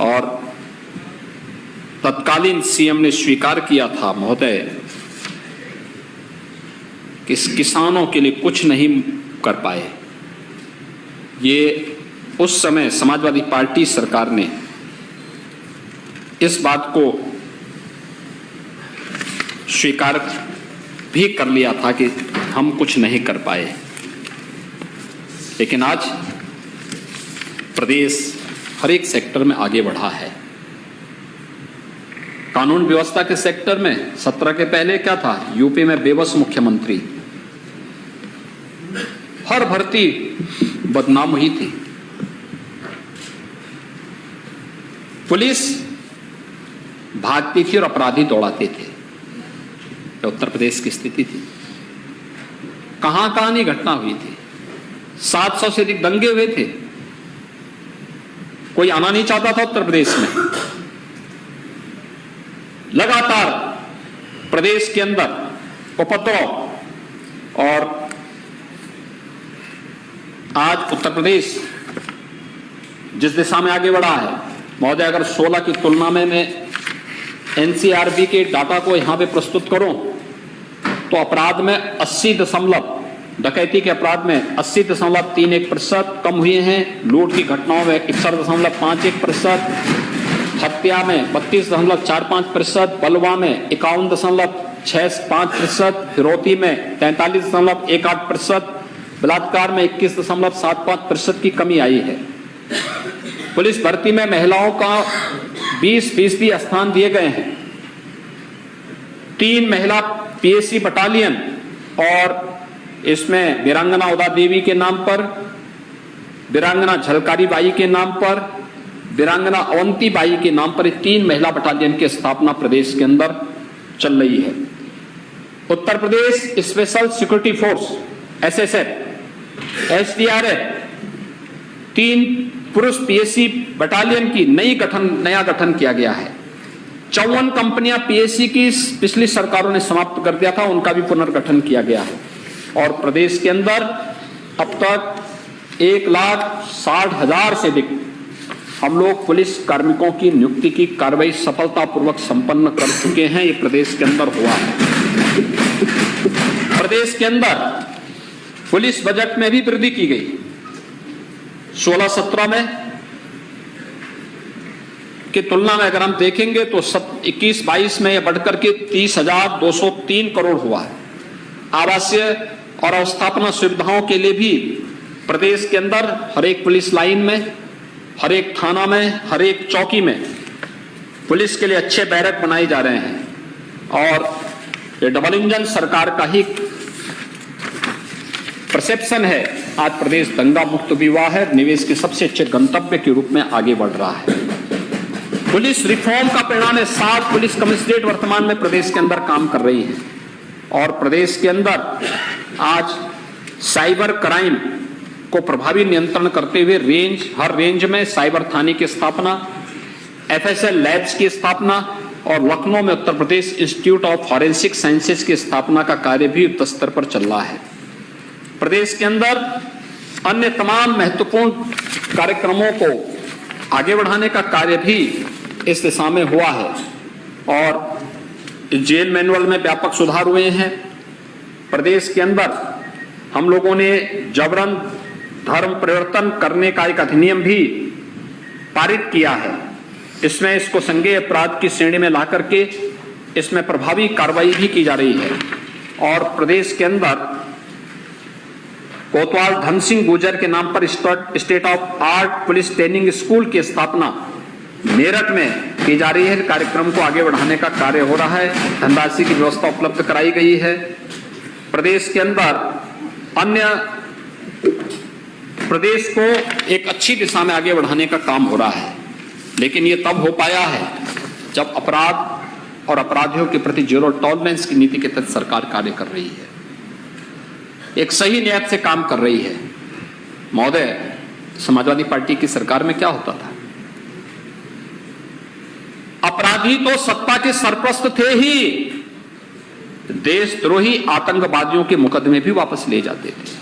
और तत्कालीन सीएम ने स्वीकार किया था, महोदय, कि किसानों के लिए कुछ नहीं कर पाए। ये उस समय समाजवादी पार्टी सरकार ने इस बात को स्वीकार भी कर लिया था कि हम कुछ नहीं कर पाए। लेकिन आज प्रदेश हर एक सेक्टर में आगे बढ़ा है। कानून व्यवस्था के सेक्टर में 17 के पहले क्या था? यूपी में बेबस मुख्यमंत्री, हर भर्ती बदनाम हुई थी। पुलिस भागती थी और अपराधी दौड़ाते थे। ये उत्तर प्रदेश की स्थिति थी। कहां कहां नहीं घटना हुई थी। 700 से अधिक दंगे हुए थे। कोई आना नहीं चाहता था उत्तर प्रदेश में। लगातार प्रदेश के अंदर उपद्रव। और आज उत्तर प्रदेश जिस दिशा में आगे बढ़ा है, महोदय, अगर 16 की तुलना में मैं एनसीआरबी के डाटा को यहां पे प्रस्तुत करूं तो अपराध में 80 डकैती के अपराध में 80.31% कम हुए हैं। लूट की घटनाओं में 61.51%, हत्या में 32.45%, बलवा में 51.65%, फिरौती में 43.18%, बलात्कार में 21.75% की कमी आई है। पुलिस भर्ती में महिलाओं का 20% स्थान दिए गए हैं। 3 महिला पीएससी बटालियन, और इसमें वीरांगना उदा देवी के नाम पर, वीरांगना झलकारी बाई के नाम पर, वीरांगना अवंती बाई के नाम पर 3 महिला बटालियन की स्थापना प्रदेश के अंदर चल रही है। Uttar Pradesh special security force SSF, SDRF, 3 पुरुष पीएससी बटालियन की नया गठन किया गया है। 54 कंपनियां पीएससी की पिछली सरकारों ने समाप्त कर दिया था, उनका भी पुनर्गठन किया गया है। और प्रदेश के अंदर अब तक 1,60,000 से अधिक हम लोग पुलिस कार्मिकों की नियुक्ति की कार्रवाई सफलतापूर्वक संपन्न कर चुके हैं। ये प्रदेश के अंदर हुआ है। प्रदेश के अंदर पुलिस बजट में भी वृद्धि की गई। 16-17 में की तुलना में अगर हम देखेंगे तो 21-22 में यह बढ़कर के 30,203 करोड़ हुआ है। आवासीय और अवस्थापना सुविधाओं के लिए भी प्रदेश के अंदर हर एक पुलिस लाइन में, हर एक थाना में, हर एक चौकी में पुलिस के लिए अच्छे बैरक बनाए जा रहे हैं। और ये डबल इंजन सरकार का ही परसेप्शन है। आज प्रदेश दंगा मुक्त भी हुआ है, निवेश के सबसे अच्छे गंतव्य के रूप में आगे बढ़ रहा है। पुलिस रिफॉर्म का परिणाम है। 7 पुलिस कमिश्नरेट वर्तमान में प्रदेश के अंदर काम कर रही हैं। और प्रदेश के अंदर आज साइबर क्राइम को प्रभावी नियंत्रण करते हुए हर रेंज में साइबर थाने की स्थापना, एफएसएल लैब्स की स्थापना, और लखनऊ में Uttar Pradesh institute of forensic sciences की स्थापना का कार्य भी युद्ध स्तर पर चल रहा है। प्रदेश के अंदर अन्य तमाम महत्वपूर्ण कार्यक्रमों को आगे बढ़ाने का कार्य भी इस दिशा में हुआ है और जेल मैनुअल में व्यापक सुधार हुए हैं। प्रदेश के अंदर हम लोगों ने जबरन धर्म परिवर्तन करने का एक अधिनियम भी पारित किया है। इसमें इसको संज्ञेय अपराध की श्रेणी में ला करके इसमें प्रभावी कार्रवाई भी की जा रही है और प्रदेश के अंदर कोतवाल धन सिंह गुर्जर के नाम पर state of art police training school की स्थापना मेरठ में की जा रही है। कार्यक्रम को आगे बढ़ाने का कार्य हो रहा है। धनराशि की व्यवस्था उपलब्ध कराई गई है। प्रदेश के अंदर अन्य प्रदेश को एक अच्छी दिशा में आगे बढ़ाने का काम हो रहा है, लेकिन ये तब हो पाया है जब अपराध और अपराधियों के प्रति जीरो टॉलरेंस की नीति के तहत सरकार कार्य कर रही है, एक सही नियत से काम कर रही है। महोदय, समाजवादी पार्टी की सरकार में क्या होता था? अपराधी तो सत्ता के सरप्रस्त थे ही, देशद्रोही आतंकवादियों के मुकदमे भी वापस ले जाते थे।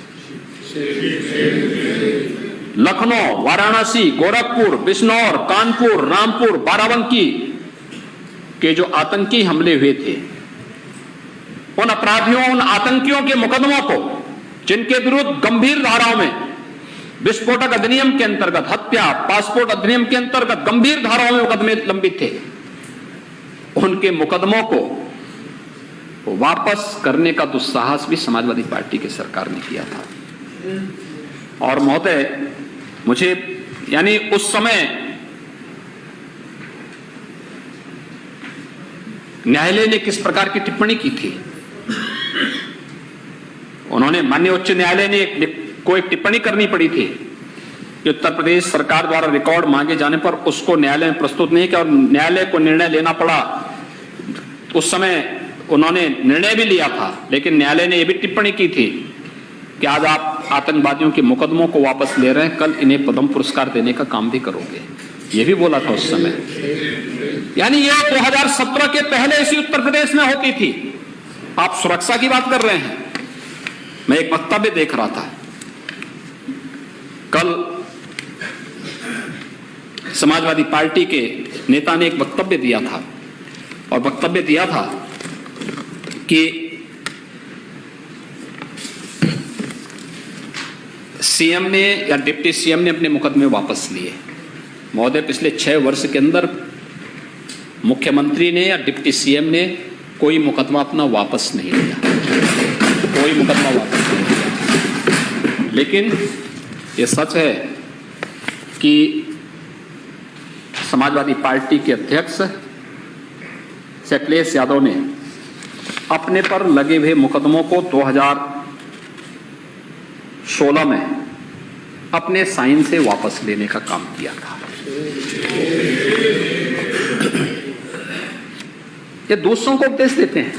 लखनऊ, वाराणसी, गोरखपुर, बिजनौर, कानपुर, रामपुर, बाराबंकी के जो आतंकी हमले हुए थे, उन अपराधियों, उन आतंकियों के मुकदमों को, जिनके विरुद्ध गंभीर धाराओं में विस्फोटक अधिनियम के अंतर्गत, हत्या, पासपोर्ट अधिनियम के अंतर्गत गंभीर धाराओं में मुकदमे लंबित थे, उनके मुकदमों को वापस करने का दुस्साहस भी समाजवादी पार्टी की सरकार ने किया था। और महोदय, मुझे यानी उस समय न्यायालय ने किस प्रकार की टिप्पणी की थी? उन्होंने, माननीय उच्च न्यायालय ने को एक टिप्पणी करनी पड़ी थी कि उत्तर प्रदेश सरकार द्वारा रिकॉर्ड मांगे जाने पर उसको न्यायालय में प्रस्तुत नहीं किया और न्यायालय को निर्णय लेना पड़ा। उस समय उन्होंने निर्णय भी लिया था, लेकिन न्यायालय ने यह भी टिप्पणी की थी कि आज आप आतंकवादियों के मुकदमों को वापस ले रहे हैं, कल इन्हें पद्म पुरस्कार देने का काम भी करोगे, ये भी बोला था उस समय। यानी ये 2017 के पहले इसी उत्तर प्रदेश में होती थी। आप सुरक्षा की बात कर रहे हैं। मैं एक वक्तव्य देख रहा था, कल समाजवादी पार्टी के नेता ने एक वक्तव्य दिया था और वक्तव्य दिया था कि सीएम ने या डिप्टी सीएम ने अपने मुकदमे वापस लिए। महोदय, पिछले 6 वर्ष के अंदर मुख्यमंत्री ने या डिप्टी सीएम ने कोई मुकदमा अपना वापस नहीं लिया, कोई मुकदमा वापस नहीं लिया। लेकिन ये सच है कि समाजवादी पार्टी के अध्यक्ष अखिलेश यादव ने अपने पर लगे हुए मुकदमों को 2016 में अपने साइन से वापस लेने का काम किया था। ये दूसरों को उपदेश देते हैं।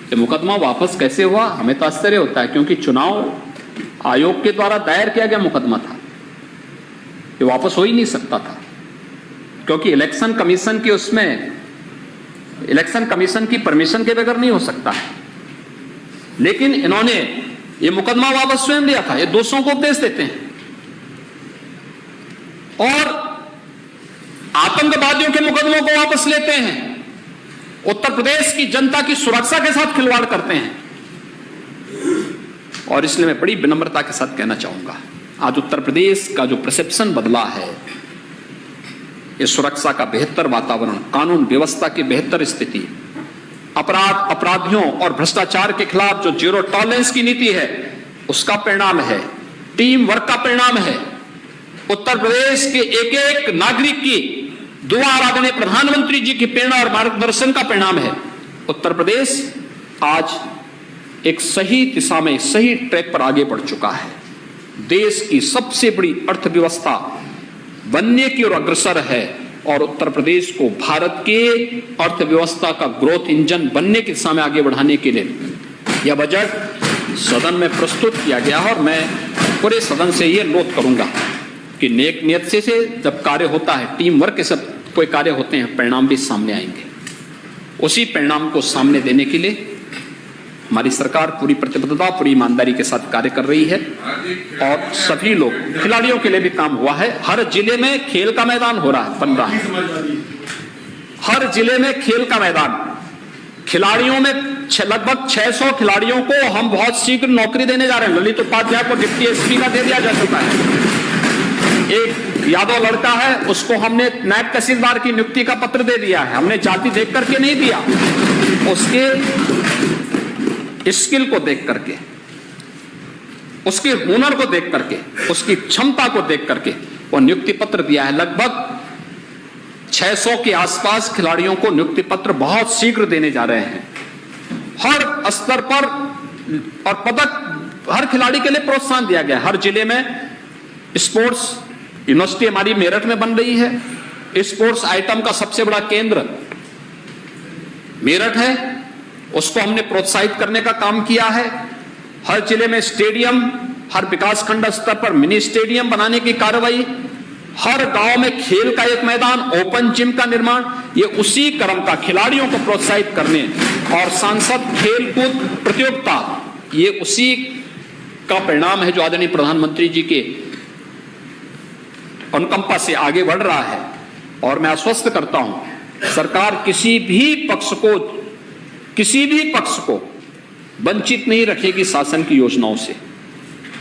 ये मुकदमा वापस कैसे हुआ, हमें तो आश्चर्य होता है, क्योंकि चुनाव आयोग के द्वारा दायर किया गया मुकदमा था। ये वापस हो ही नहीं सकता था, क्योंकि इलेक्शन कमीशन की उसमें इलेक्शन कमीशन की परमिशन के बगैर नहीं हो सकता है। लेकिन इन्होंने ये मुकदमा वापस स्वयं लिया था। ये दूसरों को उपदेश देते हैं और आतंकवादियों के मुकदमों को वापस लेते हैं, उत्तर प्रदेश की जनता की सुरक्षा के साथ खिलवाड़ करते हैं। और इसलिए मैं बड़ी विनम्रता के साथ कहना चाहूंगा, आज उत्तर प्रदेश का जो परसेप्शन बदला है, ये सुरक्षा का बेहतर वातावरण, कानून व्यवस्था की बेहतर स्थिति, अपराधियों और भ्रष्टाचार के खिलाफ जो जीरो टॉलरेंस की नीति है, उसका परिणाम है, टीम वर्क का परिणाम है, उत्तर प्रदेश के एक एक नागरिक की दुआ और आदरणीय प्रधानमंत्री जी की प्रेरणा और मार्गदर्शन का परिणाम है। उत्तर प्रदेश आज एक सही दिशा में, सही ट्रैक पर आगे बढ़ चुका है। देश की सबसे बड़ी अर्थव्यवस्था बनने की ओर अग्रसर है और उत्तर प्रदेश को भारत के अर्थव्यवस्था का ग्रोथ इंजन बनने की दिशा में आगे बढ़ाने के लिए यह बजट सदन में प्रस्तुत किया गया और मैं पूरे सदन से ये अनुरोध करूंगा कि नेक नियत से जब कार्य होता है, टीम वर्क के सब कोई कार्य होते हैं, परिणाम भी सामने आएंगे। उसी परिणाम को सामने देने के लिए हमारी सरकार पूरी प्रतिबद्धता, पूरी ईमानदारी के साथ कार्य कर रही है और सभी लोग, खिलाड़ियों के लिए भी काम हुआ है। हर जिले में खेल का मैदान हो रहा है, बन रहा है। हर जिले में खेल का मैदान, खिलाड़ियों में लगभग 600 खिलाड़ियों को हम बहुत शीघ्र नौकरी देने जा रहे हैं। ललित उपाध्याय को डिप्टी एसपी का दे दिया जा चुका है। एक यादव लड़का है, उसको हमने नायब तहसीलदार की नियुक्ति का पत्र दे दिया है। हमने जाति देख करके नहीं दिया, उसके स्किल को देख करके, उसके हुनर को देख करके, उसकी क्षमता को देख करके वो नियुक्ति पत्र दिया है। लगभग 600 के आसपास खिलाड़ियों को नियुक्ति पत्र बहुत शीघ्र देने जा रहे हैं। हर स्तर पर और पदक हर खिलाड़ी के लिए प्रोत्साहन दिया गया है। हर जिले में स्पोर्ट्स यूनिवर्सिटी हमारी मेरठ में बन रही है। स्पोर्ट्स आइटम का सबसे बड़ा केंद्र मेरठ है, उसको हमने प्रोत्साहित करने का काम किया है। हर जिले में स्टेडियम, हर विकास खंड स्तर पर मिनी स्टेडियम बनाने की कार्रवाई, हर गांव में खेल का एक मैदान, ओपन जिम का निर्माण, ये उसी क्रम का खिलाड़ियों को प्रोत्साहित करने और सांसद खेलकूद प्रतियोगिता, ये उसी का परिणाम है जो आदरणीय प्रधानमंत्री जी के अनुकंपा से आगे बढ़ रहा है। और मैं आश्वस्त करता हूं, सरकार किसी भी पक्ष को वंचित नहीं रखेगी शासन की योजनाओं से।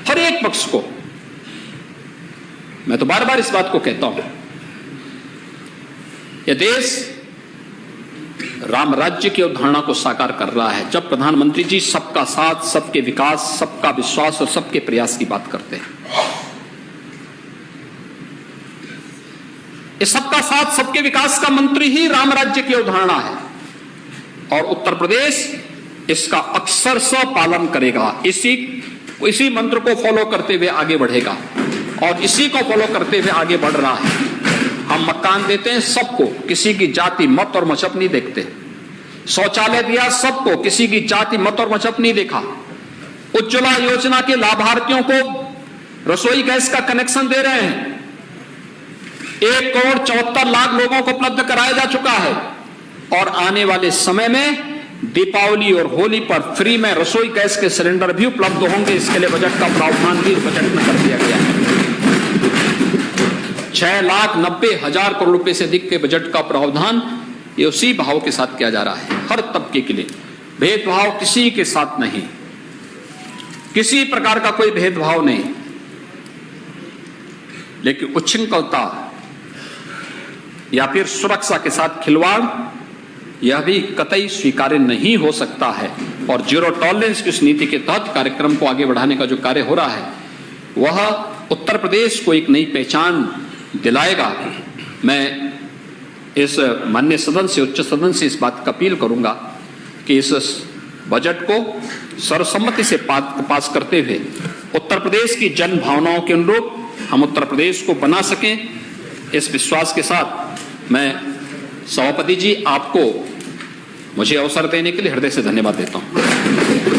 हर एक पक्ष को, मैं तो बार बार इस बात को कहता हूं, यह देश राम राज्य की अवधारणा को साकार कर रहा है जब प्रधानमंत्री जी सबका साथ, सबके विकास, सबका विश्वास और सबके प्रयास की बात करते हैं। इस सबका साथ, सबके विकास का मंत्र ही राम राज्य की अवधारणा है और उत्तर प्रदेश इसका अक्षरशः पालन करेगा। इसी मंत्र को फॉलो करते हुए आगे बढ़ेगा और इसी को फॉलो करते हुए आगे बढ़ रहा है। हम मकान देते हैं सबको, किसी की जाति, मत और मजहब नहीं देखते। शौचालय दिया सबको, किसी की जाति, मत और मजहब नहीं देखा। उज्ज्वला योजना के लाभार्थियों को रसोई गैस का कनेक्शन दे रहे हैं। 1,74,00,000 लोगों को उपलब्ध कराया जा चुका है और आने वाले समय में दीपावली और होली पर फ्री में रसोई गैस के सिलेंडर भी उपलब्ध होंगे। इसके लिए बजट का प्रावधान भी बजट में कर दिया गया है। 6,90,000 करोड़ रुपए से अधिक के बजट का प्रावधान ये उसी भाव के साथ किया जा रहा है। हर तबके के लिए भेदभाव किसी के साथ नहीं, किसी प्रकार का कोई भेदभाव नहीं, लेकिन उच्छृंखलता या फिर सुरक्षा के साथ खिलवाड़ यह भी कतई स्वीकार्य नहीं हो सकता है। और जीरो टॉलरेंस की उस नीति के तहत कार्यक्रम को आगे बढ़ाने का जो कार्य हो रहा है वह उत्तर प्रदेश को एक नई पहचान दिलाएगा। मैं इस माननीय सदन से, उच्च सदन से इस बात का अपील करूंगा कि इस बजट को सर्वसम्मति से पास करते हुए उत्तर प्रदेश की जन भावनाओं के अनुरूप हम उत्तर प्रदेश को बना सकें। इस विश्वास के साथ मैं सभापति जी आपको मुझे अवसर देने के लिए हृदय से धन्यवाद देता हूं।